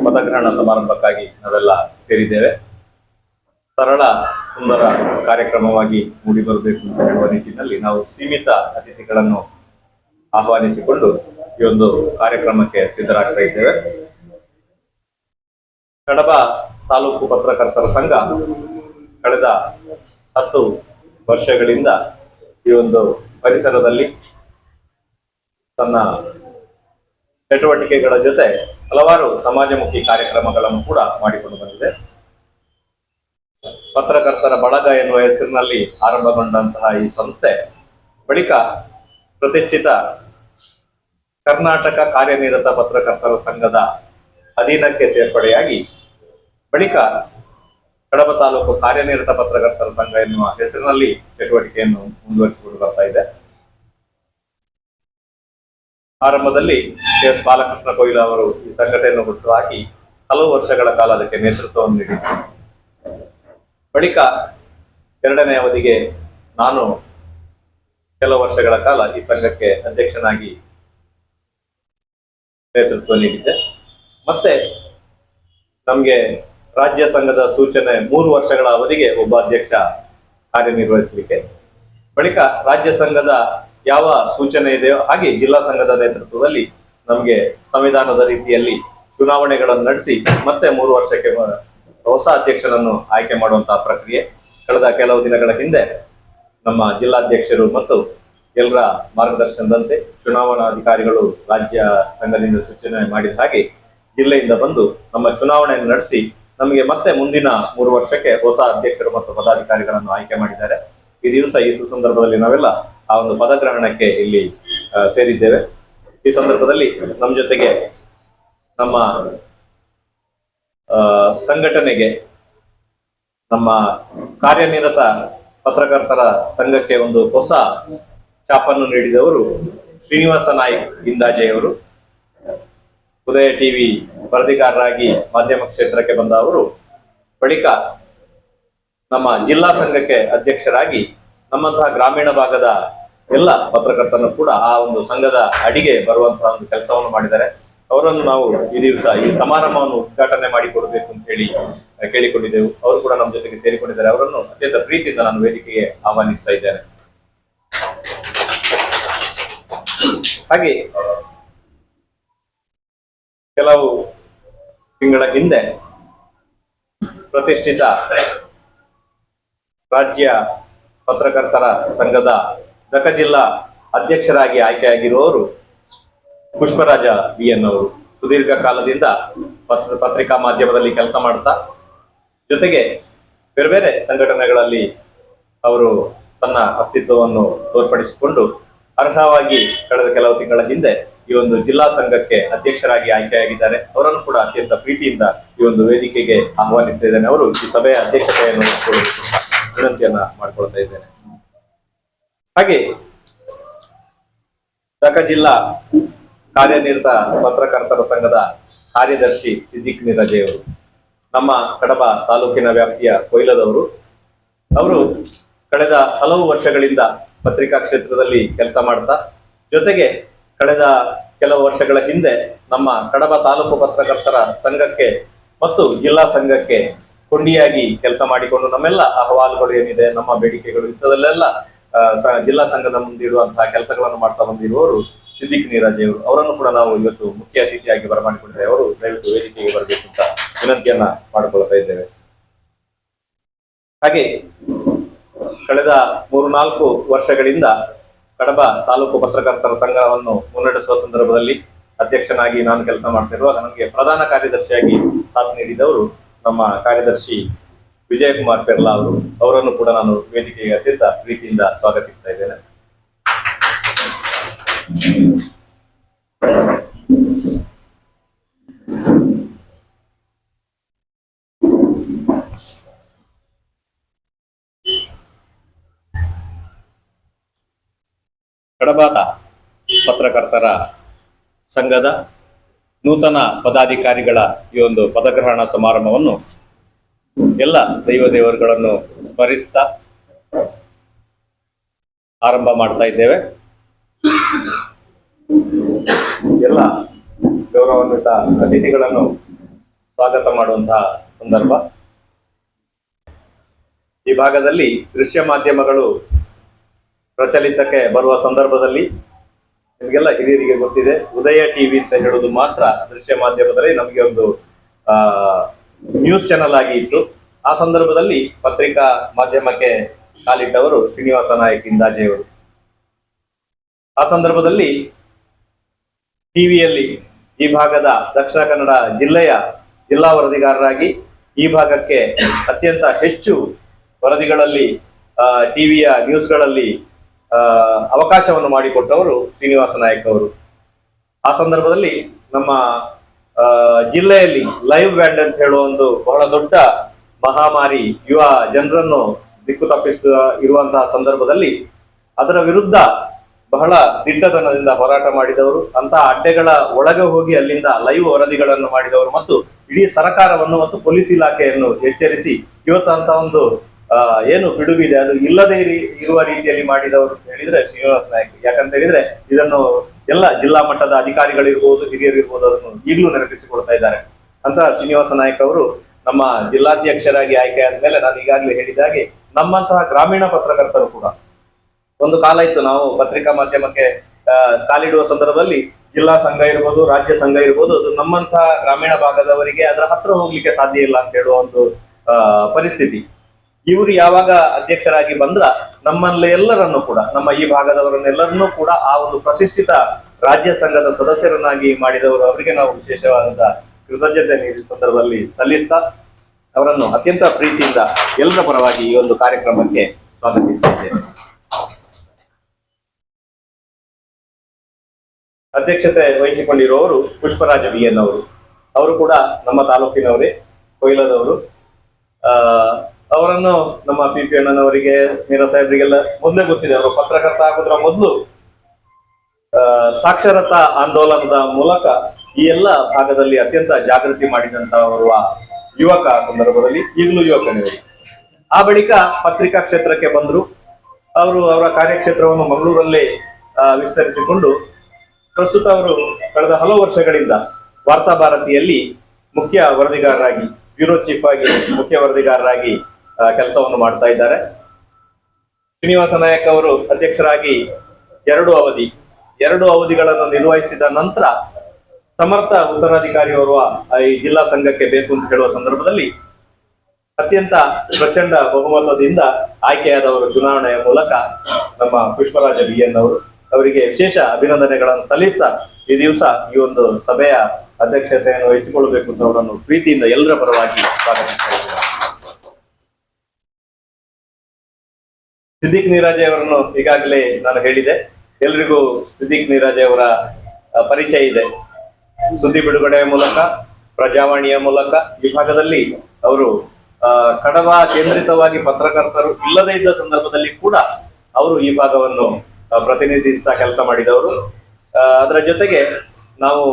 ಪದಗ್ರಹಣ ಸಮಾರಂಭಕ್ಕಾಗಿ ನಾವೆಲ್ಲ ಸೇರಿದ್ದೇವೆ. ಸರಳ ಸುಂದರ ಕಾರ್ಯಕ್ರಮವಾಗಿ ಮೂಡಿಬರಬೇಕು ಅಂತ ಹೇಳುವ ನಿಟ್ಟಿನಲ್ಲಿ ನಾವು ಸೀಮಿತ ಅತಿಥಿಗಳನ್ನು ಆಹ್ವಾನಿಸಿಕೊಂಡು ಈ ಒಂದು ಕಾರ್ಯಕ್ರಮಕ್ಕೆ ಸಿದ್ಧರಾಗ್ತಾ ಇದ್ದೇವೆ. ಕಡಬ ತಾಲೂಕು ಪತ್ರಕರ್ತರ ಸಂಘ ಕಳೆದ 10 ವರ್ಷಗಳಿಂದ ಈ ಒಂದು ಪರಿಸರದಲ್ಲಿ ತನ್ನ ಚಟುವಟಿಕೆಗಳ ಜೊತೆ ಹಲವಾರು ಸಮಾಜಮುಖಿ ಕಾರ್ಯಕ್ರಮಗಳನ್ನು ಕೂಡ ಮಾಡಿಕೊಂಡು ಬಂದಿದೆ. ಪತ್ರಕರ್ತರ ಬಳಗ ಎನ್ನುವ ಹೆಸರಿನಲ್ಲಿ ಆರಂಭಗೊಂಡಂತಹ ಈ ಸಂಸ್ಥೆ ಬಳಿಕ ಪ್ರತಿಷ್ಠಿತ ಕರ್ನಾಟಕ ಕಾರ್ಯನಿರತ ಪತ್ರಕರ್ತರ ಸಂಘದ ಅಧೀನಕ್ಕೆ ಸೇರ್ಪಡೆಯಾಗಿ ಬಳಿಕ ಕಡಬ ತಾಲೂಕು ಕಾರ್ಯನಿರತ ಪತ್ರಕರ್ತರ ಸಂಘ ಎನ್ನುವ ಹೆಸರಿನಲ್ಲಿ ಚಟುವಟಿಕೆಯನ್ನು ಮುಂದುವರಿಸಿಕೊಂಡು ಬರ್ತಾ ಇದೆ. ಆರಂಭದಲ್ಲಿ ಎಸ್ ಬಾಲಕೃಷ್ಣ ಕೊಯ್ಲ ಅವರು ಈ ಸಂಘಟನೆಯನ್ನು ಹುಟ್ಟುಹಾಕಿ ಹಲವು ವರ್ಷಗಳ ಕಾಲ ಅದಕ್ಕೆ ನೇತೃತ್ವವನ್ನು ನೀಡಿದರು. ಬಳಿಕ 2ನೇ ಅವಧಿಗೆ ನಾನು ಕೆಲವು ವರ್ಷಗಳ ಕಾಲ ಈ ಸಂಘಕ್ಕೆ ಅಧ್ಯಕ್ಷನಾಗಿ ನೇತೃತ್ವ ನೀಡಿದ್ದೆ. ಮತ್ತೆ ನಮಗೆ ರಾಜ್ಯ ಸಂಘದ ಸೂಚನೆ 3 ವರ್ಷಗಳ ಅವಧಿಗೆ ಒಬ್ಬ ಅಧ್ಯಕ್ಷ ಕಾರ್ಯನಿರ್ವಹಿಸಲಿಕ್ಕೆ, ಬಳಿಕ ರಾಜ್ಯ ಸಂಘದ ಯಾವ ಸೂಚನೆ ಇದೆಯೋ ಹಾಗೆ ಜಿಲ್ಲಾ ಸಂಘದ ನೇತೃತ್ವದಲ್ಲಿ ನಮಗೆ ಸಂವಿಧಾನದ ರೀತಿಯಲ್ಲಿ ಚುನಾವಣೆಗಳನ್ನು ನಡೆಸಿ ಮತ್ತೆ 3 ವರ್ಷಕ್ಕೆ ಹೊಸ ಅಧ್ಯಕ್ಷರನ್ನು ಆಯ್ಕೆ ಮಾಡುವಂತಹ ಪ್ರಕ್ರಿಯೆ ಕಳೆದ ಕೆಲವು ದಿನಗಳ ಹಿಂದೆ ನಮ್ಮ ಜಿಲ್ಲಾಧ್ಯಕ್ಷರು ಮತ್ತು ಎಲ್ಲರ ಮಾರ್ಗದರ್ಶನದಂತೆ ಚುನಾವಣಾಧಿಕಾರಿಗಳು ರಾಜ್ಯ ಸಂಘದಿಂದ ಸೂಚನೆ ಮಾಡಿದ ಹಾಗೆ ಜಿಲ್ಲೆಯಿಂದ ಬಂದು ನಮ್ಮ ಚುನಾವಣೆಯನ್ನು ನಡೆಸಿ ನಮಗೆ ಮತ್ತೆ ಮುಂದಿನ 3 ವರ್ಷಕ್ಕೆ ಹೊಸ ಅಧ್ಯಕ್ಷರು ಮತ್ತು ಪದಾಧಿಕಾರಿಗಳನ್ನು ಆಯ್ಕೆ ಮಾಡಿದ್ದಾರೆ. ಈ ದಿವಸ ಈ ಸುಸಂದರ್ಭದಲ್ಲಿ ನಾವೆಲ್ಲ ಆ ಒಂದು ಪದಗ್ರಹಣಕ್ಕೆ ಇಲ್ಲಿ ಸೇರಿದ್ದೇವೆ. ಈ ಸಂದರ್ಭದಲ್ಲಿ ನಮ್ಮ ಜೊತೆಗೆ ನಮ್ಮ ಸಂಘಟನೆಗೆ ನಮ್ಮ ಕಾರ್ಯನಿರತ ಪತ್ರಕರ್ತರ ಸಂಘಕ್ಕೆ ಒಂದು ಹೊಸ ಛಾಪನ್ನು ನೀಡಿದವರು ಶ್ರೀನಿವಾಸ ನಾಯ್ಕ್ ಇಂದಾಜೆ ಅವರು. ಉದಯ ಟಿವಿ ವರದಿಗಾರರಾಗಿ ಮಾಧ್ಯಮ ಕ್ಷೇತ್ರಕ್ಕೆ ಬಂದ ಅವರು ಬಳಿಕ ನಮ್ಮ ಜಿಲ್ಲಾ ಸಂಘಕ್ಕೆ ಅಧ್ಯಕ್ಷರಾಗಿ ನಮ್ಮಂತಹ ಗ್ರಾಮೀಣ ಭಾಗದ ಎಲ್ಲ ಪತ್ರಕರ್ತರನ್ನು ಕೂಡ ಆ ಒಂದು ಸಂಘದ ಅಡಿಗೆ ಬರುವಂತಹ ಒಂದು ಕೆಲಸವನ್ನು ಮಾಡಿದ್ದಾರೆ. ಅವರನ್ನು ನಾವು ಈ ದಿವಸ ಈ ಸಮಾರಂಭವನ್ನು ಉದ್ಘಾಟನೆ ಮಾಡಿಕೊಡಬೇಕು ಅಂತ ಹೇಳಿ ಕೇಳಿಕೊಂಡಿದ್ದೆವು. ಅವರು ಕೂಡ ನಮ್ಮ ಜೊತೆಗೆ ಸೇರಿಕೊಂಡಿದ್ದಾರೆ. ಅವರನ್ನು ಅತ್ಯಂತ ಪ್ರೀತಿಯಿಂದ ನಾನು ವೇದಿಕೆಗೆ ಆಹ್ವಾನಿಸ್ತಾ ಇದ್ದೇನೆ. ಹಾಗೆ ಕೆಲವು ತಿಂಗಳ ಹಿಂದೆ ಪ್ರತಿಷ್ಠಿತ ರಾಜ್ಯ ಪತ್ರಕರ್ತರ ಸಂಘದ ದಕ ಜಿಲ್ಲಾ ಅಧ್ಯಕ್ಷರಾಗಿ ಆಯ್ಕೆಯಾಗಿರುವವರು ಪುಷ್ಪರಾಜ BN ಅವರು. ಸುದೀರ್ಘ ಕಾಲದಿಂದ ಪತ್ರಿಕಾ ಮಾಧ್ಯಮದಲ್ಲಿ ಕೆಲಸ ಮಾಡ್ತಾ ಜೊತೆಗೆ ಬೇರೆ ಬೇರೆ ಸಂಘಟನೆಗಳಲ್ಲಿ ಅವರು ತನ್ನ ಅಸ್ತಿತ್ವವನ್ನು ತೋರ್ಪಡಿಸಿಕೊಂಡು ಅರ್ಹವಾಗಿ ಕಳೆದ ಕೆಲವು ತಿಂಗಳ ಹಿಂದೆ ಈ ಒಂದು ಜಿಲ್ಲಾ ಸಂಘಕ್ಕೆ ಅಧ್ಯಕ್ಷರಾಗಿ ಆಯ್ಕೆಯಾಗಿದ್ದಾರೆ. ಅವರನ್ನು ಕೂಡ ಅತ್ಯಂತ ಪ್ರೀತಿಯಿಂದ ಈ ಒಂದು ವೇದಿಕೆಗೆ ಆಹ್ವಾನಿಸ್ತಾ ಇದ್ದೇನೆ. ಅವರು ಈ ಸಭೆಯ ಅಧ್ಯಕ್ಷತೆಯನ್ನು ವಿನಂತಿಯನ್ನ ಮಾಡ್ಕೊಳ್ತಾ ಇದ್ದೇನೆ. ಹಾಗೆ ದಕ ಜಿಲ್ಲಾ ಕಾರ್ಯನಿರತ ಪತ್ರಕರ್ತರ ಸಂಘದ ಕಾರ್ಯದರ್ಶಿ ಸಿದ್ದಿಕ್ ನಿರಜೆ ಅವರು ನಮ್ಮ ಕಡಬ ತಾಲೂಕಿನ ವ್ಯಾಪ್ತಿಯ ಕೊಯ್ಲದವರು. ಅವರು ಕಳೆದ ಹಲವು ವರ್ಷಗಳಿಂದ ಪತ್ರಿಕಾ ಕ್ಷೇತ್ರದಲ್ಲಿ ಕೆಲಸ ಮಾಡ್ತಾ ಜೊತೆಗೆ ಕಳೆದ ಕೆಲವು ವರ್ಷಗಳ ಹಿಂದೆ ನಮ್ಮ ಕಡಬ ತಾಲೂಕು ಪತ್ರಕರ್ತರ ಸಂಘಕ್ಕೆ ಮತ್ತು ಜಿಲ್ಲಾ ಸಂಘಕ್ಕೆ ಕೊಂಡಿಯಾಗಿ ಕೆಲಸ ಮಾಡಿಕೊಂಡು ನಮ್ಮೆಲ್ಲ ಅಹವಾಲುಗಳು ಏನಿದೆ, ನಮ್ಮ ಬೇಡಿಕೆಗಳು ಇಂಥದಲ್ಲೆಲ್ಲ ಜಿಲ್ಲಾ ಸಂಘದ ಮುಂದಿರುವಂತಹ ಕೆಲಸಗಳನ್ನು ಮಾಡ್ತಾ ಬಂದಿರುವವರು ಸಿದ್ದಿಕ್ ನೀರಾಜಿ ಅವರು. ಅವರನ್ನು ಕೂಡ ನಾವು ಇವತ್ತು ಮುಖ್ಯ ಅತಿಥಿಯಾಗಿ ಬರಮಾಡಿಕೊಂಡಿದ್ದೇವೆ. ಅವರು ದಯವಿಟ್ಟು ವೇದಿಕೆಗೆ ಬರಬೇಕು ಅಂತ ವಿನಂತಿಯನ್ನ ಮಾಡಿಕೊಳ್ತಾ ಇದ್ದೇವೆ. ಹಾಗೆ ಕಳೆದ 3-4 ವರ್ಷಗಳಿಂದ ಕಡಬ ತಾಲೂಕು ಪತ್ರಕರ್ತರ ಸಂಘವನ್ನು ಮುನ್ನಡೆಸುವ ಸಂದರ್ಭದಲ್ಲಿ ಅಧ್ಯಕ್ಷನಾಗಿ ನಾನು ಕೆಲಸ ಮಾಡ್ತಿರುವಾಗ ನನಗೆ ಪ್ರಧಾನ ಕಾರ್ಯದರ್ಶಿಯಾಗಿ ಸಾಥ್ ನೀಡಿದವರು ನಮ್ಮ ಕಾರ್ಯದರ್ಶಿ ವಿಜಯಕುಮಾರ್ ಪೆರ್ಲಾ ಅವರು. ಅವರನ್ನು ಕೂಡ ನಾನು ವೇದಿಕೆಗೆ ಅತ್ಯಂತ ಪ್ರೀತಿಯಿಂದ ಸ್ವಾಗತಿಸ್ತಾ ಇದ್ದೇನೆ. ಕಡಬ ಪತ್ರಕರ್ತರ ಸಂಘದ ನೂತನ ಪದಾಧಿಕಾರಿಗಳ ಈ ಒಂದು ಪದಗ್ರಹಣ ಸಮಾರಂಭವನ್ನು ಎಲ್ಲ ದೇವರುಗಳನ್ನು ಸ್ಮರಿಸ್ತಾ ಆರಂಭ ಮಾಡ್ತಾ ಇದ್ದೇವೆ. ಎಲ್ಲ ಗೌರವಾನ್ವಿತ ಅತಿಥಿಗಳನ್ನು ಸ್ವಾಗತ ಮಾಡುವಂತಹ ಸಂದರ್ಭ. ಈ ಭಾಗದಲ್ಲಿ ದೃಶ್ಯ ಮಾಧ್ಯಮಗಳು ಪ್ರಚಲಿತಕ್ಕೆ ಬರುವ ಸಂದರ್ಭದಲ್ಲಿ ನಿಮಗೆಲ್ಲ ಹಿರಿಯರಿಗೆ ಗೊತ್ತಿದೆ, ಉದಯ ಟಿವಿ ಅಂತ ಹೇಳುವುದು ಮಾತ್ರ ದೃಶ್ಯ ಮಾಧ್ಯಮದಲ್ಲಿ ನಮಗೆ ಒಂದು ನ್ಯೂಸ್ ಚಾನೆಲ್ ಆಗಿ ಇತ್ತು. ಆ ಸಂದರ್ಭದಲ್ಲಿ ಪತ್ರಿಕಾ ಮಾಧ್ಯಮಕ್ಕೆ ಕಾಲಿಟ್ಟವರು ಶ್ರೀನಿವಾಸ ನಾಯಕ್ ಇಂದಾಜೆಯವರು. ಆ ಸಂದರ್ಭದಲ್ಲಿ ಟಿವಿಯಲ್ಲಿ ಈ ಭಾಗದ ದಕ್ಷಿಣ ಕನ್ನಡ ಜಿಲ್ಲೆಯ ಜಿಲ್ಲಾ ವರದಿಗಾರರಾಗಿ ಈ ಭಾಗಕ್ಕೆ ಅತ್ಯಂತ ಹೆಚ್ಚು ವರದಿಗಳಲ್ಲಿ ಟಿವಿಯ ನ್ಯೂಸ್ಗಳಲ್ಲಿ ಅವಕಾಶವನ್ನು ಮಾಡಿಕೊಟ್ಟವರು ಶ್ರೀನಿವಾಸ ನಾಯಕ್ ಅವರು. ಆ ಸಂದರ್ಭದಲ್ಲಿ ನಮ್ಮ ಜಿಲ್ಲೆಯಲ್ಲಿ ಲೈವ್ ಬ್ಯಾಂಡ್ ಅಂತ ಹೇಳುವ ಒಂದು ಬಹಳ ದೊಡ್ಡ ಮಹಾಮಾರಿ ಯುವ ಜನರನ್ನು ದಿಕ್ಕು ತಪ್ಪಿಸುವ ಇರುವಂತಹ ಸಂದರ್ಭದಲ್ಲಿ ಅದರ ವಿರುದ್ಧ ಬಹಳ ದಿಟ್ಟತನದಿಂದ ಹೋರಾಟ ಮಾಡಿದವರು, ಅಂತಹ ಅಡ್ಡೆಗಳ ಒಳಗೆ ಹೋಗಿ ಅಲ್ಲಿಂದ ಲೈವ್ ವರದಿಗಳನ್ನು ಮಾಡಿದವರು ಮತ್ತು ಇಡೀ ಸರ್ಕಾರವನ್ನು ಮತ್ತು ಪೊಲೀಸ್ ಇಲಾಖೆಯನ್ನು ಎಚ್ಚರಿಸಿ ಇವತ್ತು ಅಂತ ಒಂದು ಏನು ಪಿಡುಗಿದೆ ಅದು ಇಲ್ಲದೆ ಇರುವ ರೀತಿಯಲ್ಲಿ ಮಾಡಿದವರು ಅಂತ ಹೇಳಿದ್ರೆ ಶ್ರೀನಿವಾಸ ನಾಯಕ್. ಯಾಕಂತ ಹೇಳಿದ್ರೆ ಇದನ್ನು ಎಲ್ಲ ಜಿಲ್ಲಾ ಮಟ್ಟದ ಅಧಿಕಾರಿಗಳಿರ್ಬೋದು, ಹಿರಿಯರು ಇರ್ಬೋದು, ಅದನ್ನು ಈಗಲೂ ನೆನಪಿಸಿಕೊಳ್ತಾ ಇದ್ದಾರೆ. ಅಂತ ಶ್ರೀನಿವಾಸ ನಾಯಕ್ ಅವರು ನಮ್ಮ ಜಿಲ್ಲಾಧ್ಯಕ್ಷರಾಗಿ ಆಯ್ಕೆ ಆದ್ಮೇಲೆ ನಾನು ಈಗಾಗಲೇ ಹೇಳಿದ ಹಾಗೆ ನಮ್ಮಂತಹ ಗ್ರಾಮೀಣ ಪತ್ರಕರ್ತರು ಕೂಡ ಒಂದು ಕಾಲ ಇತ್ತು, ನಾವು ಪತ್ರಿಕಾ ಮಾಧ್ಯಮಕ್ಕೆ ಕಾಲಿಡುವ ಸಂದರ್ಭದಲ್ಲಿ ಜಿಲ್ಲಾ ಸಂಘ ಇರ್ಬೋದು, ರಾಜ್ಯ ಸಂಘ ಇರ್ಬೋದು, ಅದು ನಮ್ಮಂತಹ ಗ್ರಾಮೀಣ ಭಾಗದವರಿಗೆ ಅದರ ಹತ್ರ ಹೋಗ್ಲಿಕ್ಕೆ ಸಾಧ್ಯ ಇಲ್ಲ ಅಂತ ಹೇಳುವ ಒಂದು ಪರಿಸ್ಥಿತಿ. ಇವರು ಯಾವಾಗ ಅಧ್ಯಕ್ಷರಾಗಿ ಬಂದ್ರ ನಮ್ಮಲ್ಲಿ ಎಲ್ಲರನ್ನು ಕೂಡ, ನಮ್ಮ ಈ ಭಾಗದವರನ್ನೆಲ್ಲರನ್ನೂ ಕೂಡ ಆ ಒಂದು ಪ್ರತಿಷ್ಠಿತ ರಾಜ್ಯ ಸಂಘದ ಸದಸ್ಯರನ್ನಾಗಿ ಮಾಡಿದವರು. ಅವರಿಗೆ ನಾವು ವಿಶೇಷವಾದ ಕೃತಜ್ಞತೆ ಈ ಸಂದರ್ಭದಲ್ಲಿ ಸಲ್ಲಿಸ್ತಾ ಅವರನ್ನು ಅತ್ಯಂತ ಪ್ರೀತಿಯಿಂದ ಎಲ್ಲರ ಪರವಾಗಿ ಈ ಒಂದು ಕಾರ್ಯಕ್ರಮಕ್ಕೆ ಸ್ವಾಗತಿಸ್ತಾ ಇದ್ದೇನೆ. ಅಧ್ಯಕ್ಷತೆ ವಹಿಸಿಕೊಂಡಿರುವವರು ಪುಷ್ಪರಾಜ BN ಅವರು. ಅವರು ಕೂಡ ನಮ್ಮ ತಾಲೂಕಿನವರೇ, ಕೊಯ್ಲದವರು. ಅವರನ್ನು ನಮ್ಮ PP ಅಣ್ಣನವರಿಗೆ, ಮೀರಾ ಸಾಹೇಬ್ರಿಗೆಲ್ಲ ಮೊದಲೇ ಗೊತ್ತಿದೆ. ಅವರು ಪತ್ರಕರ್ತ ಆಗೋದ್ರ ಮೊದಲು ಸಾಕ್ಷರತಾ ಆಂದೋಲನದ ಮೂಲಕ ಈ ಎಲ್ಲ ಭಾಗದಲ್ಲಿ ಅತ್ಯಂತ ಜಾಗೃತಿ ಮಾಡಿದಂತಹ ಯುವಕ ಸಂದರ್ಭದಲ್ಲಿ, ಈಗಲೂ ಯುವಕನೇ. ಆ ಬಳಿಕ ಪತ್ರಿಕಾ ಕ್ಷೇತ್ರಕ್ಕೆ ಬಂದ್ರು. ಅವರು ಅವರ ಕಾರ್ಯಕ್ಷೇತ್ರವನ್ನು ಮಂಗಳೂರಲ್ಲೇ ವಿಸ್ತರಿಸಿಕೊಂಡು ಪ್ರಸ್ತುತ ಅವರು ಕಳೆದ ಹಲವು ವರ್ಷಗಳಿಂದ ವಾರ್ತಾ ಭಾರತಿಯಲ್ಲಿ ಮುಖ್ಯ ವರದಿಗಾರರಾಗಿ, ಬ್ಯೂರೋ ಚೀಫ್ ಆಗಿ ಮುಖ್ಯ ವರದಿಗಾರರಾಗಿ ಕೆಲಸವನ್ನು ಮಾಡ್ತಾ ಇದ್ದಾರೆ. ಶ್ರೀನಿವಾಸ ನಾಯಕ್ ಅವರು ಅಧ್ಯಕ್ಷರಾಗಿ 2 ಅವಧಿಗಳನ್ನು ನಿರ್ವಹಿಸಿದ ನಂತರ ಸಮರ್ಥ ಉತ್ತರಾಧಿಕಾರಿ ಓರ್ವ ಈ ಜಿಲ್ಲಾ ಸಂಘಕ್ಕೆ ಬೇಕು ಅಂತ ಹೇಳುವ ಸಂದರ್ಭದಲ್ಲಿ ಅತ್ಯಂತ ಪ್ರಚಂಡ ಬಹುಮತದಿಂದ ಆಯ್ಕೆಯಾದವರು ಚುನಾವಣೆಯ ಮೂಲಕ ನಮ್ಮ ಪುಷ್ಪರಾಜ BN ಅವರು. ಅವರಿಗೆ ವಿಶೇಷ ಅಭಿನಂದನೆಗಳನ್ನು ಸಲ್ಲಿಸ್ತಾ ಈ ದಿವಸ ಈ ಒಂದು ಸಭೆಯ ಅಧ್ಯಕ್ಷತೆಯನ್ನು ವಹಿಸಿಕೊಳ್ಳಬೇಕು ಅಂತ ಅವರನ್ನು ಪ್ರೀತಿಯಿಂದ ಎಲ್ಲರ ಪರವಾಗಿ ಸ್ವಾಗತಿಸ್ತಾ ಇದ್ದಾರೆ. ಸಿದ್ದಿಕ್ ನೀರಾಜೆ ಅವರನ್ನು ಈಗಾಗಲೇ ನಾನು ಹೇಳಿದೆ, ಎಲ್ರಿಗೂ ಸಿದ್ದಿಕ್ ನೀರಾಜೆ ಅವರ ಪರಿಚಯ ಇದೆ. ಸುದ್ದಿ ಬಿಡುಗಡೆಯ ಮೂಲಕ, ಪ್ರಜಾವಾಣಿಯ ಮೂಲಕ ಈ ಭಾಗದಲ್ಲಿ ಅವರು ಕಡವ ಕೇಂದ್ರಿತವಾಗಿ ಪತ್ರಕರ್ತರು ಇಲ್ಲದೇ ಇದ್ದ ಸಂದರ್ಭದಲ್ಲಿ ಕೂಡ ಅವರು ಈ ಭಾಗವನ್ನು ಪ್ರತಿನಿಧಿಸ್ತಾ ಕೆಲಸ ಮಾಡಿದವರು. ಅದರ ಜೊತೆಗೆ ನಾವು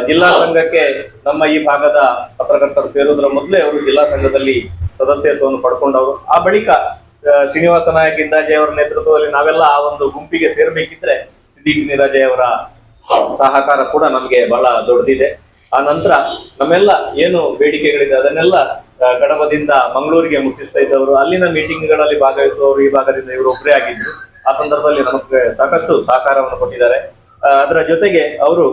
ಜಿಲ್ಲಾ ಸಂಘಕ್ಕೆ ನಮ್ಮ ಈ ಭಾಗದ ಪತ್ರಕರ್ತರು ಸೇರುವುದರ ಮೊದಲೇ ಅವರು ಜಿಲ್ಲಾ ಸಂಘದಲ್ಲಿ ಸದಸ್ಯತ್ವವನ್ನು ಪಡ್ಕೊಂಡವರು. ಆ ಬಳಿಕ ಶ್ರೀನಿವಾಸ ನಾಯಕ್ ಇಂದಾಜೆ ಅವರ ನೇತೃತ್ವದಲ್ಲಿ ನಾವೆಲ್ಲ ಆ ಒಂದು ಗುಂಪಿಗೆ ಸೇರ್ಬೇಕಿದ್ರೆ ಸಿದ್ದಿಕ್ ನೀರಾಜೆ ಅವರ ಸಹಕಾರ ಕೂಡ ನಮ್ಗೆ ಬಹಳ ದೊಡ್ಡದಿದೆ. ಆ ನಂತರ ನಮ್ಮೆಲ್ಲ ಏನು ಬೇಡಿಕೆಗಳಿದೆ ಅದನ್ನೆಲ್ಲ ಕಡಬದಿಂದ ಮಂಗಳೂರಿಗೆ ಮುಟ್ಟಿಸ್ತಾ ಇದ್ದವರು, ಅಲ್ಲಿನ ಮೀಟಿಂಗ್ಗಳಲ್ಲಿ ಭಾಗವಹಿಸುವವರು ಈ ಭಾಗದಿಂದ ಇವರು ಒಬ್ಬರೇ ಆಗಿದ್ರು. ಆ ಸಂದರ್ಭದಲ್ಲಿ ನಮಗೆ ಸಾಕಷ್ಟು ಸಹಕಾರವನ್ನು ಕೊಟ್ಟಿದ್ದಾರೆ. ಅದರ ಜೊತೆಗೆ ಅವರು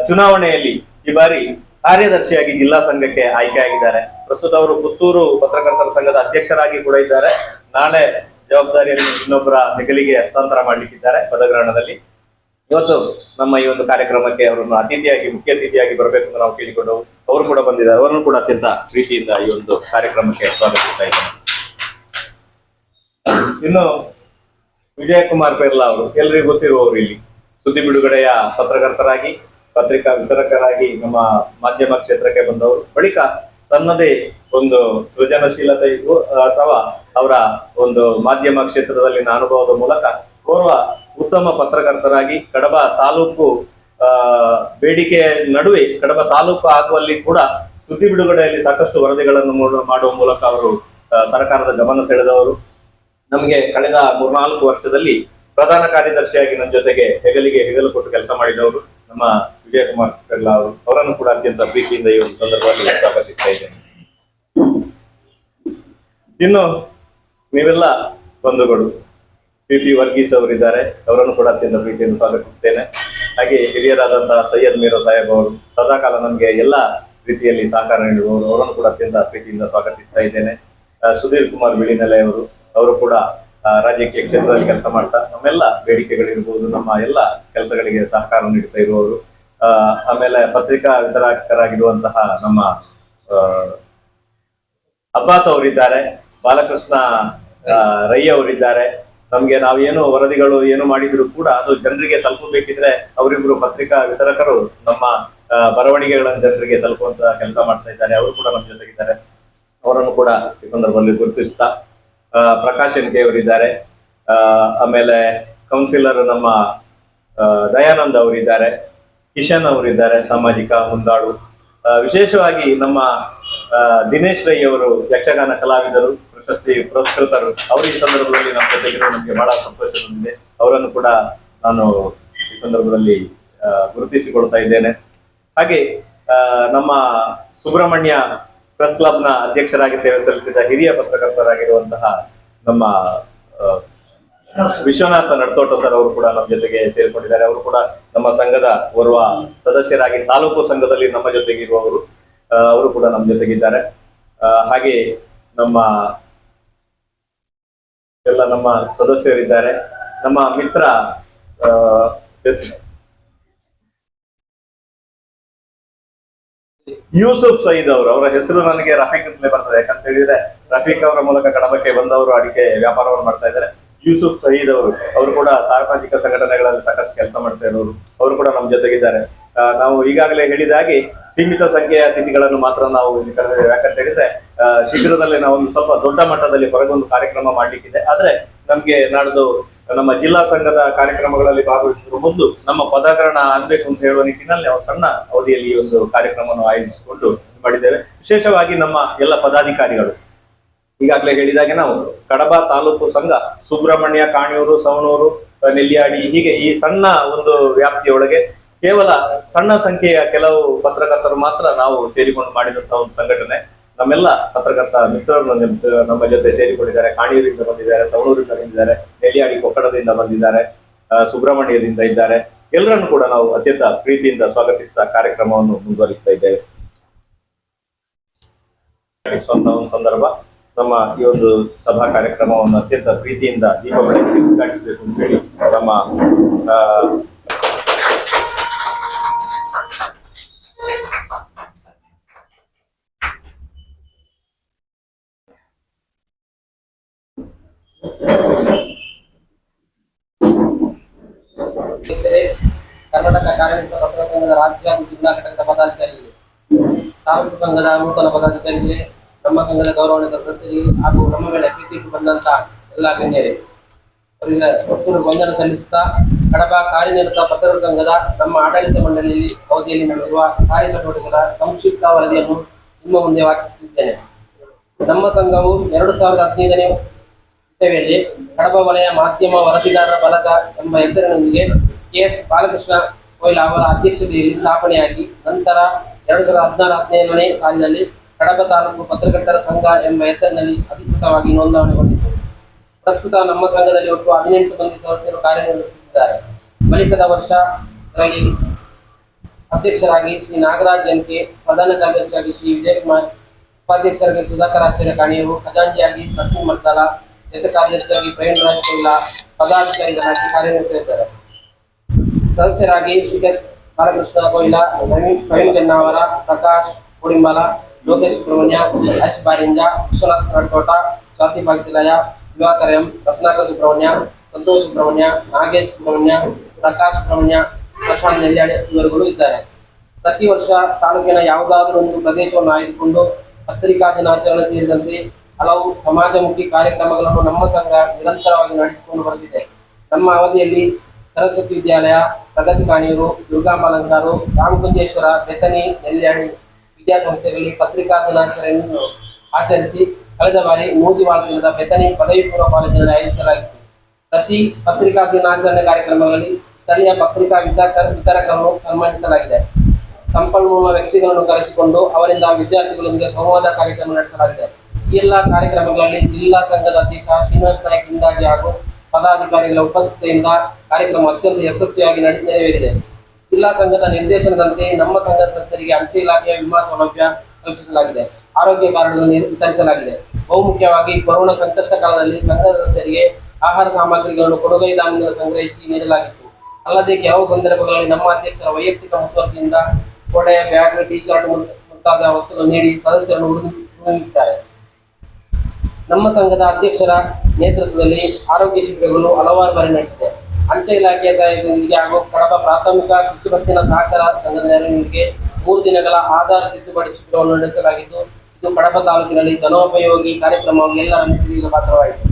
ಚುನಾವಣೆಯಲ್ಲಿ ಈ ಬಾರಿ ಕಾರ್ಯದರ್ಶಿಯಾಗಿ ಜಿಲ್ಲಾ ಸಂಘಕ್ಕೆ ಆಯ್ಕೆ ಆಗಿದ್ದಾರೆ. ಪ್ರಸ್ತುತ ಅವರು ಪುತ್ತೂರು ಪತ್ರಕರ್ತರ ಸಂಘದ ಅಧ್ಯಕ್ಷರಾಗಿ ಕೂಡ ಇದ್ದಾರೆ. ನಾಳೆ ಜವಾಬ್ದಾರಿಯನ್ನು ಇನ್ನೊಬ್ಬರ ಹೆಗಲಿಗೆ ಹಸ್ತಾಂತರ ಮಾಡಲಿಕ್ಕಿದ್ದಾರೆ ಪದಗ್ರಹಣದಲ್ಲಿ. ಇವತ್ತು ನಮ್ಮ ಈ ಒಂದು ಕಾರ್ಯಕ್ರಮಕ್ಕೆ ಅವರನ್ನು ಮುಖ್ಯ ಅತಿಥಿಯಾಗಿ ಬರಬೇಕು ಅಂತ ನಾವು ಕೇಳಿಕೊಂಡು ಅವರು ಕೂಡ ಬಂದಿದ್ದಾರೆ. ಅವರನ್ನು ಕೂಡ ಅತ್ಯಂತ ಪ್ರೀತಿಯಿಂದ ಈ ಒಂದು ಕಾರ್ಯಕ್ರಮಕ್ಕೆ ಸ್ವಾಗತಿಸ್ತಾ ಇದ್ದಾರೆ. ಇನ್ನು ವಿಜಯಕುಮಾರ್ ಪೆರ್ಲಾ ಅವರು ಎಲ್ರಿಗೂ ಗೊತ್ತಿರುವವರು, ಇಲ್ಲಿ ಸುದ್ದಿ ಬಿಡುಗಡೆಯ ಪತ್ರಕರ್ತರಾಗಿ, ಪತ್ರಿಕಾ ವಿತರಕರಾಗಿ ನಮ್ಮ ಮಾಧ್ಯಮ ಕ್ಷೇತ್ರಕ್ಕೆ ಬಂದವರು. ಬಳಿಕ ತನ್ನದೇ ಒಂದು ಸೃಜನಶೀಲತೆ ಅಥವಾ ಅವರ ಒಂದು ಮಾಧ್ಯಮ ಕ್ಷೇತ್ರದಲ್ಲಿನ ಅನುಭವದ ಮೂಲಕ ಓರ್ವ ಉತ್ತಮ ಪತ್ರಕರ್ತರಾಗಿ ಕಡಬ ತಾಲೂಕು ಬೇಡಿಕೆಯ ನಡುವೆ ಕಡಬ ತಾಲೂಕು ಆಗುವಲ್ಲಿ ಕೂಡ ಸುದ್ದಿ ಬಿಡುಗಡೆಯಲ್ಲಿ ಸಾಕಷ್ಟು ವರದಿಗಳನ್ನು ಮಾಡುವ ಮೂಲಕ ಅವರು ಸರ್ಕಾರದ ಗಮನ ಸೆಳೆದವರು. ನಮಗೆ ಕಳೆದ 3-4 ವರ್ಷದಲ್ಲಿ ಪ್ರಧಾನ ಕಾರ್ಯದರ್ಶಿಯಾಗಿ ನನ್ನ ಜೊತೆಗೆ ಹೆಗಲಿಗೆ ಹೆಗಲು ಕೊಟ್ಟು ಕೆಲಸ ಮಾಡಿದವರು. ನಮ್ಮ ವಿಜಯಕುಮಾರ್ ಪೆರ್ಲಾ ಅವರನ್ನು ಕೂಡ ಅತ್ಯಂತ ಪ್ರೀತಿಯಿಂದ ಈ ಒಂದು ಸಂದರ್ಭದಲ್ಲಿ ಸ್ವಾಗತಿಸ್ತಾ ಇದ್ದೇನೆ. ಇನ್ನು ನೀವೆಲ್ಲ ಬಂಧುಗಳು ಪಿ ವರ್ಗೀಸ್ ಅವರಿದ್ದಾರೆ, ಅವರನ್ನು ಕೂಡ ಅತ್ಯಂತ ಪ್ರೀತಿಯನ್ನು ಸ್ವಾಗತಿಸ್ತೇನೆ. ಹಾಗೆ ಹಿರಿಯರಾದಂತಹ ಸೈಯದ್ ಮೀರಾ ಸಾಹೇಬ್ ಅವರು ಸದಾಕಾಲ ನಮಗೆ ಎಲ್ಲ ರೀತಿಯಲ್ಲಿ ಸಹಕಾರ ನೀಡುವವರು, ಅವರನ್ನು ಕೂಡ ಅತ್ಯಂತ ಪ್ರೀತಿಯಿಂದ ಸ್ವಾಗತಿಸ್ತಾ ಇದ್ದೇನೆ. ಸುಧೀರ್ ಕುಮಾರ್ ಬಿಳಿನೆಲೆ ಅವರು ಕೂಡ ರಾಜಕೀಯ ಕ್ಷೇತ್ರದಲ್ಲಿ ಕೆಲಸ ಮಾಡ್ತಾ ನಮ್ಮೆಲ್ಲ ಬೇಡಿಕೆಗಳಿರ್ಬೋದು, ನಮ್ಮ ಎಲ್ಲ ಕೆಲಸಗಳಿಗೆ ಸಹಕಾರ ನೀಡ್ತಾ ಇರುವವರು. ಆಮೇಲೆ ಪತ್ರಿಕಾ ವಿತರಕರಾಗಿರುವಂತಹ ನಮ್ಮ ಅಬ್ಬಾಸ್ ಅವರಿದ್ದಾರೆ, ಬಾಲಕೃಷ್ಣ ರೈ ಅವರಿದ್ದಾರೆ. ನಮ್ಗೆ ನಾವೇನು ವರದಿಗಳು ಏನು ಮಾಡಿದ್ರು ಕೂಡ ಅದು ಜನರಿಗೆ ತಲುಪಬೇಕಿದ್ರೆ ಅವರಿಬ್ರು ಪತ್ರಿಕಾ ವಿತರಕರು ನಮ್ಮ ಬರವಣಿಗೆಗಳನ್ನು ಜನರಿಗೆ ತಲುಪುವಂತ ಕೆಲಸ ಮಾಡ್ತಾ ಇದ್ದಾರೆ. ಅವರು ಕೂಡ ನಮ್ಮ ಜೊತೆಗಿದ್ದಾರೆ, ಅವರನ್ನು ಕೂಡ ಈ ಸಂದರ್ಭದಲ್ಲಿ ಗುರುತಿಸ್ತಾ ಪ್ರಕಾಶ್ ಎನ್ ಕೆ ಅವರಿದ್ದಾರೆ. ಆಮೇಲೆ ಕೌನ್ಸಿಲರ್ ನಮ್ಮ ದಯಾನಂದ್ ಅವರಿದ್ದಾರೆ, ಕಿಶನ್ ಅವರಿದ್ದಾರೆ, ಸಾಮಾಜಿಕ ಮುಂದಾಳು. ವಿಶೇಷವಾಗಿ ನಮ್ಮ ದಿನೇಶ್ ರೈ ಅವರು ಯಕ್ಷಗಾನ ಕಲಾವಿದರು, ಪ್ರಶಸ್ತಿ ಪುರಸ್ಕೃತರು. ಅವರು ಈ ಸಂದರ್ಭದಲ್ಲಿ ನಮ್ಮ ಜೊತೆಗಿರೋ ನಮಗೆ ಬಹಳ ಸಂತೋಷ ಬಂದಿದೆ. ಅವರನ್ನು ಕೂಡ ನಾನು ಈ ಸಂದರ್ಭದಲ್ಲಿ ಗುರುತಿಸಿಕೊಳ್ತಾ ಇದ್ದೇನೆ. ಹಾಗೆ ನಮ್ಮ ಸುಬ್ರಹ್ಮಣ್ಯ ಪ್ರೆಸ್ ಕ್ಲಬ್ನ ಅಧ್ಯಕ್ಷರಾಗಿ ಸೇವೆ ಸಲ್ಲಿಸಿದ ಹಿರಿಯ ಪತ್ರಕರ್ತರಾಗಿರುವಂತಹ ನಮ್ಮ ವಿಶ್ವನಾಥ ನಡ್ತೋಟ ಸರ್ ಅವರು ಕೂಡ ನಮ್ಮ ಜೊತೆಗೆ ಸೇರಿಕೊಂಡಿದ್ದಾರೆ. ಅವರು ಕೂಡ ನಮ್ಮ ಸಂಘದ ಓರ್ವ ಸದಸ್ಯರಾಗಿ ತಾಲೂಕು ಸಂಘದಲ್ಲಿ ನಮ್ಮ ಜೊತೆಗೆ ಇರುವವರು, ಅವರು ಕೂಡ ನಮ್ಮ ಜೊತೆಗಿದ್ದಾರೆ. ಹಾಗೆ ನಮ್ಮ ಎಲ್ಲ ನಮ್ಮ ಸದಸ್ಯರಿದ್ದಾರೆ. ನಮ್ಮ ಮಿತ್ರ ಯೂಸುಫ್ ಸಯೀದ್ ಅವರು, ಅವರ ಹೆಸರು ನನಗೆ ರಫೀಕ್ ಅಂತಲೇ ಬರ್ತದೆ, ಯಾಕಂತ ಹೇಳಿದ್ರೆ ರಫೀಕ್ ಅವರ ಮೂಲಕ ಕಡಬಕ್ಕೆ ಬಂದವರು ಅಡಿಕೆ ವ್ಯಾಪಾರವನ್ನು ಮಾಡ್ತಾ ಇದ್ದಾರೆ. ಯೂಸುಫ್ ಸಯೀದ್ ಅವರು ಕೂಡ ಸಾಮಾಜಿಕ ಸಂಘಟನೆಗಳಲ್ಲಿ ಸಾಕಷ್ಟು ಕೆಲಸ ಮಾಡ್ತಾ ಇರೋರು, ಅವರು ಕೂಡ ನಮ್ಮ ಜೊತೆಗಿದ್ದಾರೆ. ನಾವು ಈಗಾಗಲೇ ಹೇಳಿದ ಹಾಗೆ ಸೀಮಿತ ಸಂಖ್ಯೆಯ ಅತಿಥಿಗಳನ್ನು ಮಾತ್ರ ನಾವು ಇಲ್ಲಿ ಕರೆದಿದ್ದೇವೆ. ಯಾಕಂತ ಹೇಳಿದ್ರೆ ಶೀಘ್ರದಲ್ಲೇ ನಾವು ಒಂದು ಸ್ವಲ್ಪ ದೊಡ್ಡ ಮಟ್ಟದಲ್ಲಿ ಹೊರಗೊಂದು ಕಾರ್ಯಕ್ರಮ ಮಾಡ್ಲಿಕ್ಕಿದೆ. ಆದ್ರೆ ನಮ್ಗೆ ನಾಡ್ದು ನಮ್ಮ ಜಿಲ್ಲಾ ಸಂಘದ ಕಾರ್ಯಕ್ರಮಗಳಲ್ಲಿ ಭಾಗವಹಿಸುವ ಮೊದಲು ನಮ್ಮ ಪದಗ್ರಹಣ ಆಗ್ಬೇಕು ಅಂತ ಹೇಳುವ ನಿಟ್ಟಿನಲ್ಲಿ ನಾವು ಸಣ್ಣ ಅವಧಿಯಲ್ಲಿ ಈ ಒಂದು ಕಾರ್ಯಕ್ರಮವನ್ನು ಆಯೋಜಿಸಿಕೊಂಡು ಮಾಡಿದ್ದೇವೆ. ವಿಶೇಷವಾಗಿ ನಮ್ಮ ಎಲ್ಲ ಪದಾಧಿಕಾರಿಗಳು ಈಗಾಗಲೇ ಹೇಳಿದಾಗೆ ನಾವು ಕಡಬ ತಾಲೂಕು ಸಂಘ ಸುಬ್ರಹ್ಮಣ್ಯ, ಕಾಣಿಯೂರು, ಸವಣೂರು, ನೆಲ್ಲಿಯಾಡಿ ಹೀಗೆ ಈ ಸಣ್ಣ ಒಂದು ವ್ಯಾಪ್ತಿಯೊಳಗೆ ಕೇವಲ ಸಣ್ಣ ಸಂಖ್ಯೆಯ ಕೆಲವು ಪತ್ರಕರ್ತರು ಮಾತ್ರ ನಾವು ಸೇರಿಕೊಂಡು ಮಾಡಿದಂತಹ ಒಂದು ಸಂಘಟನೆ. ನಮ್ಮೆಲ್ಲ ಪತ್ರಕರ್ತ ಮಿತ್ರರು ನಮ್ಮ ಜೊತೆ ಸೇರಿಕೊಂಡಿದ್ದಾರೆ. ಕಾಣಿಯೂರಿಂದ ಬಂದಿದ್ದಾರೆ, ಸವಣೂರಿಂದ ಬಂದಿದ್ದಾರೆ, ನೆಲ್ಲಿಯಾಡಿ ಕೊಕ್ಕಡದಿಂದ ಬಂದಿದ್ದಾರೆ, ಸುಬ್ರಹ್ಮಣ್ಯದಿಂದ ಇದ್ದಾರೆ. ಎಲ್ಲರನ್ನು ಕೂಡ ನಾವು ಅತ್ಯಂತ ಪ್ರೀತಿಯಿಂದ ಸ್ವಾಗತಿಸಿದ ಕಾರ್ಯಕ್ರಮವನ್ನು ಮುಂದುವರಿಸ್ತಾ ಇದ್ದೇವೆ. ಒಂದು ಸಂದರ್ಭ ನಮ್ಮ ಈ ಒಂದು ಸಭಾ ಕಾರ್ಯಕ್ರಮವನ್ನು ಅತ್ಯಂತ ಪ್ರೀತಿಯಿಂದ ದೀಪ ಬೆಳಗಿಸಿ ಉದ್ಘಾಟಿಸಬೇಕು ಅಂತ ಹೇಳಿ ನಮ್ಮ ಕರ್ನಾಟಕ ಕಾರ್ಮಿಕ ಪತ್ರಕರ್ತರ ಸಂಘದ ರಾಜ್ಯ ಹಾಗೂ ಜಿಲ್ಲಾ ಘಟಕದ ಪದಾಧಿಕಾರಿಗಳಿಗೆ, ತಾಲೂಕು ಸಂಘದ ನೂತನ ಪದಾಧಿಕಾರಿಗಳಿಗೆ, ನಮ್ಮ ಸಂಘದ ಗೌರವಾನ್ವಿತ ಸದಸ್ಯರಿಗೆ ಹಾಗೂ ನಮ್ಮ ಮೇಲೆ ಪ್ರೀತಿ ಬಂದಂತ ಎಲ್ಲ ಗಣ್ಯರೇ ಅವರಿಗೆ ಒಟ್ಟು ವಂದನೆ ಸಲ್ಲಿಸುತ್ತಾ, ಕಡಬ ಕಾರ್ಯನಿರತ ಪತ್ರಕರ್ತರ ಸಂಘದ ನಮ್ಮ ಆಡಳಿತ ಮಂಡಳಿಯಲ್ಲಿ ಅವಧಿಯಲ್ಲಿ ನಡೆದಿರುವ ಕಾರ್ಯಚಟುವಟಿಕೆಗಳ ಸಂಕ್ಷಿಪ್ತ ವರದಿಯನ್ನು ನಿಮ್ಮ ಮುಂದೆ ವಾಚಿಸುತ್ತಿದ್ದೇನೆ. ನಮ್ಮ ಸಂಘವು 2015ನೇ ಇಸವಿಯಲ್ಲಿ ಕಡಬ ವಲಯ ಮಾಧ್ಯಮ ವರದಿಗಾರರ ಬಳಗ ಎಂಬ ಹೆಸರಿನೊಂದಿಗೆ ಕೆ.ಎಸ್. ಬಾಲಕೃಷ್ಣ ಕೊಯ್ಲಾ ಅವರ ಅಧ್ಯಕ್ಷತೆಯಲ್ಲಿ ಸ್ಥಾಪನೆಯಾಗಿ ನಂತರ 2016-17ನೇ ಸಾಲಿನಲ್ಲಿ ಕಡಬ ತಾಲೂಕು ಪತ್ರಕರ್ತರ ಸಂಘ ಎಂಬ ಹೆಸರಿನಲ್ಲಿ ಅಧಿಕೃತವಾಗಿ ನೋಂದಣಿಗೊಂಡಿತು. ಪ್ರಸ್ತುತ ನಮ್ಮ ಸಂಘದಲ್ಲಿ ಒಟ್ಟು 18 ಮಂದಿ ಸದಸ್ಯರು ಕಾರ್ಯನಿರ್ವಹಿಸುತ್ತಿದ್ದಾರೆ. ಬಳಿಕದ ವರ್ಷಗಳಲ್ಲಿ ಅಧ್ಯಕ್ಷರಾಗಿ ಶ್ರೀ ನಾಗರಾಜ್ ಎನ್.ಕೆ, ಪ್ರಧಾನ ಕಾರ್ಯದರ್ಶಿಯಾಗಿ ಶ್ರೀ ವಿಜಯಕುಮಾರ್, ಉಪಾಧ್ಯಕ್ಷರಾಗಿ ಸುಧಾಕರ್ ಆಚಾರ್ಯ ಕಾಣಿಯೂರು, ಖಜಾಂಚಿಯಾಗಿ ನಸೀಂ ಮರ್ದಾಲ, ಜೊತೆ ಕಾರ್ಯದರ್ಶಿಯಾಗಿ ಪ್ರವೀಣ್ ಕೊಯ್ಲಾ ಪದಾಧಿಕಾರಿಗಳಾಗಿ ಕಾರ್ಯನಿರ್ವಹಿಸಿದ್ದಾರೆ. ಸದಸ್ಯರಾಗಿ ಶ್ರೀ ಬಾಲಕೃಷ್ಣ ಕೊಯ್ಲಾ, ಪ್ರವೀಣ್ ಚೆನ್ನಾವರ, ಪ್ರಕಾಶ್ ಕುಡಿಂಬಲ, ಲೋಕೇಶ್ ಸುಬ್ರಹ್ಮಣ್ಯ, ಹರೀಶ್ ಬಾರಿಂಜ, ವಿಶ್ವನಾಥ್ ನಡ್ತೋಟ, ಸ್ವಾತಿ ಪಾಗಿತಿಲಯ, ದಿವಾಕರ್ ಎಂ, ರತ್ನಾಕರ್ ಸುಬ್ರಹ್ಮಣ್ಯ, ಸಂತೋಷ್ ಸುಬ್ರಹ್ಮಣ್ಯ, ನಾಗೇಶ್ ಸುಬ್ರಹ್ಮಣ್ಯ, ಪ್ರಕಾಶ್ ಸುಬ್ರಹ್ಮಣ್ಯ, ಪ್ರಶಾಂತ್ ನೆಲ್ಯಾಡಿ ಇವರುಗಳು ಇದ್ದಾರೆ. ಪ್ರತಿ ವರ್ಷ ತಾಲೂಕಿನ ಯಾವುದಾದರೂ ಒಂದು ಪ್ರದೇಶವನ್ನು ಆಯ್ದುಕೊಂಡು ಪತ್ರಿಕಾ ದಿನಾಚರಣೆ ಸೇರಿದಂತೆ ಹಲವು ಸಮಾಜಮುಖಿ ಕಾರ್ಯಕ್ರಮಗಳನ್ನು ನಮ್ಮ ಸಂಘ ನಿರಂತರವಾಗಿ ನಡೆಸಿಕೊಂಡು ಬರುತ್ತಿದೆ. ನಮ್ಮ ಅವಧಿಯಲ್ಲಿ ಸರಸ್ವತಿ ವಿದ್ಯಾಲಯ, ಪ್ರಗತಿ ಕಾಣಿಯೂರು, ದುರ್ಗಾಂಬಾಲಂಕಾರು, ರಾಮಕುಂಜೇಶ್ವರ, ಬೆತನಿ, ನೆಲ್ಯಾಡಿ ವಿದ್ಯಾಸಂಸ್ಥೆಗಳಲ್ಲಿ ಪತ್ರಿಕಾ ದಿನಾಚರಣೆಯನ್ನು ಆಚರಿಸಿ ಕಳೆದ ಬಾರಿ ನೂಜಿವಾಳದ ಬೆತನಿ ಪದವಿ ಪೂರ್ವ ಕಾಲೇಜಿನಲ್ಲಿ ಆಯೋಜಿಸಲಾಗಿತ್ತು. ಪ್ರತಿ ಪತ್ರಿಕಾ ದಿನಾಚರಣೆ ಕಾರ್ಯಕ್ರಮಗಳಲ್ಲಿ ಸ್ಥಳೀಯ ಪತ್ರಿಕಾ ವಿತರಕರನ್ನು ಸನ್ಮಾನಿಸಲಾಗಿದೆ. ಸಂಪನ್ಮೂಲ ವ್ಯಕ್ತಿಗಳನ್ನು ಕರೆಸಿಕೊಂಡು ಅವರಿಂದ ವಿದ್ಯಾರ್ಥಿಗಳೊಂದಿಗೆ ಸಂವಾದ ಕಾರ್ಯಕ್ರಮ ನಡೆಸಲಾಗಿದೆ. ಈ ಎಲ್ಲ ಕಾರ್ಯಕ್ರಮಗಳಲ್ಲಿ ಜಿಲ್ಲಾ ಸಂಘದ ಅಧ್ಯಕ್ಷ ಶ್ರೀನಿವಾಸ ನಾಯಕ್ ಇಂದಾಜಿ ಹಾಗೂ ಪದಾಧಿಕಾರಿಗಳ ಉಪಸ್ಥಿತಿಯಿಂದ ಕಾರ್ಯಕ್ರಮ ಅತ್ಯಂತ ಯಶಸ್ವಿಯಾಗಿ ನೆರವೇರಿದೆ. ಜಿಲ್ಲಾ ಸಂಘದ ನಿರ್ದೇಶನದಂತೆ ನಮ್ಮ ಸಂಘದ ಸದಸ್ಯರಿಗೆ ಅಂಚೆ ಇಲಾಖೆಯ ವಿಮಾ ಸೌಲಭ್ಯ ಕಲ್ಪಿಸಲಾಗಿದೆ. ಆರೋಗ್ಯ ಕಾರ್ಡ್ಗಳನ್ನು ವಿತರಿಸಲಾಗಿದೆ. ಬಹುಮುಖ್ಯವಾಗಿ ಕೊರೋನಾ ಸಂಕಷ್ಟ ಕಾಲದಲ್ಲಿ ಸಂಘದ ಸದಸ್ಯರಿಗೆ ಆಹಾರ ಸಾಮಗ್ರಿಗಳನ್ನು ಕೊಡುಗೈ ದಾನಿಯಿಂದ ಸಂಗ್ರಹಿಸಿ ನೀಡಲಾಗಿತ್ತು. ಅಲ್ಲದೆ ಕೆಲವು ಸಂದರ್ಭಗಳಲ್ಲಿ ನಮ್ಮ ಅಧ್ಯಕ್ಷರ ವೈಯಕ್ತಿಕ ಮುತುವರ್ಜಿಯಿಂದ ಕೊಡೆ, ಬ್ಯಾಗ್, ಟಿ ಶರ್ಟ್ ಮುಂತಾದ ವಸ್ತುಗಳು ನೀಡಿ ಸದಸ್ಯರನ್ನು ಉಳಿಸಿದ್ದಾರೆ. ನಮ್ಮ ಸಂಘದ ಅಧ್ಯಕ್ಷರ ನೇತೃತ್ವದಲ್ಲಿ ಆರೋಗ್ಯ ಶಿಬಿರಗಳು ಹಲವಾರು ಬಾರಿ ನಡೆದಿದೆ. ಅಂಚೆ ಇಲಾಖೆಯ ಸಹಾಯದೊಂದಿಗೆ ಹಾಗೂ ಕಡಬ ಪ್ರಾಥಮಿಕ ಕೃಷಿ ಪತ್ತಿನ ಸಹಕಾರ ಸಂಘದ ನೆರವಿನೊಂದಿಗೆ 3 ದಿನಗಳ ಆಧಾರ ತಿದ್ದುಪಡಿ ಶಿಬಿರವನ್ನು ನಡೆಸಲಾಗಿದ್ದು, ಇದು ಕಡಬ ತಾಲೂಕಿನಲ್ಲಿ ಜನೋಪಯೋಗಿ ಕಾರ್ಯಕ್ರಮವಾಗಿ ಎಲ್ಲರ ಮೆಚ್ಚುಗೆಗೆ ಪಾತ್ರವಾಯಿತು.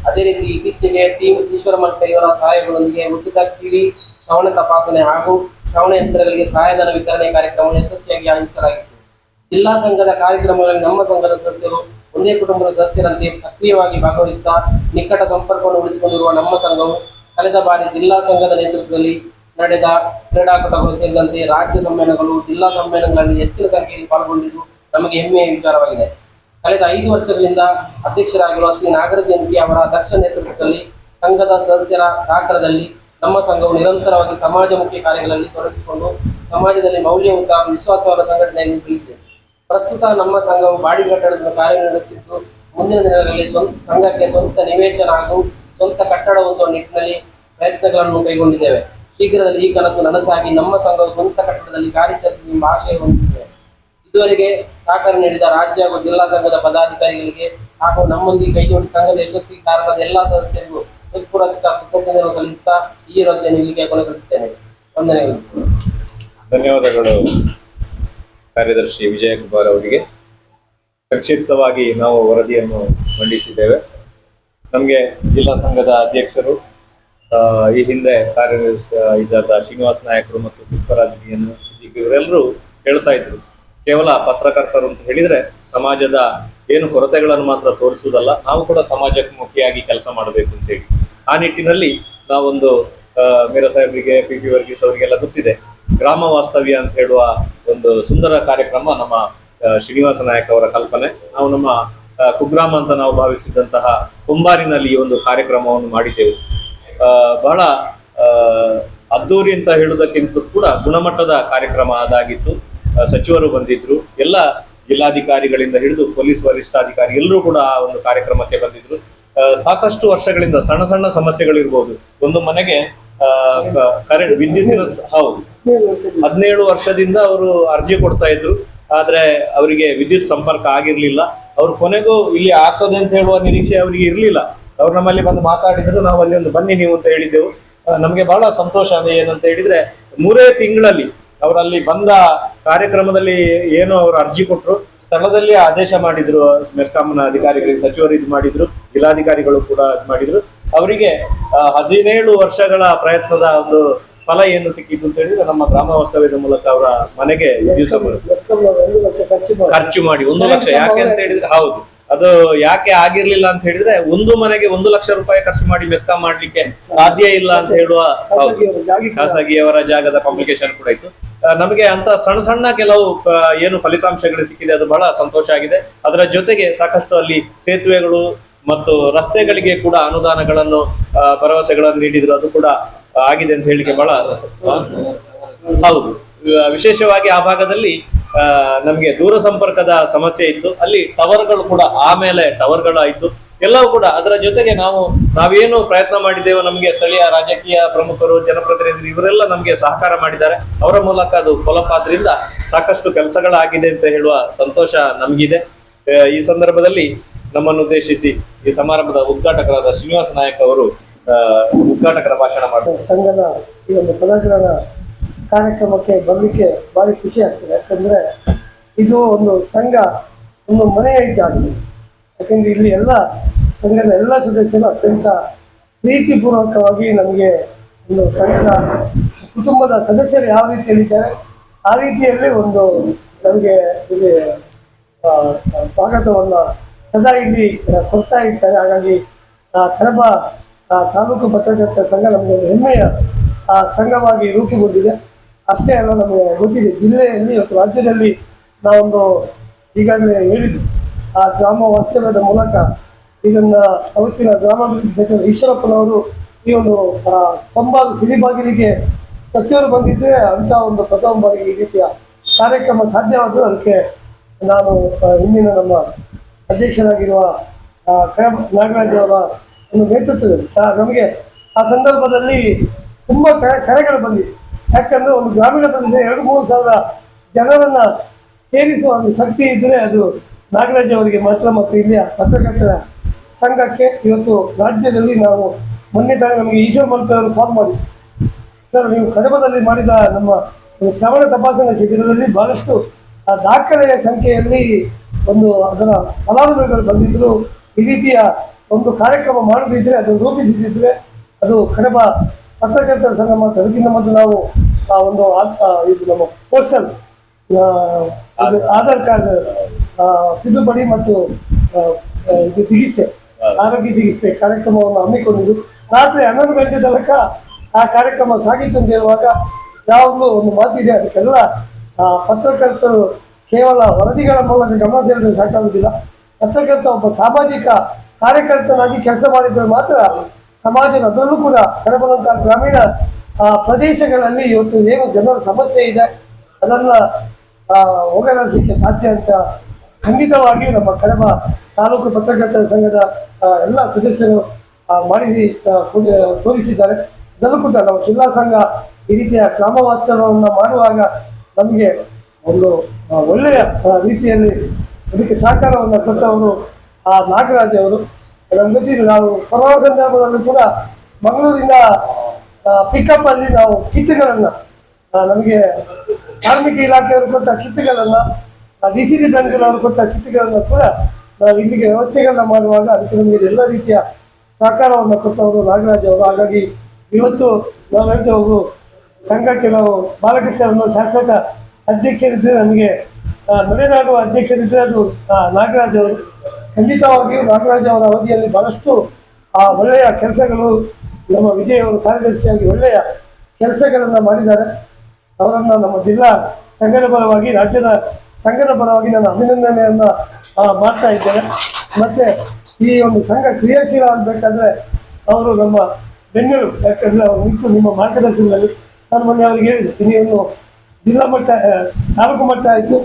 ಅದೇ ರೀತಿ ಇತ್ತೀಚೆಗೆ ಟೀಮ್ ಈಶ್ವರಮಠ ಇವರ ಸಹಾಯಗಳೊಂದಿಗೆ ಉಚಿತ ಕಿವಿ ಶ್ರವಣ ತಪಾಸಣೆ ಹಾಗೂ ಶ್ರವಣ ಯಂತ್ರಗಳಿಗೆ ಸಹಾಯಧನ ವಿತರಣೆ ಕಾರ್ಯಕ್ರಮವನ್ನು ಯಶಸ್ವಿಯಾಗಿ ಆಯೋಜಿಸಲಾಗಿತ್ತು. ಜಿಲ್ಲಾ ಸಂಘದ ಕಾರ್ಯಕ್ರಮಗಳಲ್ಲಿ ನಮ್ಮ ಸಂಘದ ಸದಸ್ಯರು ಒಂದೇ ಕುಟುಂಬದ ಸದಸ್ಯರಂತೆ ಸಕ್ರಿಯವಾಗಿ ಭಾಗವಹಿಸುತ್ತಾ ನಿಕಟ ಸಂಪರ್ಕವನ್ನು ಉಳಿಸಿಕೊಂಡಿರುವ ನಮ್ಮ ಸಂಘವು ಕಳೆದ ಬಾರಿ ಜಿಲ್ಲಾ ಸಂಘದ ನೇತೃತ್ವದಲ್ಲಿ ನಡೆದ ಕ್ರೀಡಾಕೂಟಗಳು ಸೇರಿದಂತೆ ರಾಜ್ಯ ಸಮ್ಮೇಳನಗಳು, ಜಿಲ್ಲಾ ಸಮ್ಮೇಳನಗಳಲ್ಲಿ ಹೆಚ್ಚಿನ ಸಂಖ್ಯೆಯಲ್ಲಿ ಪಾಲ್ಗೊಂಡಿದ್ದು ನಮಗೆ ಹೆಮ್ಮೆಯ ವಿಚಾರವಾಗಿದೆ. ಕಳೆದ 5 ವರ್ಷಗಳಿಂದ ಅಧ್ಯಕ್ಷರಾಗಿರುವ ಶ್ರೀ ನಾಗರಾಜ್ ಎಂಪಿ ಅವರ ದಕ್ಷ ನೇತೃತ್ವದಲ್ಲಿ ಸಂಘದ ಸದಸ್ಯರ ಸಹಕಾರದಲ್ಲಿ ನಮ್ಮ ಸಂಘವು ನಿರಂತರವಾಗಿ ಸಮಾಜಮುಖಿ ಕಾರ್ಯಗಳಲ್ಲಿ ತೊಡಗಿಸಿಕೊಂಡು ಸಮಾಜದಲ್ಲಿ ಮೌಲ್ಯಯುತ ಹಾಗೂ ವಿಶ್ವಾಸವಾದ ಸಂಘಟನೆಯನ್ನು ಬೆಳೆದಿದೆ. ಪ್ರಸ್ತುತ ನಮ್ಮ ಸಂಘವು ಬಾಡಿ ಕಟ್ಟಡದ ಕಾರ್ಯನಿರ್ವಹಿಸಿದ್ದು, ಮುಂದಿನ ದಿನಗಳಲ್ಲಿ ಸಂಘಕ್ಕೆ ಸ್ವಂತ ನಿವೇಶನ ಹಾಗೂ ಸ್ವಂತ ಕಟ್ಟಡ ಹೊಂದುವ ನಿಟ್ಟಿನಲ್ಲಿ ಪ್ರಯತ್ನಗಳನ್ನು ಕೈಗೊಂಡಿದ್ದೇವೆ. ಶೀಘ್ರದಲ್ಲಿ ಈ ಕನಸು ನನಸಾಗಿ ನಮ್ಮ ಸಂಘವು ಸ್ವಂತ ಕಟ್ಟಡದಲ್ಲಿ ಕಾರ್ಯಾಚರಿಸಲು ಎಂಬ ಆಶಯ ಹೊಂದಿದ್ದೇವೆ. ಇದುವರೆಗೆ ಸಹಕಾರ ನೀಡಿದ ರಾಜ್ಯ ಹಾಗೂ ಜಿಲ್ಲಾ ಸಂಘದ ಪದಾಧಿಕಾರಿಗಳಿಗೆ ಹಾಗೂ ನಮ್ಮೊಂದಿಗೆ ಕೈಜೋಡಿ ಸಂಘದ ಯಶಸ್ವಿ ಕಾರಣದ ಎಲ್ಲ ಸದಸ್ಯರಿಗೂ ಹೃತ್ಪೂರ್ವಕ ಕೃತಜ್ಞತೆಯನ್ನು ಸಲ್ಲಿಸುತ್ತಾ ಈ ವರದಿಯನ್ನು ಇಲ್ಲಿಗೆ ಕೊನೆಗೊಳಿಸುತ್ತೇನೆ. ವಂದನೆಗಳು. ಧನ್ಯವಾದಗಳು ಕಾರ್ಯದರ್ಶಿ ವಿಜಯಕುಮಾರ್ ಅವರಿಗೆ. ಸಂಕ್ಷಿಪ್ತವಾಗಿ ನಾವು ವರದಿಯನ್ನು ಮಂಡಿಸಿದ್ದೇವೆ. ನಮಗೆ ಜಿಲ್ಲಾ ಸಂಘದ ಅಧ್ಯಕ್ಷರು, ಈ ಹಿಂದೆ ಕಾರ್ಯನಿರ್ವಹಿಸಿದ ಶ್ರೀನಿವಾಸ ನಾಯಕರು ಮತ್ತು ಪುಷ್ಪರಾಜ್ ಸಿದ್ದಿಕ್ ಇವರೆಲ್ಲರೂ ಹೇಳ್ತಾ ಇದ್ರು, ಕೇವಲ ಪತ್ರಕರ್ತರು ಅಂತ ಹೇಳಿದ್ರೆ ಸಮಾಜದ ಏನು ಕೊರತೆಗಳನ್ನು ಮಾತ್ರ ತೋರಿಸುವುದಲ್ಲ, ನಾವು ಕೂಡ ಸಮಾಜಮುಖಿಯಾಗಿ ಕೆಲಸ ಮಾಡಬೇಕು ಅಂತ ಹೇಳಿ. ಆ ನಿಟ್ಟಿನಲ್ಲಿ ನಾವೊಂದು ಮೀರಾ ಸಾಹೇಬರಿಗೆ, ಪಿ ವರ್ಗೀಸ್ ಅವರಿಗೆಲ್ಲ ಗೊತ್ತಿದೆ, ಗ್ರಾಮ ವಾಸ್ತವ್ಯ ಅಂತ ಹೇಳುವ ಒಂದು ಸುಂದರ ಕಾರ್ಯಕ್ರಮ ನಮ್ಮ ಶ್ರೀನಿವಾಸ ನಾಯಕ್ ಅವರ ಕಲ್ಪನೆ. ನಾವು ನಮ್ಮ ಕುಗ್ರಾಮ ಅಂತ ನಾವು ಭಾವಿಸಿದಂತಹ ಕುಂಬಾರಿನಲ್ಲಿ ಈ ಒಂದು ಕಾರ್ಯಕ್ರಮವನ್ನು ಮಾಡಿದ್ದೆವು. ಬಹಳ ಅದ್ದೂರಿ ಅಂತ ಹೇಳುವುದಕ್ಕಿಂತ ಕೂಡ ಗುಣಮಟ್ಟದ ಕಾರ್ಯಕ್ರಮ ಅದಾಗಿತ್ತು. ಸಚಿವರು ಬಂದಿದ್ರು, ಎಲ್ಲ ಜಿಲ್ಲಾಧಿಕಾರಿಗಳಿಂದ ಹಿಡಿದು ಪೊಲೀಸ್ ವರಿಷ್ಠಾಧಿಕಾರಿ ಎಲ್ಲರೂ ಕೂಡ ಆ ಒಂದು ಕಾರ್ಯಕ್ರಮಕ್ಕೆ ಬಂದಿದ್ರು. ಸಾಕಷ್ಟು ವರ್ಷಗಳಿಂದ ಸಣ್ಣ ಸಣ್ಣ ಸಮಸ್ಯೆಗಳಿರ್ಬೋದು. ಒಂದು ಮನೆಗೆ ಕರೆಂಟ್ ವಿದ್ಯುತ್ತಿನ 17 ವರ್ಷದಿಂದ ಅವರು ಅರ್ಜಿ ಕೊಡ್ತಾ ಇದ್ರು, ಆದ್ರೆ ಅವರಿಗೆ ವಿದ್ಯುತ್ ಸಂಪರ್ಕ ಆಗಿರ್ಲಿಲ್ಲ. ಅವ್ರು ಕೊನೆಗೂ ಇಲ್ಲಿ ಹಾಕೋದೆ ಅಂತ ಹೇಳುವ ನಿರೀಕ್ಷೆ ಅವರಿಗೆ ಇರ್ಲಿಲ್ಲ. ಅವ್ರು ನಮ್ಮಲ್ಲಿ ಬಂದು ಮಾತಾಡಿದ್ರು, ನಾವು ಅಲ್ಲಿ ಒಂದು ಬನ್ನಿ ನೀವು ಅಂತ ಹೇಳಿದ್ದೆವು. ನಮಗೆ ಬಹಳ ಸಂತೋಷ ಅಂದ್ರೆ ಏನಂತ ಹೇಳಿದ್ರೆ, 3 ತಿಂಗಳಲ್ಲಿ ಅವರಲ್ಲಿ ಬಂದ ಕಾರ್ಯಕ್ರಮದಲ್ಲಿ ಏನು ಅವರು ಅರ್ಜಿ ಕೊಟ್ಟರು, ಸ್ಥಳದಲ್ಲಿ ಆದೇಶ ಮಾಡಿದ್ರು. ಮೆಸ್ಕಾಂನ ಅಧಿಕಾರಿಗಳಿಗೆ ಸಚಿವರು ಇದು ಮಾಡಿದ್ರು, ಜಿಲ್ಲಾಧಿಕಾರಿಗಳು ಕೂಡ ಇದು ಮಾಡಿದ್ರು. ಅವರಿಗೆ 17 ವರ್ಷಗಳ ಪ್ರಯತ್ನದ ಒಂದು ಫಲ ಏನು ಸಿಕ್ಕಿತ್ತು ಅಂತ ಹೇಳಿದ್ರೆ, ನಮ್ಮ ಗ್ರಾಮ ವಾಸ್ತವ್ಯದ ಮೂಲಕ ಅವರ ಮನೆಗೆ ಖರ್ಚು ಮಾಡಿ 1 ಲಕ್ಷ. ಯಾಕೆ ಅಂತ ಹೇಳಿದ್ರೆ, ಹೌದು, ಅದು ಯಾಕೆ ಆಗಿರ್ಲಿಲ್ಲ ಅಂತ ಹೇಳಿದ್ರೆ, ಒಂದು ಮನೆಗೆ 1 ಲಕ್ಷ ರೂಪಾಯಿ ಖರ್ಚು ಮಾಡಿ ಮೆಸ್ಕಾಂ ಮಾಡ್ಲಿಕ್ಕೆ ಸಾಧ್ಯ ಇಲ್ಲ ಅಂತ ಹೇಳುವ ಖಾಸಗಿಯವರ ಜಾಗದ ಕಾಂಪ್ಲಿಕೇಶನ್ ಕೂಡ ಇತ್ತು. ನಮಗೆ ಅಂತ ಸಣ್ಣ ಸಣ್ಣ ಕೆಲವು ಏನು ಫಲಿತಾಂಶಗಳು ಸಿಕ್ಕಿದೆ, ಅದು ಬಹಳ ಸಂತೋಷ ಆಗಿದೆ. ಅದರ ಜೊತೆಗೆ ಸಾಕಷ್ಟು ಅಲ್ಲಿ ಸೇತುವೆಗಳು ಮತ್ತು ರಸ್ತೆಗಳಿಗೆ ಕೂಡ ಅನುದಾನಗಳನ್ನು ಭರವಸೆಗಳನ್ನು ನೀಡಿದ್ರು, ಅದು ಕೂಡ ಆಗಿದೆ ಅಂತ ಹೇಳಿಕೆ ಬಹಳ ಹೌದು. ವಿಶೇಷವಾಗಿ ಆ ಭಾಗದಲ್ಲಿ ನಮ್ಗೆ ದೂರ ಸಂಪರ್ಕದ ಸಮಸ್ಯೆ ಇತ್ತು. ಅಲ್ಲಿ ಟವರ್ಗಳು ಕೂಡ ಆಮೇಲೆ ಟವರ್ಗಳು ಆಯ್ತು, ಎಲ್ಲವೂ ಕೂಡ. ಅದರ ಜೊತೆಗೆ ನಾವೇನು ಪ್ರಯತ್ನ ಮಾಡಿದ್ದೇವೆ, ನಮಗೆ ಸ್ಥಳೀಯ ರಾಜಕೀಯ ಪ್ರಮುಖರು, ಜನಪ್ರತಿನಿಧಿಗಳು ಇವರೆಲ್ಲ ನಮಗೆ ಸಹಕಾರ ಮಾಡಿದ್ದಾರೆ. ಅವರ ಮೂಲಕ ಅದು ಫಲಪಾದ್ರಿಂದ ಸಾಕಷ್ಟು ಕೆಲಸಗಳಾಗಿದೆ ಅಂತ ಹೇಳುವ ಸಂತೋಷ ನಮಗಿದೆ. ಈ ಸಂದರ್ಭದಲ್ಲಿ ನಮ್ಮನ್ನು ಉದ್ದೇಶಿಸಿ ಈ ಸಮಾರಂಭದ ಉದ್ಘಾಟಕರಾದ ಶ್ರೀನಿವಾಸ ನಾಯಕ್ ಅವರು ಉದ್ಘಾಟಕರ ಭಾಷಣ ಮಾಡ್ತಾರೆ. ಸಂಘದ ಈ ಒಂದು ಪದಗ್ರಹಣ ಕಾರ್ಯಕ್ರಮಕ್ಕೆ ಬರಲಿಕ್ಕೆ ಭಾರಿ ಖುಷಿ ಆಗ್ತದೆ. ಯಾಕಂದ್ರೆ ಇದು ಒಂದು ಸಂಘ ಒಂದು ಮನೆಯ ಇದ್ದಾಗಿದೆ. ಯಾಕಂದ್ರೆ ಇಲ್ಲಿ ಎಲ್ಲ ಸಂಘದ ಎಲ್ಲ ಸದಸ್ಯರು ಅತ್ಯಂತ ಪ್ರೀತಿಪೂರ್ವಕವಾಗಿ ನಮಗೆ ಒಂದು ಸಂಘದ ಕುಟುಂಬದ ಸದಸ್ಯರು ಯಾವ ರೀತಿಯಲ್ಲಿದ್ದಾರೆ ಆ ರೀತಿಯಲ್ಲಿ ಒಂದು ನಮಗೆ ಇಲ್ಲಿ ಸ್ವಾಗತವನ್ನು ಸದಾ ಇಲ್ಲಿ ಕೊಡ್ತಾ ಇರ್ತಾರೆ. ಹಾಗಾಗಿ ಕಡಬ ತಾಲೂಕು ಪತ್ರಕರ್ತರ ಸಂಘ ನಮಗೆ ಒಂದು ಹೆಮ್ಮೆಯ ಸಂಘವಾಗಿ ರೂಪುಗೊಂಡಿದೆ. ಅಷ್ಟೇ ಅಲ್ಲ, ನಮಗೆ ಗೊತ್ತಿದೆ ಜಿಲ್ಲೆಯಲ್ಲಿ ಇವತ್ತು ರಾಜ್ಯದಲ್ಲಿ ನಾವೊಂದು ಈಗಾಗಲೇ ಹೇಳಿದ್ದು ಆ ಗ್ರಾಮ ವಾಸ್ತವ್ಯದ ಮೂಲಕ ಇದನ್ನು ಅವತ್ತಿನ ಗ್ರಾಮಾಭಿವೃದ್ಧಿ ಸಚಿವ ಈಶ್ವರಪ್ಪನವರು ಈ ಒಂದು ಕೊಂಬಾಲು ಸಿರಿಬಾಗಿಲಿಗೆ ಸಚಿವರು ಬಂದಿದ್ದರೆ ಅಂಥ ಒಂದು ಪ್ರಥಮ ಬಾರಿಗೆ ಈ ರೀತಿಯ ಕಾರ್ಯಕ್ರಮ ಸಾಧ್ಯವಾದರೂ ಅದಕ್ಕೆ ನಾನು ಹಿಂದಿನ ನಮ್ಮ ಅಧ್ಯಕ್ಷರಾಗಿರುವ ನಾಗರಾಜ್ ಅವರ ಒಂದು ನೇತೃತ್ವದಲ್ಲಿ ನಮಗೆ ಆ ಸಂದರ್ಭದಲ್ಲಿ ತುಂಬ ಕರೆಗಳು ಬಂದಿದೆ. ಯಾಕಂದರೆ ಒಂದು ಗ್ರಾಮೀಣ ಪ್ರದೇಶ 2-3 ಸಾವಿರ ಜನರನ್ನು ಸೇರಿಸುವ ಒಂದು ಶಕ್ತಿ ಇದ್ದರೆ ಅದು ನಾಗರಾಜ್ ಅವರಿಗೆ ಮಾತ್ರ. ಮತ್ತು ಇಲ್ಲಿಯ ಪತ್ರಕರ್ತರ ಸಂಘಕ್ಕೆ ಇವತ್ತು ರಾಜ್ಯದಲ್ಲಿ ನಾವು ಮೊನ್ನೆ ತಾನೇ ನಮಗೆ ಈಶ್ವರ್ ಮಲ್ಪೆಯವರು ಕಾಲ್ ಮಾಡಿ, ಸರ್ ನೀವು ಕಡಬದಲ್ಲಿ ಮಾಡಿದ ನಮ್ಮ ಶ್ರವಣ ತಪಾಸಣಾ ಶಿಬಿರದಲ್ಲಿ ಬಹಳಷ್ಟು ದಾಖಲೆಯ ಸಂಖ್ಯೆಯಲ್ಲಿ ಒಂದು ಅದರ ಫಲಾನುಭವಿಗಳು ಬಂದಿದ್ದರು. ಈ ರೀತಿಯ ಒಂದು ಕಾರ್ಯಕ್ರಮ ಮಾಡದಿದ್ದರೆ ಅದು ರೂಪಿಸಿದ್ದರೆ ಅದು ಕಡಬ ಪತ್ರಕರ್ತರ ಸಂಘ ಮಾತ್ರ. ಅದಕ್ಕಿಂತ ಮೊದಲು ನಾವು ಒಂದು ಇದು ನಮ್ಮ ಪೋಸ್ಟಲ್ ಅದು ಆಧಾರ್ ಕಾರ್ಡ್ ತಿದ್ದುಪಡಿ ಮತ್ತು ಇದು ಚಿಕಿತ್ಸೆ, ಆರೋಗ್ಯ ಚಿಕಿತ್ಸೆ ಕಾರ್ಯಕ್ರಮವನ್ನು ಹಮ್ಮಿಕೊಂಡಿದ್ದು ರಾತ್ರಿ 11 ಗಂಟೆ ತನಕ ಆ ಕಾರ್ಯಕ್ರಮ ಸಾಗಿತ್ತು ಅಂತ ಹೇಳುವಾಗ ಯಾವಾಗಲೂ ಒಂದು ಮಾತಿದೆ, ಅದಕ್ಕೆಲ್ಲ ಪತ್ರಕರ್ತರು ಕೇವಲ ವರದಿಗಳ ಮೂಲಕ ಗಮನ ಸೆಳೆದರೆ ಸಾಕಾಗುವುದಿಲ್ಲ. ಪತ್ರಕರ್ತ ಒಬ್ಬ ಸಾಮಾಜಿಕ ಕಾರ್ಯಕರ್ತನಾಗಿ ಕೆಲಸ ಮಾಡಿದರೆ ಮಾತ್ರ ಸಮಾಜದ, ಅದರಲ್ಲೂ ಕೂಡ ಕಡಬದಂತಹ ಗ್ರಾಮೀಣ ಪ್ರದೇಶಗಳಲ್ಲಿ ಇವತ್ತು ಏನು ಜನರ ಸಮಸ್ಯೆ ಇದೆ ಅದನ್ನು ಹೋಗಲಾಡಿಸಲಿಕ್ಕೆ ಸಾಧ್ಯ ಅಂತ ಖಂಡಿತವಾಗಿಯೂ ನಮ್ಮ ಕಡಬ ತಾಲೂಕು ಪತ್ರಕರ್ತರ ಸಂಘದ ಎಲ್ಲ ಸದಸ್ಯರು ಮಾಡಿ ತೋರಿಸಿದ್ದಾರೆ. ಇದನ್ನು ಕೂಡ ನಮ್ಮ ಜಿಲ್ಲಾ ಸಂಘ ಈ ರೀತಿಯ ಗ್ರಾಮ ವಾಸ್ತವ್ಯವನ್ನು ಮಾಡುವಾಗ ನಮಗೆ ಒಂದು ಒಳ್ಳೆಯ ರೀತಿಯಲ್ಲಿ ಅದಕ್ಕೆ ಸಹಕಾರವನ್ನು ಕೊಟ್ಟವರು ನಾಗರಾಜ್ ಅವರು. ನಮ್ಗೆ ಗೊತ್ತಿದೆ, ನಾವು ಕೊರೋನಾ ಸಂದರ್ಭದಲ್ಲೂ ಕೂಡ ಮಂಗಳೂರಿಂದ ಪಿಕಪ್ ಅಲ್ಲಿ ನಾವು ಕಿಟ್ಗಳನ್ನು ನಮಗೆ ಕಾರ್ಮಿಕ ಇಲಾಖೆಯವರು ಕೊಟ್ಟ ಕಿಟ್ಗಳನ್ನು, DCD ಬ್ಯಾಂಕ್ನವರು ಕೊಟ್ಟ ಕಿಟ್ಗಳನ್ನು ಕೂಡ ನಾವು ಇಲ್ಲಿಗೆ ವ್ಯವಸ್ಥೆಗಳನ್ನ ಮಾಡುವಾಗ ಅದಕ್ಕೆ ನಮಗೆ ಎಲ್ಲ ರೀತಿಯ ಸಹಕಾರವನ್ನು ಕೊಟ್ಟವರು ನಾಗರಾಜ್ ಅವರು. ಹಾಗಾಗಿ ಇವತ್ತು ನಾವು ಹೇಳ್ತೇವೆ, ಸಂಘಕ್ಕೆ ನಾವು ಬಾಲಕೃಷ್ಣರನ್ನು ಶಾಶ್ವತ ಅಧ್ಯಕ್ಷರಿದ್ದರೆ, ನಮಗೆ ನಡೆದಾಡುವ ಅಧ್ಯಕ್ಷರಿದ್ದರೆ ಅದು ನಾಗರಾಜ್ ಅವರು. ಖಂಡಿತವಾಗಿಯೂ ನಾಗರಾಜ್ ಅವರ ಅವಧಿಯಲ್ಲಿ ಬಹಳಷ್ಟು ಒಳ್ಳೆಯ ಕೆಲಸಗಳು, ನಮ್ಮ ವಿಜಯ್ ಅವರು ಕಾರ್ಯದರ್ಶಿಯಾಗಿ ಒಳ್ಳೆಯ ಕೆಲಸಗಳನ್ನು ಮಾಡಿದ್ದಾರೆ. ಅವರನ್ನು ನಮ್ಮ ಜಿಲ್ಲಾ ಸಂಘದ ಪರವಾಗಿ, ರಾಜ್ಯದ ಸಂಘದ ಪರವಾಗಿ ನಾನು ಅಭಿನಂದನೆಯನ್ನು ಮಾಡ್ತಾ ಇದ್ದೇನೆ. ಮತ್ತು ಈ ಒಂದು ಸಂಘ ಕ್ರಿಯಾಶೀಲ ಆಗಬೇಕಾದ್ರೆ ಅವರು ನಮ್ಮ ಬೆನ್ನೆಲುಬು. ಯಾಕಂದರೆ ಅವರು ನಿಂತು ನಿಮ್ಮ ಮಾರ್ಗದರ್ಶನದಲ್ಲಿ ನಾನು ಮೊನ್ನೆ ಅವರಿಗೆ ಹೇಳಿದೆ, ನೀವು ಜಿಲ್ಲಾ ಮಟ್ಟ, ತಾಲೂಕು ಮಟ್ಟ ಆಯಿತು,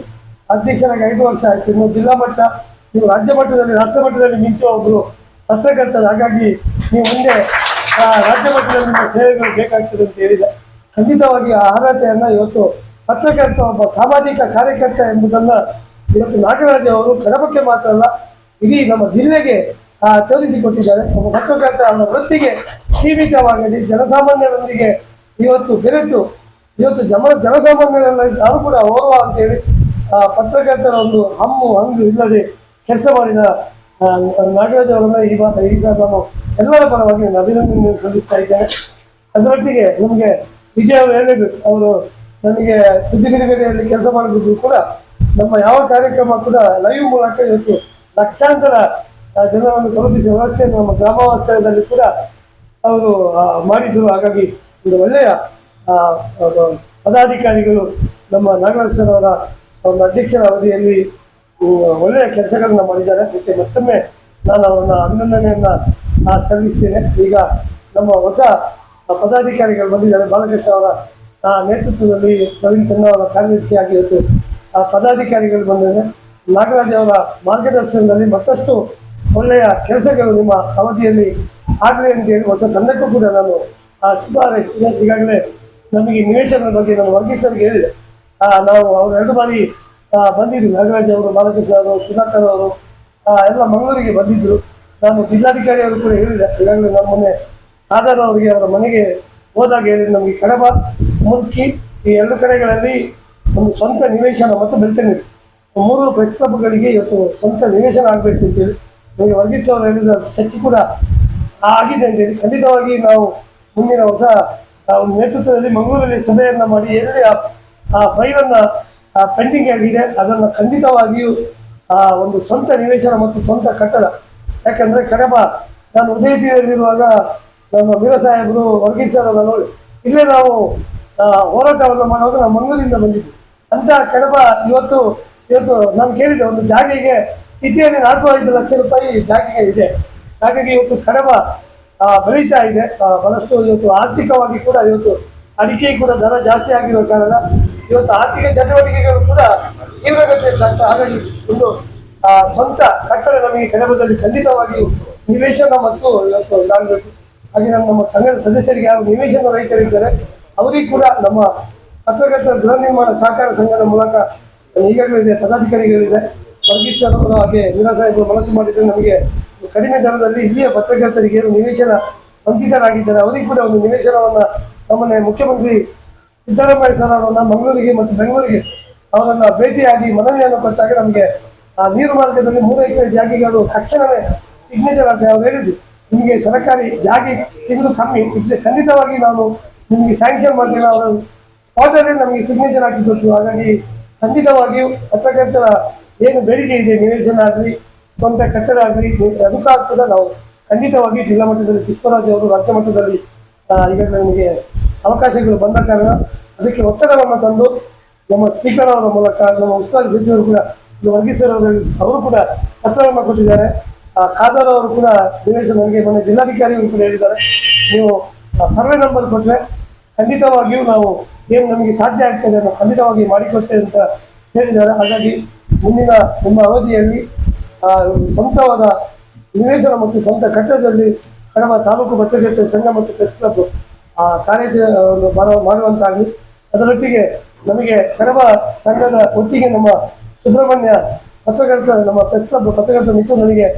ಅಧ್ಯಕ್ಷರಾಗಿ 5 ವರ್ಷ ಆಯಿತು, ನೀವು ಜಿಲ್ಲಾ ಮಟ್ಟ, ನೀವು ರಾಜ್ಯ ಮಟ್ಟದಲ್ಲಿ, ರಾಷ್ಟ್ರ ಮಟ್ಟದಲ್ಲಿ ಮಿಂಚುವ ಒಬ್ಬರು ಪತ್ರಕರ್ತರು. ಹಾಗಾಗಿ ನೀವು ಮುಂದೆ ರಾಜ್ಯ ಮಟ್ಟದಲ್ಲಿ ನಿಮ್ಮ ಸೇವೆಗಳು ಬೇಕಾಗ್ತದೆ ಅಂತ ಹೇಳಿದೆ. ಖಂಡಿತವಾಗಿ ಆ ಅರ್ಹತೆಯನ್ನು ಇವತ್ತು ಪತ್ರಕರ್ತ ಒಬ್ಬ ಸಾಮಾಜಿಕ ಕಾರ್ಯಕರ್ತ ಎಂಬುದನ್ನು ಇವತ್ತು ನಾಗರಾಜ್ ಅವರು ಕಡಬಕ್ಕೆ ಮಾತ್ರ ಅಲ್ಲ, ಇಡೀ ನಮ್ಮ ಜಿಲ್ಲೆಗೆ ತೋರಿಸಿಕೊಟ್ಟಿದ್ದಾರೆ. ಒಬ್ಬ ಪತ್ರಕರ್ತ ಅವರ ವೃತ್ತಿಗೆ ಸೀಮಿತವಾಗಲಿ, ಜನಸಾಮಾನ್ಯರೊಂದಿಗೆ ಇವತ್ತು ಬೆರೆತು ಇವತ್ತು ಜನಸಾಮಾನ್ಯರೆಲ್ಲ ಅವರು ಕೂಡ ಓರ್ವ ಅಂತೇಳಿ ಪತ್ರಕರ್ತರ ಒಂದು ಹಂಗು ಇಲ್ಲದೆ ಕೆಲಸ ಮಾಡಿದ ನಾಗರಾಜ್ ಅವರನ್ನು ಈಗ ನಾನು ಎಲ್ಲರ ಪರವಾಗಿ ನಾನು ಅಭಿನಂದನೆ ಸಲ್ಲಿಸ್ತಾ ಇದ್ದೇನೆ. ಅದರೊಟ್ಟಿಗೆ ನಮಗೆ ವಿಜಯ್ ಅವರು ಹೇಳಬೇಕು, ಅವರು ನನಗೆ ಸುದ್ದಿ ಬಿಡುಗಡೆಯಲ್ಲಿ ಕೆಲಸ ಮಾಡಿದ್ರು ಕೂಡ ನಮ್ಮ ಯಾವ ಕಾರ್ಯಕ್ರಮ ಕೂಡ ಲೈವ್ ಮೂಲಕ ಇವತ್ತು ಲಕ್ಷಾಂತರ ಜನರನ್ನು ತಲುಪಿಸುವ ವ್ಯವಸ್ಥೆಯನ್ನು ನಮ್ಮ ಗ್ರಾಮ ವಾಸ್ತವ್ಯದಲ್ಲಿ ಕೂಡ ಅವರು ಮಾಡಿದರು. ಹಾಗಾಗಿ ಒಂದು ಒಳ್ಳೆಯ ಪದಾಧಿಕಾರಿಗಳು ನಮ್ಮ ನಾಗರಾಜ್ ಸರ್ ಅವರ ಒಂದು ಅಧ್ಯಕ್ಷರ ಅವಧಿಯಲ್ಲಿ ಒಳ್ಳೆಯ ಕೆಲಸಗಳನ್ನು ಮಾಡಿದ್ದಾರೆ. ಅದಕ್ಕೆ ಮತ್ತೊಮ್ಮೆ ನಾನು ಅವರನ್ನ ಅಭಿನಂದನೆಯನ್ನು ಸಲ್ಲಿಸ್ತೇನೆ. ಈಗ ನಮ್ಮ ಹೊಸ ಪದಾಧಿಕಾರಿಗಳು ಬಂದಿದ್ದಾರೆ, ಬಾಲಕೃಷ್ಣ ಅವರ ನೇತೃತ್ವದಲ್ಲಿ ಪ್ರವೀಣ್ ಚೆನ್ನ ಅವರ ಕಾರ್ಯದರ್ಶಿಯಾಗಿ ಇವತ್ತು ಪದಾಧಿಕಾರಿಗಳು ಬಂದಿದ್ದಾರೆ. ನಾಗರಾಜ್ ಅವರ ಮಾರ್ಗದರ್ಶನದಲ್ಲಿ ಮತ್ತಷ್ಟು ಒಳ್ಳೆಯ ಕೆಲಸಗಳು ನಿಮ್ಮ ಅವಧಿಯಲ್ಲಿ ಆಗಲಿ ಅಂತೇಳಿ ಹೊಸ ತಂಡಕ್ಕೂ ಕೂಡ ನಾನು ಶುಭ ಹಾರೈಸ್ತೇನೆ. ಈಗಾಗಲೇ ನಮಗೆ ನಿವೇಶನದ ಬಗ್ಗೆ ನಾನು ವರ್ಗೀಸರಿಗೆ ಹೇಳಿದೆ, ನಾವು ಅವರು 2 ಬಾರಿ ಬಂದಿದ್ರು. ನಾಗರಾಜ್ ಅವರು, ಬಾಲಕೃಷ್ಣ ಅವರು, ಸುಧಾಕರ್ ಅವರು ಎಲ್ಲ ಮಂಗಳೂರಿಗೆ ಬಂದಿದ್ದರು. ನಾನು ಜಿಲ್ಲಾಧಿಕಾರಿ ಅವರು ಕೂಡ ಹೇಳಿದೆ. ಈಗಾಗಲೇ ನಾನು ಮೊನ್ನೆ ಆಧಾರ್ ಅವರಿಗೆ ಅವರ ಮನೆಗೆ ಹೋದಾಗ ಹೇಳಿದೆ, ನಮಗೆ ಕಡಬ, ಮುಲ್ಕಿ ಈ 2 ಕಡೆಗಳಲ್ಲಿ ಒಂದು ಸ್ವಂತ ನಿವೇಶನ ಮತ್ತು ಬೆಳ್ತಂಗಡಿ 3 ಪ್ರೆಸ್ ಕ್ಲಬ್ಗಳಿಗೆ ಇವತ್ತು ಸ್ವಂತ ನಿವೇಶನ ಆಗಬೇಕು ಅಂತೇಳಿ ನಮಗೆ ವರ್ಗೀಸ್ ಅವರು ಹೇಳಿದ ಚರ್ಚೆ ಕೂಡ ಆಗಿದೆ ಅಂತೇಳಿ. ಖಂಡಿತವಾಗಿ ನಾವು ಮುಂದಿನ ಹೊಸ ನೇತೃತ್ವದಲ್ಲಿ ಮಂಗಳೂರಲ್ಲಿ ಸಭೆಯನ್ನು ಮಾಡಿ ಎಲ್ಲಿ ಆ ಫೈಲನ್ನು ಪೆಂಡಿಂಗ್ ಆಗಿದೆ ಅದನ್ನು ಖಂಡಿತವಾಗಿಯೂ ಒಂದು ಸ್ವಂತ ನಿವೇಶನ ಮತ್ತು ಸ್ವಂತ ಕಟ್ಟಡ. ಯಾಕಂದರೆ ಕಡಬ, ನಾನು ಉದಯತಿಯಲ್ಲಿರುವಾಗ ನಮ್ಮ ವೀರ ಸಾಹೇಬರು ವರ್ಗೀಸ್ ಅವರನ್ನು ನೋಡಿ ಇಲ್ಲೇ ನಾವು ಹೋರಾಟವನ್ನು ಮಾಡುವಾಗ ನಾವು ಮಂಗಳೂರಿಂದ ಬಂದಿದ್ವಿ ಅಂತ ಕಡಬ ಇವತ್ತು ನಾನು ಕೇಳಿದೆ ಒಂದು ಜಾಗೆಗೆ ಸಿಟಿಯಲ್ಲಿ 4-5 ಲಕ್ಷ ರೂಪಾಯಿ ಜಾಗೆಗೆ ಇದೆ. ಹಾಗಾಗಿ ಇವತ್ತು ಕಡಬ ಬೆಳೀತಾ ಇದೆ ಬಹಳಷ್ಟು. ಇವತ್ತು ಆರ್ಥಿಕವಾಗಿ ಕೂಡ ಇವತ್ತು ಅಡಿಕೆ ಕೂಡ ದರ ಜಾಸ್ತಿ ಆಗಿರೋ ಕಾರಣ ಇವತ್ತು ಆರ್ಥಿಕ ಚಟುವಟಿಕೆಗಳು ಕೂಡ ತೀವ್ರಗತಿಯಲ್ಲಿ ಸಾಗ್ತಾ. ಹಾಗಾಗಿ ಒಂದು ಸ್ವಂತ ಕಟ್ಟಡ ನಮಗೆ ಕಡಬದಲ್ಲಿ ಖಂಡಿತವಾಗಿಯೂ ನಿವೇಶನ ಮತ್ತು ಇವತ್ತು ಆಗಬೇಕು. ಹಾಗೆ ನಮ್ಮ ಸಂಘದ ಸದಸ್ಯರಿಗೆ ಯಾವ ನಿವೇಶನ ರೈತರಿದ್ದಾರೆ ಅವರಿಗೆ ಕೂಡ ನಮ್ಮ ಪತ್ರಕರ್ತರ ಗೃಹ ನಿರ್ಮಾಣ ಸಹಕಾರ ಸಂಘದ ಮೂಲಕ ಈಗಾಗಲೇ ಇದೆ, ಪದಾಧಿಕಾರಿಗಳಿದೆ, ವರ್ಗೀಸ್ ಅವರು ಹಾಗೆ ವೀರ ಸಾಹೇಬರು ಮನಸ್ಸು ಮಾಡಿದರೆ ನಮಗೆ ಕಡಿಮೆ ದರದಲ್ಲಿ ಇಲ್ಲಿಯ ಪತ್ರಕರ್ತರಿಗೆ ನಿವೇಶನ ವಂಚಿತರಾಗಿದ್ದಾರೆ. ಅವರಿಗೆ ಕೂಡ ಒಂದು ನಿವೇಶನವನ್ನು ನಮ್ಮನ್ನೇ ಮುಖ್ಯಮಂತ್ರಿ ಸಿದ್ದರಾಮಯ್ಯ ಸರ್ ಅವರನ್ನ ಮಂಗಳೂರಿಗೆ ಮತ್ತು ಬೆಂಗಳೂರಿಗೆ ಅವರನ್ನ ಭೇಟಿಯಾಗಿ ಮನವಿಯನ್ನು ಕೊಟ್ಟಾಗ ನಮಗೆ ನೀರು ಮಾರ್ಗದಲ್ಲಿ 3 ಎಕರೆ ಜಾಗೆಗಳು ತಕ್ಷಣವೇ ಸಿಗ್ನೇಚರ್ ಅಂತ ಅವ್ರು ಹೇಳಿದ್ರು. ನಿಮಗೆ ಸರ್ಕಾರಿ ಜಾಗೆ ತಿಂಗಳು ಕಮ್ಮಿ ಇದ್ರೆ ಖಂಡಿತವಾಗಿ ನಾನು ನಿಮಗೆ ಸ್ಯಾಂಕ್ಷನ್ ಮಾಡಲಿಲ್ಲ, ಅವರು ಸ್ಪಾಟಲ್ಲೇ ನಮಗೆ ಸಿಗ್ನೇಚರ್ ಹಾಕಿಕೊಟ್ರು. ಹಾಗಾಗಿ ಖಂಡಿತವಾಗಿಯೂ ಪತ್ರಕರ್ತರ ಏನು ಬೇಡಿಕೆ ಇದೆ, ನಿವೇಶನ ಆಗಲಿ ಸ್ವಂತ ಕಟ್ಟಡ ಆಗಲಿ, ಅದಕ್ಕಾಗಿ ಕೂಡ ನಾವು ಖಂಡಿತವಾಗಿ ಜಿಲ್ಲಾ ಮಟ್ಟದಲ್ಲಿ ಪುಷ್ಪರಾಜ್ ಅವರು ರಾಜ್ಯ ಮಟ್ಟದಲ್ಲಿ ಈಗ ನಮಗೆ ಅವಕಾಶಗಳು ಬಂದ ಕಾರಣ ಅದಕ್ಕೆ ಒತ್ತಡವನ್ನು ತಂದು ನಮ್ಮ ಸ್ಪೀಕರ್ ಅವರ ಮೂಲಕ ನಮ್ಮ ಉಸ್ತುವಾರಿ ಸಚಿವರು ಕೂಡ ವರ್ಗೀಸ್ ಅವರು ಕೂಡ ಪತ್ರವನ್ನು ಕೊಟ್ಟಿದ್ದಾರೆ. ಖಾದರ್ ಅವರು ಕೂಡ ನಿವೇಶನ ನನಗೆ ಮೊನ್ನೆ ಜಿಲ್ಲಾಧಿಕಾರಿಗಳು ಕೂಡ ಹೇಳಿದ್ದಾರೆ, ನೀವು ಸರ್ವೆ ನಂಬರ್ ಕೊಟ್ಟರೆ ಖಂಡಿತವಾಗಿಯೂ ನಾವು ಏನು ನಮಗೆ ಸಾಧ್ಯ ಆಗ್ತದೆ ಅನ್ನೋ ಖಂಡಿತವಾಗಿ ಮಾಡಿಕೊಡ್ತೇವೆ ಅಂತ ಹೇಳಿದ್ದಾರೆ. ಹಾಗಾಗಿ ಮುಂದಿನ ನಿಮ್ಮ ಅವಧಿಯಲ್ಲಿ ಸ್ವಂತವಾದ ನಿವೇಶನ ಮತ್ತು ಸ್ವಂತ ಕಟ್ಟಡದಲ್ಲಿ ಕಡಬ ತಾಲೂಕು ಪತ್ರಕರ್ತರ ಸಂಘ ಮತ್ತು ಪ್ರೆಸ್ ಕ್ಲಬ್ ಕಾರ್ಯಾಚರಣೆ ಮಾಡುವಂತಾಗಲಿ. ಅದರೊಟ್ಟಿಗೆ ನಮಗೆ ಕಡಬ ಸಂಘದ ಒಟ್ಟಿಗೆ ನಮ್ಮ ಸುಬ್ರಹ್ಮಣ್ಯ ಪತ್ರಕರ್ತ ನಮ್ಮ ಪ್ರೆಸ್ ಕ್ಲಬ್ ಪತ್ರಕರ್ತ ಮಿತ್ರ ನನಗೆ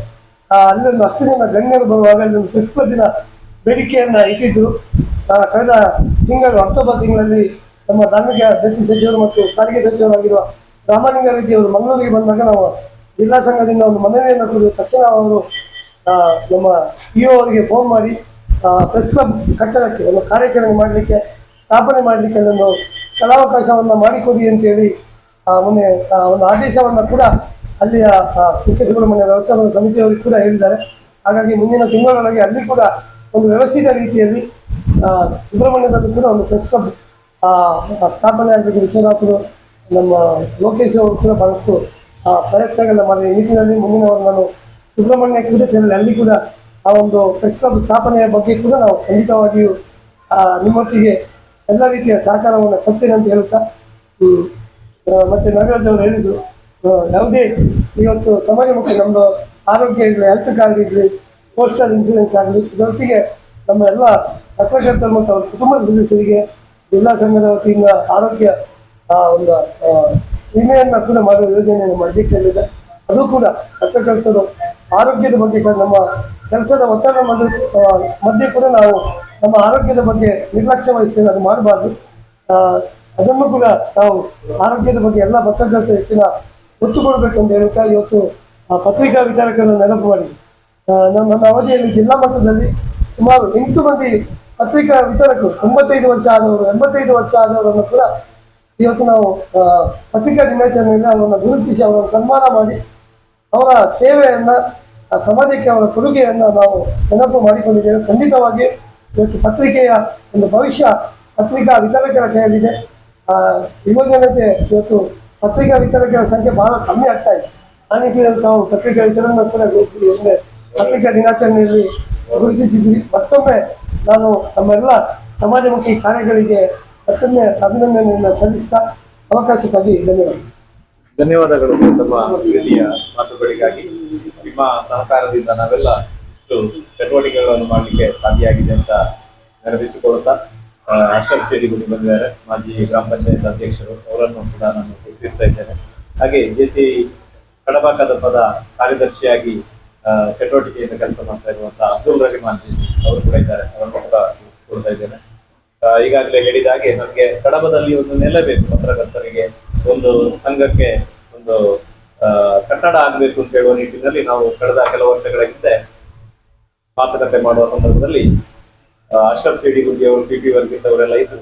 ಅಲ್ಲೊಂದು 10 ಜನ ಗಣ್ಯರು ಬರುವಾಗ ಅಲ್ಲೊಂದು ಪ್ರೆಸ್ ಕ್ಲಬ್ಬಿನ ಬೇಡಿಕೆಯನ್ನು ಇಟ್ಟಿದ್ರು. ಕಳೆದ ತಿಂಗಳು ಅಕ್ಟೋಬರ್ ತಿಂಗಳಲ್ಲಿ ನಮ್ಮ ಧಾರ್ಮಿಕ ದತ್ತಿ ಸಚಿವರು ಮತ್ತು ಸಾರಿಗೆ ಸಚಿವರಾಗಿರುವ ರಾಮಲಿಂಗಾರೆಡ್ಡಿ ಅವರು ಮಂಗಳೂರಿಗೆ ಬಂದಾಗ ನಾವು ಜಿಲ್ಲಾ ಸಂಘದಿಂದ ಒಂದು ಮನವಿಯನ್ನು ಕೊಟ್ಟು ತಕ್ಷಣ ಅವರು ನಮ್ಮ PO ಅವರಿಗೆ ಫೋನ್ ಮಾಡಿ ಪ್ರೆಸ್ ಕ್ಲಬ್ ಕಟ್ಟಡಕ್ಕೆ ಒಂದು ಕಾರ್ಯಾಚರಣೆ ಮಾಡಲಿಕ್ಕೆ ಸ್ಥಾಪನೆ ಮಾಡಲಿಕ್ಕೆ ಒಂದು ಸ್ಥಳಾವಕಾಶವನ್ನು ಮಾಡಿಕೊಡಿ ಅಂತೇಳಿ ಮೊನ್ನೆ ಒಂದು ಆದೇಶವನ್ನು ಕೂಡ ಅಲ್ಲಿಯ ಕುಕ್ಕೆ ಸುಬ್ರಹ್ಮಣ್ಯ ವ್ಯವಸ್ಥಾಪನಾ ಸಮಿತಿಯವರಿಗೆ ಕೂಡ ಹೇಳಿದ್ದಾರೆ. ಹಾಗಾಗಿ ಮುಂದಿನ ತಿಂಗಳೊಳಗೆ ಅಲ್ಲಿ ಕೂಡ ಒಂದು ವ್ಯವಸ್ಥಿತ ರೀತಿಯಲ್ಲಿ ಸುಬ್ರಹ್ಮಣ್ಯದಲ್ಲಿ ಕೂಡ ಒಂದು ಪ್ರೆಸ್ ಕ್ಲಬ್ ಸ್ಥಾಪನೆ ಆಗಬೇಕು. ವಿಶ್ವನಾಥರು ನಮ್ಮ ಲೋಕೇಶ್ ಅವರು ಕೂಡ ಬಹಳಷ್ಟು ಪ್ರಯತ್ನಗಳನ್ನ ಮಾಡಿದ ಈ ನಿಟ್ಟಿನಲ್ಲಿ ಮುಂದಿನ ನಾನು ಸುಬ್ರಹ್ಮಣ್ಯ ಕೂಡ ತೆರಳಿ ಅಲ್ಲಿ ಕೂಡ ಆ ಒಂದು ಪ್ರೆಸ್ ಕ್ಲಬ್ ಸ್ಥಾಪನೆಯ ಬಗ್ಗೆ ಕೂಡ ನಾವು ಖಂಡಿತವಾಗಿಯೂ ನಿಮ್ಮೊಟ್ಟಿಗೆ ಎಲ್ಲ ರೀತಿಯ ಸಹಕಾರವನ್ನು ಕೊಡ್ತೇನೆ ಅಂತ ಹೇಳುತ್ತಾ ಮತ್ತೆ ನಾಗರಾಜ್ ಅವರು ಹೇಳಿದರು, ಯಾವುದೇ ಇವತ್ತು ಸಮಾಜಮುಖಿ ನಮ್ಮದು ಆರೋಗ್ಯ ಇರಲಿ, ಹೆಲ್ತ್ ಕಾರ್ಡ್ ಇರಲಿ, ಪೋಸ್ಟಲ್ ಇನ್ಸೂರೆನ್ಸ್ ಆಗಲಿ, ಇದರೊಟ್ಟಿಗೆ ನಮ್ಮ ಎಲ್ಲ ಪತ್ರಕರ್ತರು ಮತ್ತು ಅವರ ಕುಟುಂಬದ ಸದಸ್ಯರಿಗೆ ಜಿಲ್ಲಾ ಸಂಘದ ವತಿಯಿಂದ ಆರೋಗ್ಯ ಒಂದು ವಿಮೆಯನ್ನು ಕೂಡ ಮಾಡುವ ಯೋಜನೆ ನಮ್ಮ ಅಧ್ಯಕ್ಷರಿದೆ. ಅದು ಕೂಡ ಪತ್ರಕರ್ತರು ಆರೋಗ್ಯದ ಬಗ್ಗೆ ನಮ್ಮ ಕೆಲಸದ ಒತ್ತಡ ಮಧ್ಯೆ ಕೂಡ ನಾವು ನಮ್ಮ ಆರೋಗ್ಯದ ಬಗ್ಗೆ ನಿರ್ಲಕ್ಷ್ಯ ವಹಿಸ್ತೇವೆ, ಅದು ಮಾಡಬಾರ್ದು. ಅದನ್ನು ಕೂಡ ನಾವು ಆರೋಗ್ಯದ ಬಗ್ಗೆ ಎಲ್ಲ ಪತ್ರಕರ್ತರು ಹೆಚ್ಚಿನ ಒತ್ತು ಕೊಡಬೇಕು ಅಂತ ಹೇಳುತ್ತಾ ಇವತ್ತು ಪತ್ರಿಕಾ ವಿತರಕರನ್ನು ನೆನಪು ಮಾಡಿ ನನ್ನ ಅವಧಿಯಲ್ಲಿ ಜಿಲ್ಲಾ ಮಟ್ಟದಲ್ಲಿ ಸುಮಾರು 8 ಮಂದಿ ಪತ್ರಿಕಾ ವಿತರಕರು 95 ವರ್ಷ ಆದವರು 85 ವರ್ಷ ಆದವರನ್ನು ಕೂಡ ಇವತ್ತು ನಾವು ಪತ್ರಿಕಾ ದಿನಾಚರಣೆಯಲ್ಲಿ ಅವರನ್ನು ಗುರುತಿಸಿ ಅವರನ್ನು ಸನ್ಮಾನ ಮಾಡಿ ಅವರ ಸೇವೆಯನ್ನು ಸಮಾಜಕ್ಕೆ ಅವರ ಕೊಡುಗೆಯನ್ನು ನಾವು ನೆನಪು ಮಾಡಿಕೊಂಡಿದ್ದೇವೆ. ಖಂಡಿತವಾಗಿ ಇವತ್ತು ಪತ್ರಿಕೆಯ ಒಂದು ಭವಿಷ್ಯ ಪತ್ರಿಕಾ ವಿತರಕರ ಕೈಯಲ್ಲಿದೆ. ಯುವಜನತೆ ಇವತ್ತು ಪತ್ರಿಕಾ ವಿತರಕರ ಸಂಖ್ಯೆ ಬಹಳ ಕಮ್ಮಿ ಆಗ್ತಾ ಇದೆ. ಆ ನಿಟ್ಟಿನಲ್ಲಿ ತಾವು ಪತ್ರಿಕಾ ವಿತರಣೆ ಕೂಡ ಪತ್ರಿಕಾ ದಿನಾಚರಣೆಯಲ್ಲಿ ಗುರುತಿಸಿದ್ವಿ. ಮತ್ತೊಮ್ಮೆ ನಾನು ನಮ್ಮೆಲ್ಲ ಸಮಾಜಮುಖಿ ಕಾರ್ಯಗಳಿಗೆ ಮತ್ತೊಮ್ಮೆ ಅಭಿನಂದನೆಯನ್ನು ಸಲ್ಲಿಸ್ತಾ ಅವಕಾಶಕ್ಕಾಗಿ ಧನ್ಯವಾದಗಳು. ತಮ್ಮ ಪ್ರೀತಿಯ ಮಾತುಗಳಿಗಾಗಿ ನಿಮ್ಮ ಸಹಕಾರದಿಂದ ನಾವೆಲ್ಲ ಇಷ್ಟು ಚಟುವಟಿಕೆಗಳನ್ನು ಮಾಡಲಿಕ್ಕೆ ಸಾಧ್ಯ ಆಗಿದೆ ಅಂತ ನೆನಪಿಸಿಕೊಳ್ಳುತ್ತಾ ಅಶ್ರಫ್ ಶೇಡಿಗುಡಿ ಬಂದಿದ್ದಾರೆ, ಮಾಜಿ ಗ್ರಾಮ ಪಂಚಾಯತ್ ಅಧ್ಯಕ್ಷರು, ಅವರನ್ನು ಕೂಡ ನಾನು ಗುರುತಿಸ್ತಾ ಇದ್ದೇನೆ. ಹಾಗೆ JCI ಕಡಬ ಕದಪದ ಕಾರ್ಯದರ್ಶಿಯಾಗಿ ಚಟುವಟಿಕೆಯಿಂದ ಕೆಲಸ ಮಾಡ್ತಾ ಇರುವಂತಹ ಅಬ್ದುಲ್ ರಹಿಮಾನ್ JC ಅವರು ಕೂಡ ಇದ್ದಾರೆ, ಅವರನ್ನು ಕೂಡ ಕೊಡ್ತಾ ಇದ್ದೇನೆ. ಈಗಾಗಲೇ ಹೇಳಿದ ಹಾಗೆ ನಮಗೆ ಕಡಬದಲ್ಲಿ ಒಂದು ನೆಲೆ ಬೇಕು, ಪತ್ರಕರ್ತರಿಗೆ ಒಂದು ಸಂಘಕ್ಕೆ ಒಂದು ಕಟ್ಟಡ ಆಗಬೇಕು ಅಂತ ಹೇಳುವ ನಿಟ್ಟಿನಲ್ಲಿ ನಾವು ಕಳೆದ ಕೆಲವು ವರ್ಷಗಳ ಹಿಂದೆ ಮಾತುಕತೆ ಮಾಡುವ ಸಂದರ್ಭದಲ್ಲಿ ಅಶ್ರಫ್ ಶೇಡಿಗುಡಿ ಅವರು, PP ವರ್ಗೀಸ್ ಅವರೆಲ್ಲ ಇದ್ರು.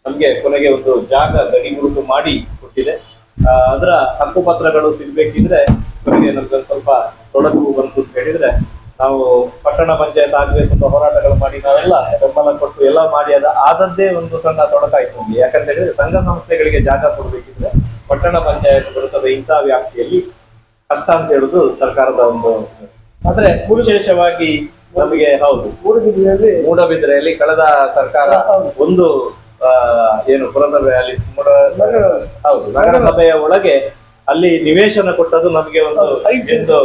ನಮ್ಗೆ ಕೊನೆಗೆ ಒಂದು ಜಾಗ ಗಡಿ ಗುರುತು ಮಾಡಿ ಕೊಟ್ಟಿದೆ. ಅದರ ಹಕ್ಕುಪತ್ರಗಳು ಸಿಗ್ಬೇಕಿದ್ರೆ ಕೊನೆಗೆ ನಮ್ಗೆ ಸ್ವಲ್ಪ ತೊಡಕು ಬಂತು ಅಂತ ಹೇಳಿದ್ರೆ ನಾವು ಪಟ್ಟಣ ಪಂಚಾಯತ್ ಆಗ್ಬೇಕು ಅಂತ ಹೋರಾಟಗಳು ಮಾಡಿ ನಾವೆಲ್ಲ ಬೆಂಬಲ ಕೊಟ್ಟು ಎಲ್ಲ ಮಾಡಿ ಆದದ್ದೇ ಒಂದು ಸಣ್ಣ ತೊಡಕಾಯ್ತು ನಮ್ಗೆ. ಯಾಕಂತ ಹೇಳಿದ್ರೆ ಸಂಘ ಸಂಸ್ಥೆಗಳಿಗೆ ಜಾಗ ಕೊಡ್ಬೇಕಿದ್ರೆ ಪಟ್ಟಣ ಪಂಚಾಯತ್ ಪುರಸಭೆ ಇಂತಹ ವ್ಯಾಪ್ತಿಯಲ್ಲಿ ಕಷ್ಟ ಅಂತ ಹೇಳುದು ಸರ್ಕಾರದ ಒಂದು. ಆದ್ರೆ ವಿಶೇಷವಾಗಿ ನಮಗೆ ಹೌದು ಮೂಡಬಿದ್ರೆಯಲ್ಲಿ ಕಳೆದ ಸರ್ಕಾರ ಒಂದು ಏನು ಪುರಸಭೆ ಅಲ್ಲಿ ಹೌದು ನಗರಸಭೆಯ ಒಳಗೆ ಅಲ್ಲಿ ನಿವೇಶನ ಕೊಟ್ಟದ್ದು ನಮಗೆ ಒಂದು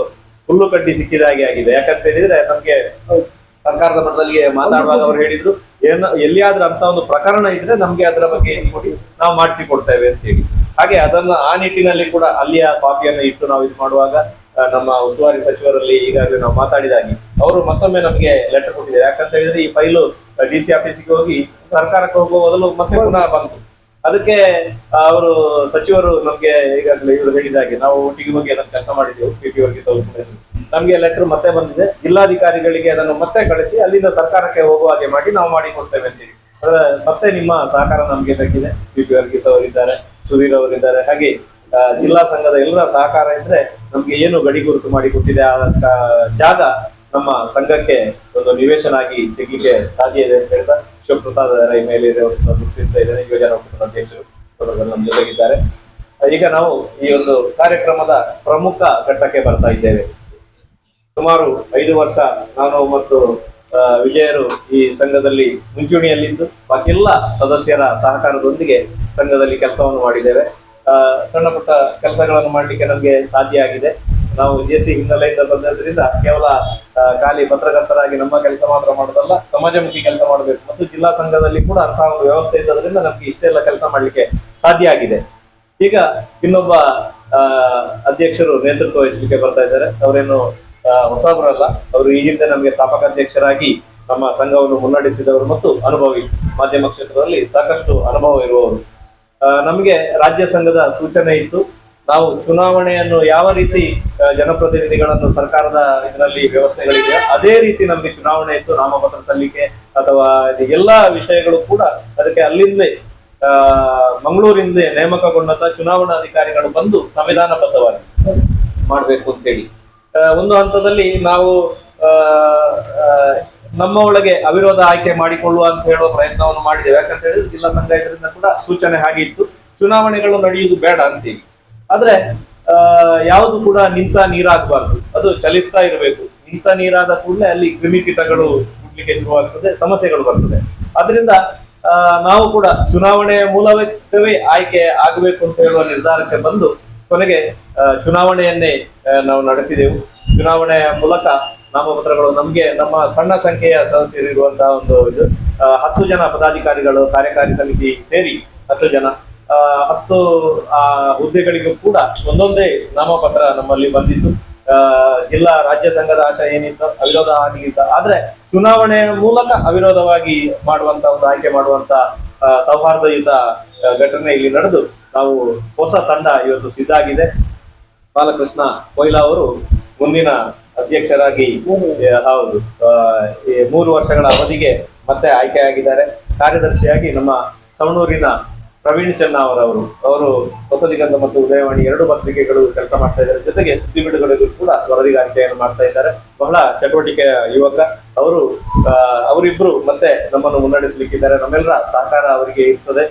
ಹುಲ್ಲು ಕಡ್ಡಿ ಸಿಕ್ಕಿದ ಹಾಗೆ ಆಗಿದೆ. ಯಾಕಂತ ಹೇಳಿದ್ರೆ ನಮ್ಗೆ ಸರ್ಕಾರದ ಮಟ್ಟದಲ್ಲಿ ಮಾತಾಡುವಾಗ ಅವ್ರು ಹೇಳಿದ್ರು ಎಲ್ಲಿಯಾದ್ರೂ ಅಂತ ಒಂದು ಪ್ರಕರಣ ಇದ್ರೆ ನಮ್ಗೆ ಅದರ ಬಗ್ಗೆ ಕೊಡಿ, ನಾವು ಮಾಡಿಸಿ ಕೊಡ್ತೇವೆ ಅಂತ ಹೇಳಿ. ಹಾಗೆ ಅದನ್ನ ಆ ನಿಟ್ಟಿನಲ್ಲಿ ಕೂಡ ಅಲ್ಲಿಯ ಕಾಪಿಯನ್ನು ಇಟ್ಟು ನಾವು ಇದು ಮಾಡುವಾಗ ನಮ್ಮ ಉಸ್ತುವಾರಿ ಸಚಿವರಲ್ಲಿ ಈಗಾಗಲೇ ನಾವು ಮಾತಾಡಿದಾಗಿ ಅವರು ಮತ್ತೊಮ್ಮೆ ನಮಗೆ ಲೆಟರ್ ಕೊಟ್ಟಿದ್ದಾರೆ. ಯಾಕಂತ ಹೇಳಿದ್ರೆ ಈ ಫೈಲು DC ಆಫೀಸಿಗೆ ಹೋಗಿ ಸರ್ಕಾರಕ್ಕೆ ಹೋಗುವ ಮೊದಲು ಮತ್ತೆ ಪುನಃ ಬಂತು. ಅದಕ್ಕೆ ಅವರು ಸಚಿವರು ನಮ್ಗೆ ಈಗಾಗಲೇ ಇವರು ಹೇಳಿದಾಗೆ ನಾವು ಒಟ್ಟಿಗೆ ಹೋಗಿ ಅದನ್ನು ಕೆಲಸ ಮಾಡಿದ್ದೆವು. PPವರೆಗೆ ಸ್ವಲ್ಪ ನಮ್ಗೆ ಲೆಟರ್ ಮತ್ತೆ ಬಂದಿದೆ. ಜಿಲ್ಲಾಧಿಕಾರಿಗಳಿಗೆ ಅದನ್ನು ಮತ್ತೆ ಕಳಿಸಿ ಅಲ್ಲಿಂದ ಸರ್ಕಾರಕ್ಕೆ ಹೋಗುವ ಹಾಗೆ ಮಾಡಿ ನಾವು ಮಾಡಿ ಕೊಡ್ತೇವೆ ಅಂತೇಳಿ. ಮತ್ತೆ ನಿಮ್ಮ ಸಹಕಾರ ನಮ್ಗೆ ಬೇಕಿದೆ. PPವರೆಗೆ ಅವರಿದ್ದಾರೆ, ಸುಧೀರ್ ಅವರಿದ್ದಾರೆ, ಹಾಗೆ ಜಿಲ್ಲಾ ಸಂಘದ ಎಲ್ಲರ ಸಹಕಾರ ಇದ್ರೆ ನಮ್ಗೆ ಏನು ಗಡಿ ಗುರುತು ಮಾಡಿ ಕೊಟ್ಟಿದೆ ಆ ಜಾಗ ನಮ್ಮ ಸಂಘಕ್ಕೆ ಒಂದು ನಿವೇಶನ ಆಗಿ ಸಿಗಲಿಕ್ಕೆ ಸಾಧ್ಯ ಇದೆ ಅಂತ ಹೇಳಿದ ಶಿವಪ್ರಸಾದ್ ರೈ ಮೇಲೆ ಗುರುತಿಸ್ತಾ ಇದ್ದಾರೆ. ಯೋಜನಾ ಒಕ್ಕೂಟದ ಅಧ್ಯಕ್ಷರು ನಮ್ಮ ಜೊತೆಗಿದ್ದಾರೆ. ಈಗ ನಾವು ಈ ಒಂದು ಕಾರ್ಯಕ್ರಮದ ಪ್ರಮುಖ ಘಟ್ಟಕ್ಕೆ ಬರ್ತಾ ಇದ್ದೇವೆ. ಸುಮಾರು 5 ವರ್ಷ ನಾನು ಮತ್ತು ವಿಜಯರು ಈ ಸಂಘದಲ್ಲಿ ಮುಂಚೂಣಿಯಲ್ಲಿದ್ದು ಬಾಕಿ ಎಲ್ಲ ಸದಸ್ಯರ ಸಹಕಾರದೊಂದಿಗೆ ಸಂಘದಲ್ಲಿ ಕೆಲಸವನ್ನು ಮಾಡಿದ್ದೇವೆ. ಸಣ್ಣ ಪುಟ್ಟ ಕೆಲಸಗಳನ್ನು ಮಾಡಲಿಕ್ಕೆ ನಮಗೆ ಸಾಧ್ಯ ಆಗಿದೆ. ನಾವು JC ಹಿನ್ನೆಲೆಯಿಂದ ಬಂದಿದ್ದರಿಂದ ಕೇವಲ ಖಾಲಿ ಪತ್ರಕರ್ತರಾಗಿ ನಮ್ಮ ಕೆಲಸ ಮಾತ್ರ ಮಾಡೋದಲ್ಲ, ಸಮಾಜಮುಖಿ ಕೆಲಸ ಮಾಡಬೇಕು. ಮತ್ತು ಜಿಲ್ಲಾ ಸಂಘದಲ್ಲಿ ಕೂಡ ಅಂತಹ ಒಂದು ವ್ಯವಸ್ಥೆ ಇದ್ದದ್ರಿಂದ ನಮ್ಗೆ ಇಷ್ಟೆಲ್ಲ ಕೆಲಸ ಮಾಡಲಿಕ್ಕೆ ಸಾಧ್ಯ ಆಗಿದೆ. ಈಗ ಇನ್ನೊಬ್ಬ ಅಧ್ಯಕ್ಷರು ನೇತೃತ್ವ ವಹಿಸಲಿಕ್ಕೆ ಬರ್ತಾ ಇದ್ದಾರೆ. ಅವರೇನು ಹೊಸಬರಲ್ಲ, ಅವರು ಈ ಹಿಂದೆ ನಮಗೆ ಸ್ಥಾಪಕ ಅಧ್ಯಕ್ಷರಾಗಿ ನಮ್ಮ ಸಂಘವನ್ನು ಮುನ್ನಡೆಸಿದವರು ಮತ್ತು ಅನುಭವಿ, ಮಾಧ್ಯಮ ಕ್ಷೇತ್ರದಲ್ಲಿ ಸಾಕಷ್ಟು ಅನುಭವ ಇರುವವರು. ನಮಗೆ ರಾಜ್ಯ ಸಂಘದ ಸೂಚನೆ ಇತ್ತು, ನಾವು ಚುನಾವಣೆಯನ್ನು ಯಾವ ರೀತಿ ಜನಪ್ರತಿನಿಧಿಗಳನ್ನು ಸರ್ಕಾರದ ಇದರಲ್ಲಿ ವ್ಯವಸ್ಥೆಗಳಿದೆ ಅದೇ ರೀತಿ ನಮಗೆ ಚುನಾವಣೆ ಇತ್ತು. ನಾಮಪತ್ರ ಸಲ್ಲಿಕೆ ಅಥವಾ ಎಲ್ಲಾ ವಿಷಯಗಳು ಕೂಡ ಅದಕ್ಕೆ ಅಲ್ಲಿಂದೇ ಮಂಗಳೂರಿಂದ ನೇಮಕಗೊಂಡಂತ ಚುನಾವಣಾಧಿಕಾರಿಗಳು ಬಂದು ಸಂವಿಧಾನಬದ್ಧವಾಗಿ ಮಾಡಬೇಕು ಅಂತೇಳಿ ಒಂದು ಹಂತದಲ್ಲಿ ನಾವು ನಮ್ಮ ಒಳಗೆ ಅವಿರೋಧ ಆಯ್ಕೆ ಮಾಡಿಕೊಳ್ಳುವ ಅಂತ ಹೇಳುವ ಪ್ರಯತ್ನವನ್ನು ಮಾಡಿದ್ದೇವೆ. ಯಾಕಂತ ಹೇಳಿದ್ರೆ ಜಿಲ್ಲಾ ಸಂಘ ಇದರಿಂದ ಕೂಡ ಸೂಚನೆ ಹಾಗೆ ಇತ್ತು, ಚುನಾವಣೆಗಳು ನಡೆಯುವುದು ಬೇಡ ಅಂತೇಳಿ. ಆದ್ರೆ ಯಾವುದು ಕೂಡ ನಿಂತ ನೀರಾಗಬಾರ್ದು, ಅದು ಚಲಿಸ್ತಾ ಇರಬೇಕು. ನಿಂತ ನೀರಾದ ಕೂಡಲೇ ಅಲ್ಲಿ ಕ್ರಿಮಿಕೀಟಗಳು ಹುಡ್ಲಿಕ್ಕೆ ಶುರುವಾಗ್ತದೆ, ಸಮಸ್ಯೆಗಳು ಬರ್ತದೆ. ಆದ್ರಿಂದ ನಾವು ಕೂಡ ಚುನಾವಣೆಯ ಮೂಲವೇ ಆಯ್ಕೆ ಆಗಬೇಕು ಅಂತ ಹೇಳುವ ನಿರ್ಧಾರಕ್ಕೆ ಬಂದು ಕೊನೆಗೆ ಚುನಾವಣೆಯನ್ನೇ ನಾವು ನಡೆಸಿದೆವು. ಚುನಾವಣೆಯ ಮೂಲಕ ನಾಮಪತ್ರಗಳು ನಮ್ಗೆ ನಮ್ಮ ಸಣ್ಣ ಸಂಖ್ಯೆಯ ಸದಸ್ಯರಿರುವಂತಹ ಒಂದು ಇದು 10 ಜನ ಪದಾಧಿಕಾರಿಗಳು, ಕಾರ್ಯಕಾರಿ ಸಮಿತಿ ಸೇರಿ 10 ಜನ, 10 ಹುದ್ದೆಗಳಿಗೂ ಕೂಡ ಒಂದೊಂದೇ ನಾಮಪತ್ರ ನಮ್ಮಲ್ಲಿ ಬಂದಿದ್ದು. ಜಿಲ್ಲಾ ರಾಜ್ಯ ಸಂಘದ ಆಶಯ ಏನಿತ್ತು ಅವಿರೋಧ ಆಗಲಿಲ್ಲ, ಆದ್ರೆ ಚುನಾವಣೆಯ ಮೂಲಕ ಅವಿರೋಧವಾಗಿ ಮಾಡುವಂತ ಒಂದು ಆಯ್ಕೆ ಮಾಡುವಂತ ಸೌಹಾರ್ದಯುತ ಘಟನೆ ಇಲ್ಲಿ ನಡೆದು ನಾವು ಹೊಸ ತಂಡ ಇವತ್ತು ಸಿದ್ಧ ಆಗಿದೆ. ಬಾಲಕೃಷ್ಣ ಕೊಯ್ಲಾ ಅವರು ಮುಂದಿನ ಅಧ್ಯಕ್ಷರಾಗಿ ಹೌದು 3 ವರ್ಷಗಳ ಅವಧಿಗೆ ಮತ್ತೆ ಆಯ್ಕೆಯಾಗಿದ್ದಾರೆ. ಕಾರ್ಯದರ್ಶಿಯಾಗಿ ನಮ್ಮ ಸವಣೂರಿನ ಪ್ರವೀಣ್ ಅವರು ಹೊಸ ದಿಗಂತ ಮತ್ತು ಉದಯವಾಣಿ 2 ಪತ್ರಿಕೆಗಳು ಕೆಲಸ ಮಾಡ್ತಾ ಇದ್ದಾರೆ. ಜೊತೆಗೆ ಸುದ್ದಿ ಬಿಡುಗಡೆಗೂ ಕೂಡ ವರದಿಗಾರಿಕೆಯನ್ನು ಮಾಡ್ತಾ ಇದ್ದಾರೆ. ಬಹಳ ಚಟುವಟಿಕೆಯ ಯುವಕ ಅವರು. ಅವರಿಬ್ರು ಮತ್ತೆ ನಮ್ಮನ್ನು ಮುನ್ನಡೆಸಲಿಕ್ಕಿದ್ದಾರೆ. ನಮ್ಮೆಲ್ಲರ ಸಹಕಾರ ಅವರಿಗೆ ಇರ್ತದೆ.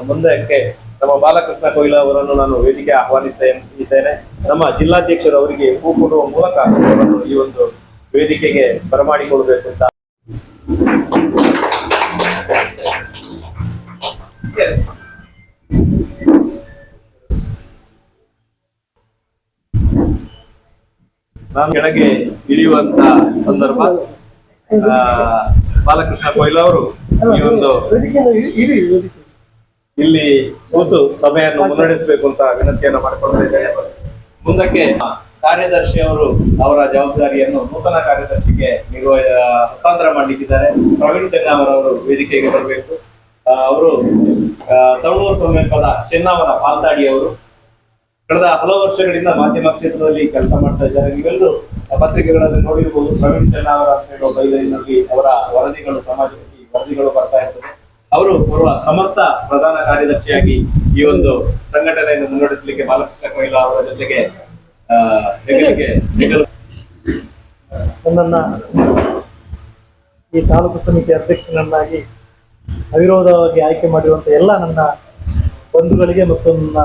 ಮುಂದಕ್ಕೆ ನಮ್ಮ ಬಾಲಕೃಷ್ಣ ಕೊಯ್ಲಾ ಅವರನ್ನು ನಾನು ವೇದಿಕೆ ಆಹ್ವಾನಿಸ್ತಾ ಇದ್ದೇನೆ. ನಮ್ಮ ಜಿಲ್ಲಾಧ್ಯಕ್ಷರು ಅವರಿಗೆ ಹೂ ಕೊಡುವ ಮೂಲಕ ಅವರನ್ನು ಈ ಒಂದು ವೇದಿಕೆಗೆ ಬರಮಾಡಿಕೊಳ್ಬೇಕು ಅಂತ ನಾನು ಕೆಳಗೆ ಇಳಿಯುವಂತ ಸಂದರ್ಭ. ಬಾಲಕೃಷ್ಣ ಕೊಯ್ಲಾ ಅವರು ಈ ಒಂದು ಇಲ್ಲಿ ಕೂತು ಸಭೆಯನ್ನು ಮುನ್ನಡೆಸಬೇಕು ಅಂತ ವಿನಂತಿಯನ್ನು ಮಾಡಿಕೊಳ್ತಾ ಇದ್ದೇನೆ. ಮುಂದಕ್ಕೆ ಕಾರ್ಯದರ್ಶಿ ಅವರು ಅವರ ಜವಾಬ್ದಾರಿಯನ್ನು ನೂತನ ಕಾರ್ಯದರ್ಶಿಗೆ ಹಸ್ತಾಂತರ ಮಾಡಲಿಕ್ಕಿದ್ದಾರೆ. ಪ್ರವೀಣ್ ಚೆನ್ನವರವರು ವೇದಿಕೆಗೆ ಬರಬೇಕು. ಅವರು ಸವಣೂರು ಸಮೀಪದ ಚೆನ್ನವರ ಪಾಲ್ತಾಡಿ ಅವರು ಕಳೆದ ಹಲವು ವರ್ಷಗಳಿಂದ ಮಾಧ್ಯಮ ಕ್ಷೇತ್ರದಲ್ಲಿ ಕೆಲಸ ಮಾಡ್ತಾ ಇದ್ದಾರೆ. ನೀವೆಲ್ಲರೂ ಪತ್ರಿಕೆಗಳಲ್ಲಿ ನೋಡಿರಬಹುದು. ಪ್ರವೀಣ್ ಚೆನ್ನವರ ಅಂತ ಹೇಳುವ ಬೈಲಿನಲ್ಲಿ ಅವರ ವರದಿಗಳು, ಸಮಾಜಮುಖಿ ವರದಿಗಳು ಬರ್ತಾ ಇರ್ತದೆ. ಅವರು ಓರ್ವ ಸಮರ್ಥ ಪ್ರಧಾನ ಕಾರ್ಯದರ್ಶಿಯಾಗಿ ಈ ಒಂದು ಸಂಘಟನೆಯನ್ನು ಮುನ್ನಡೆಸಲಿಕ್ಕೆ ಬಾಲಕೃಷ್ಣ ಕೊಯ್ಲಾ ಅವರ ಜೊತೆಗೆ ನನ್ನನ್ನು ಈ ತಾಲೂಕು ಸಮಿತಿ ಅಧ್ಯಕ್ಷನನ್ನಾಗಿ ಅವಿರೋಧವಾಗಿ ಆಯ್ಕೆ ಮಾಡಿರುವಂಥ ಎಲ್ಲ ನನ್ನ ಬಂಧುಗಳಿಗೆ ಮತ್ತು ನನ್ನ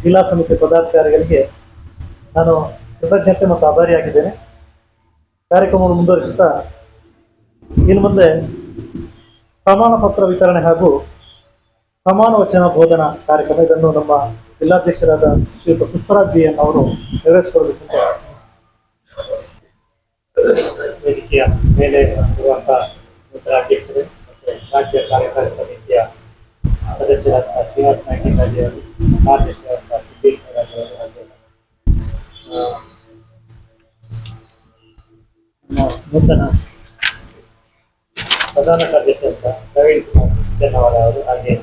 ಜಿಲ್ಲಾ ಸಮಿತಿ ಪದಾಧಿಕಾರಿಗಳಿಗೆ ನಾನು ಕೃತಜ್ಞತೆ ಮತ್ತು ಆಭಾರಿಯಾಗಿದ್ದೇನೆ. ಕಾರ್ಯಕ್ರಮವನ್ನು ಮುಂದುವರಿಸುತ್ತಾ ಇನ್ನು ಮುಂದೆ ಪ್ರಮಾಣ ಪತ್ರ ವಿತರಣೆ ಹಾಗೂ ಪ್ರಮಾಣ ವಚನ ಬೋಧನಾ ಕಾರ್ಯಕ್ರಮ, ಇದನ್ನು ನಮ್ಮ ಜಿಲ್ಲಾಧ್ಯಕ್ಷರಾದ ಶ್ರೀಯುತ ಪುಷ್ಪರಾಜ್ ಬಿ ಎನ್ ಅವರು ನೆರವೇರಿಸಿಕೊಳ್ಳಬೇಕಂತ ವೇದಿಕೆಯ ಮೇಲೆ ಇರುವಂಥ ನೂತನ ಅಧ್ಯಕ್ಷರು ಮತ್ತು ರಾಜ್ಯ ಕಾರ್ಯಕಾರಿ ಸಮಿತಿಯ ಸದಸ್ಯರಾದ ಶ್ರೀನಿವಾಸ ನಾಯ್ಕರಾಜಿ ಅವರು, ಕಾರ್ಯದರ್ಶಿಯಾದ ಸಿದ್ದೇಶ್ ರಾಜ್ ಅವರು ಹಾಗೂ ನೂತನ ಪ್ರಧಾನ ಕಾರ್ಯದರ್ಶಿಯಾದ ಪ್ರವೀಣ್ ಕುಮಾರ್ ಜನವಾಡ ಅವರು, ಹಾಗೆ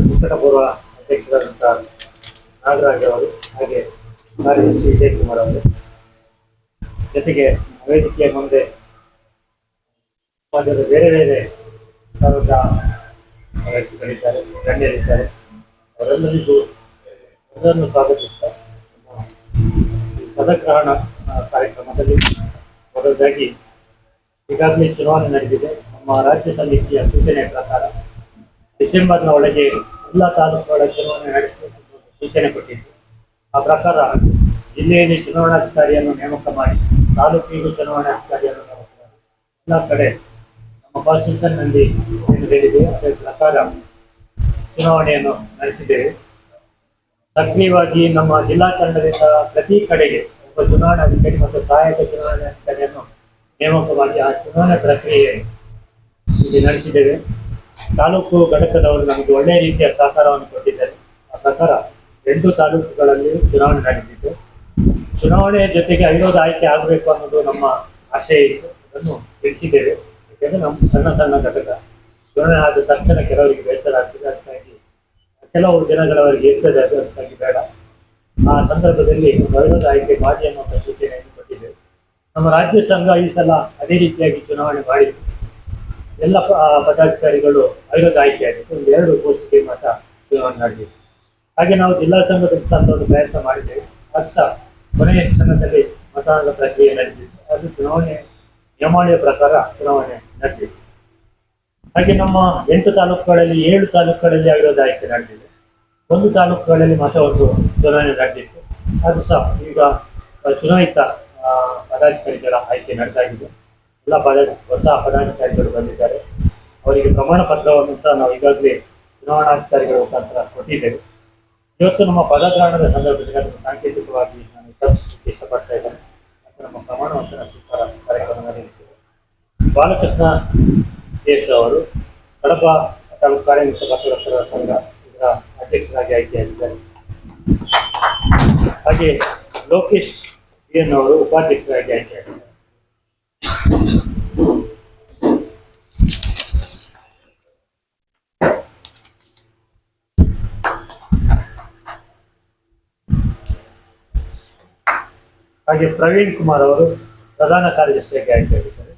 ನಿಕಟಪೂರ್ವ ಅಧ್ಯಕ್ಷರಾದಂಥ ನಾಗರಾಜ್ ಅವರು, ಹಾಗೆ ಕಾರ್ಯದರ್ಶಿ ವಿಜಯ್ ಕುಮಾರ್ ಅವರು, ಜೊತೆಗೆ ವೇದಿಕೆಯ ಮುಂದೆ ಸಮಾಜದ ಬೇರೆ ಬೇರೆ ಸಾವಿರದ ವ್ಯಕ್ತಿಗಳಿದ್ದಾರೆ, ಗಣ್ಯರಿದ್ದಾರೆ. ಅವರೆಲ್ಲರಿಗೂ ಅದನ್ನು ಸ್ವಾಗತಿಸ್ತಾ ಪದಗ್ರಹಣ ಕಾರ್ಯಕ್ರಮದಲ್ಲಿ ಮೊದಲಾಗಿ ಈಗಾಗಲೇ ಚುನಾವಣೆ ನಡೆದಿದೆ. ನಮ್ಮ ರಾಜ್ಯ ಸಮಿತಿಯ ಸೂಚನೆಯ ಪ್ರಕಾರ ಡಿಸೆಂಬರ್ನ ಒಳಗೆ ಎಲ್ಲ ತಾಲೂಕುಗಳ ಚುನಾವಣೆ ನಡೆಸಬೇಕು ಸೂಚನೆ ಕೊಟ್ಟಿದ್ದು. ಆ ಪ್ರಕಾರ ಜಿಲ್ಲೆಯಲ್ಲಿ ಚುನಾವಣಾಧಿಕಾರಿಯನ್ನು ನೇಮಕ ಮಾಡಿ ತಾಲೂಕಿಗೂ ಚುನಾವಣಾಧಿಕಾರಿಯನ್ನು ನೇಮಕ ಮಾಡಿ ಎಲ್ಲ ಕಡೆ ನಮ್ಮ ಕಾನ್ಸ್ಟಿಟ್ಯೂಷನ್ನಲ್ಲಿ ಏನು ಹೇಳಿದೆ ಅದರ ಪ್ರಕಾರ ಚುನಾವಣೆಯನ್ನು ನಡೆಸಿದ್ದೇವೆ. ಸಕ್ರಿಯವಾಗಿ ನಮ್ಮ ಜಿಲ್ಲಾ ತಂಡದಿಂದ ಪ್ರತಿ ಕಡೆಗೆ ಒಬ್ಬ ಚುನಾವಣಾಧಿಕಾರಿ ಮತ್ತು ಸಹಾಯಕ ಚುನಾವಣಾಧಿಕಾರಿಯನ್ನು ನೇಮಕ ಮಾಡಿ ಆ ಚುನಾವಣೆ ಪ್ರಕ್ರಿಯೆ ಇಲ್ಲಿ ನಡೆಸಿದ್ದೇವೆ. ತಾಲೂಕು ಘಟಕದವರು ನಮಗೆ ಒಳ್ಳೆಯ ರೀತಿಯ ಸಹಕಾರವನ್ನು ಕೊಟ್ಟಿದ್ದಾರೆ. ಆ ಪ್ರಕಾರ 8 ತಾಲೂಕುಗಳಲ್ಲಿ ಚುನಾವಣೆ ನಡೆದಿದ್ದು, ಚುನಾವಣೆಯ ಜೊತೆಗೆ ಅವಿರೋಧ ಆಯ್ಕೆ ಆಗಬೇಕು ಅನ್ನೋದು ನಮ್ಮ ಆಶಯ ಇತ್ತು. ಅದನ್ನು ತಿಳಿಸಿದ್ದೇವೆ. ಯಾಕೆಂದರೆ ನಮ್ಮ ಸಣ್ಣ ಸಣ್ಣ ಘಟಕ ಚುನಾವಣೆ ಆದ ತಕ್ಷಣ ಕೆಲವರಿಗೆ ಬೇಸರ ಆಗ್ತದೆ, ಅದಕ್ಕಾಗಿ ಕೆಲವು ದಿನಗಳವರೆಗೆ ಇರ್ತದೆ, ಅದಕ್ಕಾಗಿ ಬೇಡ. ಆ ಸಂದರ್ಭದಲ್ಲಿ ಅವಿರೋಧ ಆಯ್ಕೆ ಮಾಡಿ ಅನ್ನುವಂಥ ಸೂಚನೆಯನ್ನು ಕೊಟ್ಟಿದ್ದೇವೆ. ನಮ್ಮ ರಾಜ್ಯ ಸಂಘ ಈ ಸಲ ಅದೇ ರೀತಿಯಾಗಿ ಚುನಾವಣೆ ಮಾಡಿದ್ದು, ಎಲ್ಲ ಪದಾಧಿಕಾರಿಗಳು ಅವಿರೋಧ ಆಯ್ಕೆಯಾಗಿತ್ತು. 2 ಪೋಸ್ಟ್ಗೆ ಮಾತ್ರ ಚುನಾವಣೆ ನಡೆದಿತ್ತು. ಹಾಗೆ ನಾವು ಜಿಲ್ಲಾ ಸಂಘದಲ್ಲಿ ಸಹ ಒಂದು ಪ್ರಯತ್ನ ಮಾಡಿದ್ದೇವೆ. ಅದು ಸಹ ಕೊನೆಯ ಕ್ಷಣದಲ್ಲಿ ಮತದಾನದ ಪ್ರಕ್ರಿಯೆ ನಡೆದಿತ್ತು. ಅದು ಚುನಾವಣೆ ನಿಯಮಾವಳಿಯ ಪ್ರಕಾರ ಚುನಾವಣೆ ನಡೆದಿತ್ತು. ಹಾಗೆ ನಮ್ಮ 8 ತಾಲೂಕುಗಳಲ್ಲಿ 7 ತಾಲೂಕುಗಳಲ್ಲಿ ಅವಿರೋಧ ಆಯ್ಕೆ ನಡೆದಿದೆ. 1 ತಾಲೂಕುಗಳಲ್ಲಿ ಮಾತ್ರ ಒಂದು ಚುನಾವಣೆ ನಡೆದಿತ್ತು. ಅದು ಸಹ ಈಗ ಚುನಾಯಿತ ಪದಾಧಿಕಾರಿಗಳ ಆಯ್ಕೆ ನಡೆದಾಗಿದೆ. ಎಲ್ಲ ಹೊಸ ಪದಾಧಿಕಾರಿಗಳು ಬಂದಿದ್ದಾರೆ. ಅವರಿಗೆ ಪ್ರಮಾಣ ಪತ್ರವನ್ನು ಸಹ ನಾವು ಈಗಾಗಲೇ ಚುನಾವಣಾಧಿಕಾರಿಗಳ ಮುಖಾಂತರ ಕೊಟ್ಟಿದ್ದೇವೆ. ಇವತ್ತು ನಮ್ಮ ಪದಗ್ರಹಣದ ಸಂದರ್ಭದಲ್ಲಿ ಅದನ್ನು ಸಾಂಕೇತಿಕವಾಗಿ ನಾನು ತಪ್ಪಿಸಲಿಕ್ಕೆ ಇಷ್ಟಪಡ್ತಾ ಇದ್ದೇನೆ. ಮತ್ತು ನಮ್ಮ ಪ್ರಮಾಣ ವಚನ ಸ್ವೀಕಾರ ಕಾರ್ಯಕ್ರಮ ನಡೆಯುತ್ತಿದೆ. ಬಾಲಕೃಷ್ಣ ಎಸ್ ಅವರು ಕಡಪ ತಾಲೂಕು ಕಾರ್ಯನಿರತ ಪತ್ರಕರ್ತರ ಸಂಘ ಇದರ ಅಧ್ಯಕ್ಷರಾಗಿ ಆಯ್ಕೆಯಾಗಿದ್ದಾರೆ. ಹಾಗೆ ಲೋಕೇಶ್ ಎನ್ ಅವರು ಉಪಾಧ್ಯಕ್ಷರಾಗಿ ಆಯ್ಕೆಯಾಗಿದ್ದಾರೆ. ಹಾಗೆ ಪ್ರವೀಣ್ ಕುಮಾರ್ ಅವರು ಪ್ರಧಾನ ಕಾರ್ಯದರ್ಶಿಯಾಗಿ ಆಯ್ಕೆಯಾಗಿದ್ದಾರೆ.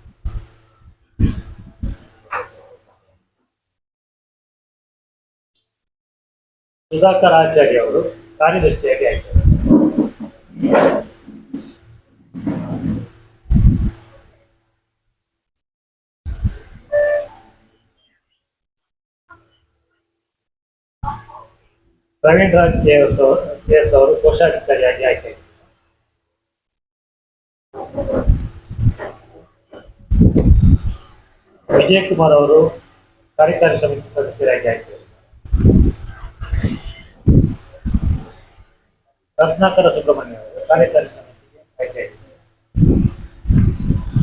ಸುಧಾಕರ್ ಆಚಾರ್ಯ ಅವರು ಕಾರ್ಯದರ್ಶಿಯಾಗಿ ಆಯ್ಕೆಯಾಗಿದ್ದಾರೆ. ಪ್ರವೀಣ್ ರಾಜ್ ಕೆಎಸ್ ಅವರು ಕೋಶಾಧಿಕಾರಿಯಾಗಿ ಆಯ್ಕೆಯಾಗಿದ್ದಾರೆ. ವಿಜಯ್ ಕುಮಾರ್ ಅವರು ಕಾರ್ಯಕಾರಿ ಸಮಿತಿ ಸದಸ್ಯರಾಗಿ ಆಯ್ಕೆಯಾಗಿದ್ದಾರೆ. ರತ್ನಾಕರ ಸುಬ್ರಹ್ಮಣ್ಯ ಅವರು ಕಾರ್ಯಕಾರಿ ಸಮಿತಿಗೆ ಆಯ್ಕೆಯಾಗಿದ್ದಾರೆ.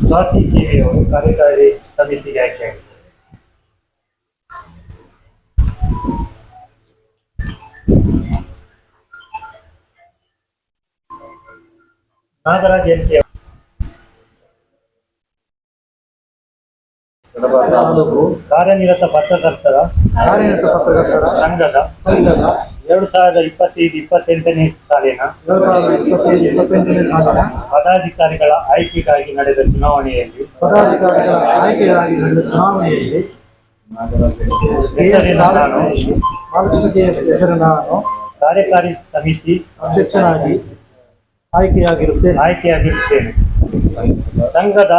ಸ್ವಾತಿ ಕೆವಿ ಅವರು ಕಾರ್ಯಕಾರಿ ಸಮಿತಿಗೆ ಆಯ್ಕೆಯಾಗಿದ್ದಾರೆ. ನಾಗರಾಜ್ ಎನ್ ಕೆ ಕಾರ್ಯನಿರತ ಪತ್ರಕರ್ತರ ಸಂಘದ 2025-28ನೇ ಸಾಲಿನ ಪದಾಧಿಕಾರಿಗಳ ಆಯ್ಕೆಗಾಗಿ ನಡೆದ ಚುನಾವಣೆಯಲ್ಲಿ ಹೆಸರಿನ ನಾನು ಕಾರ್ಯಕಾರಿ ಸಮಿತಿ ಅಧ್ಯಕ್ಷನಾಗಿ ಆಯ್ಕೆಯಾಗಿರುತ್ತೇನೆ. ಸಂಘದ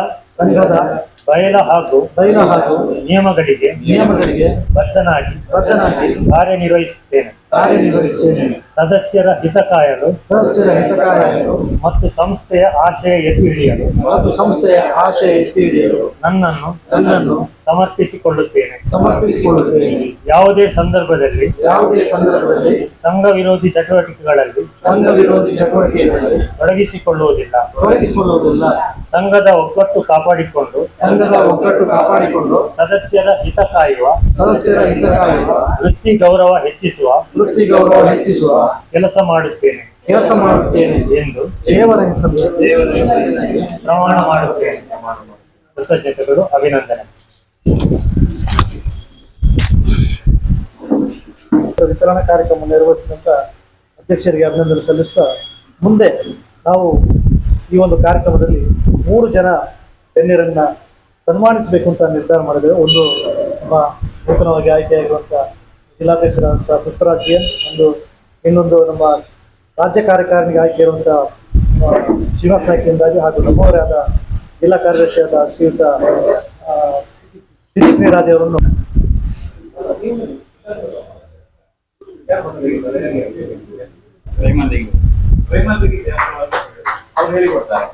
ಬಯಲ ಹಾಗೂ ನಿಯಮಗಳಿಗೆ ಬದ್ಧನಾಗಿ ಕಾರ್ಯನಿರ್ವಹಿಸುತ್ತೇನೆ. ಸದಸ್ಯರ ಹಿತ ಕಾಯಲು ಮತ್ತು ಸಂಸ್ಥೆಯ ಆಶಯ ಎತ್ತಿ ಹಿಡಿಯಲು ನನ್ನನ್ನು ಸಮರ್ಪಿಸಿಕೊಳ್ಳುತ್ತೇನೆ. ಯಾವುದೇ ಸಂದರ್ಭದಲ್ಲಿ ಸಂಘ ವಿರೋಧಿ ಚಟುವಟಿಕೆಗಳಲ್ಲಿ ತೊಡಗಿಸಿಕೊಳ್ಳುವುದಿಲ್ಲ. ಸಂಘದ ಒಗ್ಗಟ್ಟು ಕಾಪಾಡಿಕೊಂಡು ಸದಸ್ಯರ ಹಿತ ಕಾಯುವ ವೃತ್ತಿ ಗೌರವ ಹೆಚ್ಚಿಸುವ ಕೆಲಸ ಮಾಡುತ್ತೇನೆ ಎಂದು ದೇವರ ಹೆಸರಿನಲ್ಲಿ ಪ್ರಮಾಣ ಮಾಡುತ್ತೇನೆ. ಕೃತಜ್ಞತೆಗಳು, ಅಭಿನಂದನೆ. ವಿತರಣಾ ಕಾರ್ಯಕ್ರಮ ನಿರ್ವಹಿಸಿದಂತ ಅಧ್ಯಕ್ಷರಿಗೆ ಅಭಿನಂದನೆ ಸಲ್ಲಿಸ್ತಾ, ಮುಂದೆ ನಾವು ಈ ಒಂದು ಕಾರ್ಯಕ್ರಮದಲ್ಲಿ 3 ಜನ ಗಣ್ಯರನ್ನ ಸನ್ಮಾನಿಸಬೇಕು ಅಂತ ನಿರ್ಧಾರ ಮಾಡಿದ್ದೇವೆ. ಒಂದು ನಮ್ಮ ನೂತನವಾಗಿ ಆಯ್ಕೆಯಾಗಿರುವಂಥ ಜಿಲ್ಲಾಧ್ಯಕ್ಷರಾದಂಥ ಪುಷ್ಪರಾಜ್ ಎನ್, ಇನ್ನೊಂದು ನಮ್ಮ ರಾಜ್ಯ ಕಾರ್ಯಕಾರಿಣಿಗೆ ಆಯ್ಕೆ ಇರುವಂಥ ಶ್ರೀನಿವಾಸ ನಾಯ್ಕಿಂದಾಗಿ, ಹಾಗೂ ನಮ್ಮವರೇ ಆದ ಜಿಲ್ಲಾ ಕಾರ್ಯದರ್ಶಿಯಾದ ಶ್ರೀಯುತ ಸಿದ್ದಿಕ್ ನೇರಾಜ್ ಅವರನ್ನು ಅವ್ರು ಹೇಳಿಕೊಡ್ತಾರೆ.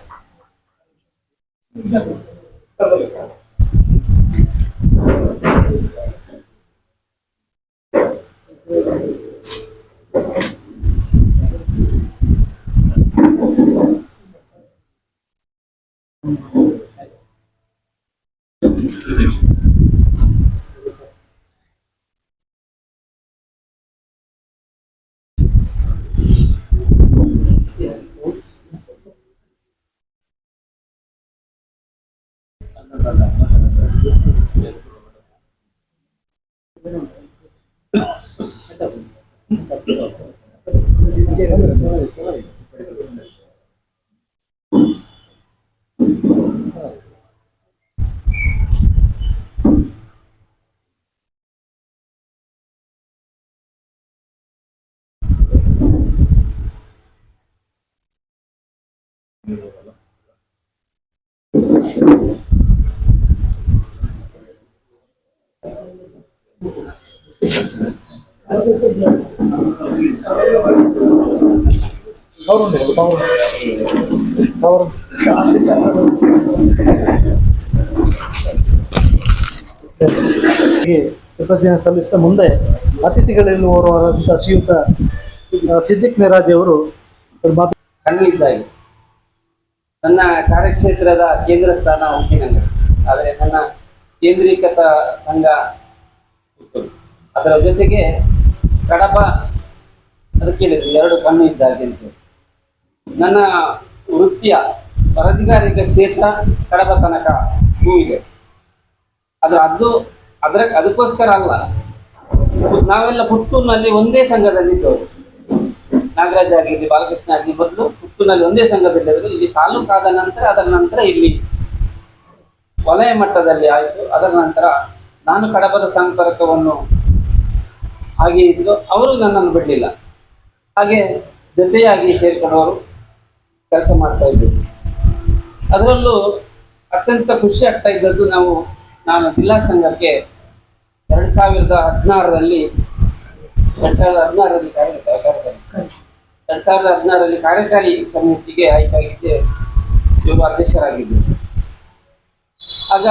ಕೃತಜ್ಞತೆ ಸಲ್ಲಿಸಿದ ಮುಂದೆ ಅತಿಥಿಗಳೆಲ್ಲುವವರಾದಂಥ ಶ್ರೀಯುತ ಸಿದ್ದಿಕ್ ನೇರಾಜ್ ಅವರು ಖಂಡಿತವಾಗಿ ನನ್ನ ಕಾರ್ಯಕ್ಷೇತ್ರದ ಕೇಂದ್ರ ಸ್ಥಾನ ಉಪ್ಪಿನಂಗಡಿ, ಆದರೆ ನನ್ನ ಕೇಂದ್ರೀಕೃತ ಸಂಘ ಪುತ್ತೂರು. ಅದರ ಜೊತೆಗೆ ಕಡಪ, ಅದಕ್ಕೆ ಹೇಳಿದ್ರು 2 ಕಣ್ಣು ಇದ್ದಾಗೆ ಅಂತ. ನನ್ನ ವೃತ್ತಿಯ ವರದಿಗಾರಿಕೆ ಕ್ಷೇತ್ರ ಕಡಪ ತನಕ ಇದೆ. ಅದಕ್ಕೋಸ್ಕರ ಅಲ್ಲ, ನಾವೆಲ್ಲ ಪುತ್ತೂರಿನಲ್ಲಿ ಒಂದೇ ಸಂಘದಲ್ಲಿ ಇದ್ದವರು. ನಾಗರಾಜ್ ಆಗಲಿ, ಬಾಲಕೃಷ್ಣ ಆಗಲಿ, ಮೊದಲು ಪುತ್ತೂರಿನಲ್ಲಿ ಒಂದೇ ಸಂಘದಲ್ಲಿದ್ದರು. ಇಲ್ಲಿ ತಾಲೂಕಾದ ನಂತರ, ಅದರ ನಂತರ ಇಲ್ಲಿ ವಲಯ ಮಟ್ಟದಲ್ಲಿ ಆಯಿತು. ಅದರ ನಂತರ ನಾನು ಕಡಪದ ಸಂಪರ್ಕವನ್ನು ಹಾಗೆ ಇದ್ದು, ಅವರು ನನ್ನನ್ನು ಬಿಡಲಿಲ್ಲ. ಹಾಗೆ ಜೊತೆಯಾಗಿ ಸೇರಿಕೊಂಡವರು ಕೆಲಸ ಮಾಡ್ತಾ ಇದ್ದರು. ಅದರಲ್ಲೂ ಅತ್ಯಂತ ಖುಷಿ ಆಗ್ತಾ ಇದ್ದದ್ದು, ನಾನು ಜಿಲ್ಲಾ ಸಂಘಕ್ಕೆ 2016ರಲ್ಲಿ 2016ರಲ್ಲಿ ಕಾರ್ಯಕಾರಿ ಸಮಿತಿಗೆ ಆಯ್ಕೆಯಾಗಿದ್ದೆ. ಇವರು ಅಧ್ಯಕ್ಷರಾಗಿದ್ದರು. ಆಗ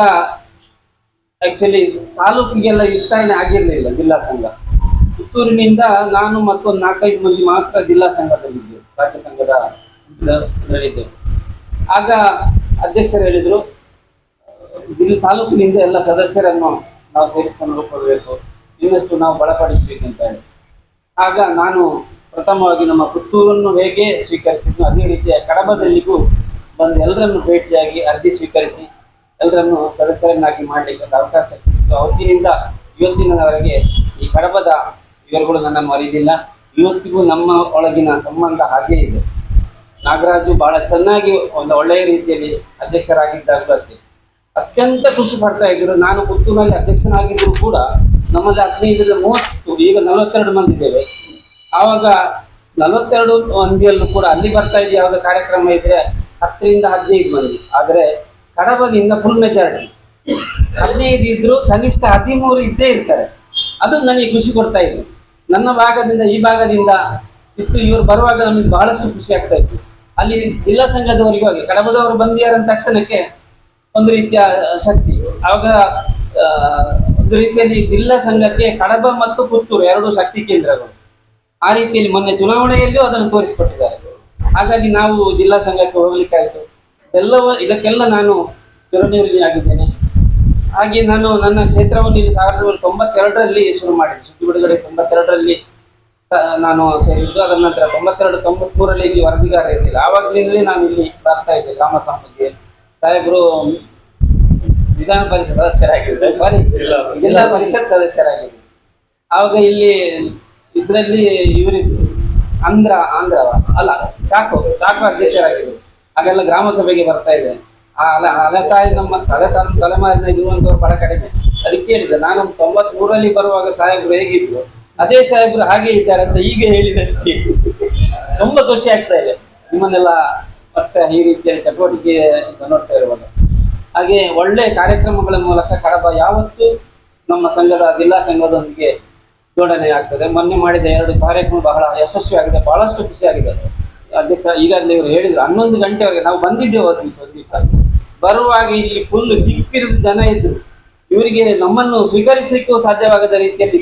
ಆಕ್ಚುಲಿ ತಾಲೂಕಿಗೆಲ್ಲ ವಿಸ್ತರಣೆ ಆಗಿರಲಿಲ್ಲ ಜಿಲ್ಲಾ ಸಂಘ. ಪುತ್ತೂರಿನಿಂದ ನಾನು ಮತ್ತೊಂದು 4-5 ಮಂದಿ ಮಾತ್ರ ಜಿಲ್ಲಾ ಸಂಘದಲ್ಲಿದ್ದೆವು, ರಾಜ್ಯ ಸಂಘದ ಇದ್ದೆವು. ಆಗ ಅಧ್ಯಕ್ಷರು ಹೇಳಿದರು, ತಾಲೂಕಿನಿಂದ ಎಲ್ಲ ಸದಸ್ಯರನ್ನು ನಾವು ಸೇರಿಸಿಕೊಂಡು ಕೊಡಬೇಕು, ಇನ್ನಷ್ಟು ನಾವು ಬಲಪಡಿಸಬೇಕಂತ ಹೇಳಿ. ಆಗ ನಾನು ಪ್ರಥಮವಾಗಿ ನಮ್ಮ ಪುತ್ತೂರನ್ನು ಹೇಗೆ ಸ್ವೀಕರಿಸಿದ್ನು ಅದೇ ರೀತಿಯ ಕಡಬದಲ್ಲಿಗೂ ಬಂದು ಎಲ್ಲರನ್ನು ಭೇಟಿಯಾಗಿ ಅರ್ಜಿ ಸ್ವೀಕರಿಸಿ ಎಲ್ಲರನ್ನು ಸದಸ್ಯರನ್ನಾಗಿ ಮಾಡಲಿಕ್ಕೆ ಒಂದು ಅವಕಾಶ ಸಿಕ್ತು. ಅವತ್ತಿನಿಂದ ಇವತ್ತಿನವರೆಗೆ ಈ ಕಡಬದ ಇವರುಗಳು ನನ್ನನ್ನು ಅರಿದಿಲ್ಲ. ಇವತ್ತಿಗೂ ನಮ್ಮ ಒಳಗಿನ ಸಂಬಂಧ ಹಾಗೇ ಇದೆ. ನಾಗರಾಜು ಬಹಳ ಚೆನ್ನಾಗಿ ಒಂದು ಒಳ್ಳೆಯ ರೀತಿಯಲ್ಲಿ ಅಧ್ಯಕ್ಷರಾಗಿದ್ದಾಗಲೂ ಅಷ್ಟೇ ಅತ್ಯಂತ ಖುಷಿ ಪಡ್ತಾ ಇದ್ರು. ನಾನು ಪುತ್ತೂರಿನಲ್ಲಿ ಅಧ್ಯಕ್ಷನಾಗಿದ್ದರೂ ಕೂಡ ನಮ್ಮಲ್ಲಿ 15-30, ಈಗ 42 ಮಂದಿ ಇದ್ದೇವೆ. ಆವಾಗ 42 ಮಂದಿಯಲ್ಲೂ ಕೂಡ ಅಲ್ಲಿ ಬರ್ತಾ ಇದೆ ಯಾವುದೋ ಕಾರ್ಯಕ್ರಮ ಇದ್ರೆ 10ರಿಂದ 15 ಮಂದಿ, ಆದರೆ ಕಡಬದಿಂದ ಫುಲ್ ಮೆಜಾರಿಟಿ 15 ಇದ್ರು ಕನಿಷ್ಠ 13 ಇದ್ದೇ ಇರ್ತಾರೆ. ಅದು ನನಗೆ ಖುಷಿ ಕೊಡ್ತಾ ಇತ್ತು. ನನ್ನ ಭಾಗದಿಂದ ಈ ಭಾಗದಿಂದ ಇಷ್ಟು ಇವರು ಬರುವಾಗ ನಮಗೆ ಬಹಳಷ್ಟು ಖುಷಿ ಆಗ್ತಾ ಇತ್ತು. ಅಲ್ಲಿ ಜಿಲ್ಲಾ ಸಂಘದವರಿಗೂ ಹಾಗೆ ಕಡಬದವರು ಬಂದಿಯಾರಂತ ತಕ್ಷಣಕ್ಕೆ ಒಂದು ರೀತಿಯ ಶಕ್ತಿ. ಆವಾಗ ಒಂದು ರೀತಿಯಲ್ಲಿ ಜಿಲ್ಲಾ ಸಂಘಕ್ಕೆ ಕಡಬ ಮತ್ತು ಪುತ್ತೂರು 2 ಶಕ್ತಿ ಕೇಂದ್ರಗಳು. ಆ ರೀತಿಯಲ್ಲಿ ಮೊನ್ನೆ ಚುನಾವಣೆಯಲ್ಲಿಯೂ ಅದನ್ನು ತೋರಿಸಿಕೊಟ್ಟಿದ್ದಾರೆ. ಹಾಗಾಗಿ ನಾವು ಜಿಲ್ಲಾ ಸಂಘಕ್ಕೆ ಹೋಗ್ಲಿಕ್ಕಾಯ್ತು. ಇದಕ್ಕೆಲ್ಲ ನಾನು ಚಿರನಿವೃತ್ತಿ ಆಗಿದ್ದೇನೆ. ಹಾಗೆ ನಾನು ನನ್ನ ಕ್ಷೇತ್ರವನ್ನು ಇಲ್ಲಿ 1992ರಲ್ಲಿ ಶುರು ಮಾಡಿದೆ. ಸುದ್ದಿ ಬಿಡುಗಡೆ 92ರಲ್ಲಿ ನಾನು ಸೇರಿದ್ದು. ಅದರ ನಂತರ 92-93ರಲ್ಲಿ ಇಲ್ಲಿ ವರದಿಗಾರ ಇರಲಿಲ್ಲ. ಆವಾಗಲಿಂದಲೇ ನಾನು ಇಲ್ಲಿ ಬರ್ತಾ ಇದ್ದೆ. ಗ್ರಾಮ ಸಮಿತಿಗೆ ಸಾಹೇಬರು ವಿಧಾನ ಪರಿಷತ್ ಸದಸ್ಯರಾಗಿದ್ದರು, ಜಿಲ್ಲಾ ಪರಿಷತ್ ಸದಸ್ಯರಾಗಿದ್ದರು. ಆವಾಗ ಇಲ್ಲಿ ಇದರಲ್ಲಿ ಇವರಿದ್ರು ಆಂಧ್ರವ ಅಲ್ಲ ಚಾಕೋ ಅಧ್ಯಕ್ಷರಾಗಿದ್ದರು. ಹಾಗೆಲ್ಲ ಗ್ರಾಮ ಸಭೆಗೆ ಬರ್ತಾ ಇದ್ದೆ. ಹಲತಾಯಿ ನಮ್ಮ ತಲೆಮಾರಿನ ಇರುವಂತವ್ರು ಬಹಳ ಕಡಿಮೆ. ಅದಕ್ಕೆ ಹೇಳಿದೆ ನಾನು 93ರಲ್ಲಿ ಬರುವಾಗ ಸಾಹೇಬರು ಹೇಗಿದ್ರು ಅದೇ ಸಾಹೇಬರು ಹಾಗೆ ಇದ್ದಾರೆ ಅಂತ ಈಗ ಹೇಳಿದಷ್ಟೇ. ತುಂಬಾ ಖುಷಿ ಆಗ್ತಾ ಇದೆ ನಿಮ್ಮನ್ನೆಲ್ಲ ಮತ್ತೆ ಈ ರೀತಿಯ ಚಟುವಟಿಕೆ ನೋಡ್ತಾ ಇರುವಾಗ. ಹಾಗೆ ಒಳ್ಳೆ ಕಾರ್ಯಕ್ರಮಗಳ ಮೂಲಕ ಕಡಬ ಯಾವತ್ತೂ ನಮ್ಮ ಸಂಘದ ಜಿಲ್ಲಾ ಸಂಘದೊಂದಿಗೆ ಜೋಡಣೆ ಆಗ್ತದೆ. ಮೊನ್ನೆ ಮಾಡಿದ 2 ಕಾರ್ಯಕ್ರಮ ಬಹಳ ಯಶಸ್ವಿಯಾಗಿದೆ, ಬಹಳಷ್ಟು ಖುಷಿಯಾಗಿದೆ. ಅಧ್ಯಕ್ಷ ಈಗಾಗಲೇ ಇವರು ಹೇಳಿದ್ರು 11 ಗಂಟೆವರೆಗೆ ನಾವು ಬಂದಿದ್ದೇವೆ. ಒಂದು ದಿವಸ ಬರುವಾಗ ಇಲ್ಲಿ ಫುಲ್ ದಿಕ್ಕಿರಿದ ಜನ ಇದ್ರು. ಇವರಿಗೆ ನಮ್ಮನ್ನು ಸ್ವೀಕರಿಸಲಿಕ್ಕೂ ಸಾಧ್ಯವಾಗದ ರೀತಿಯಲ್ಲಿ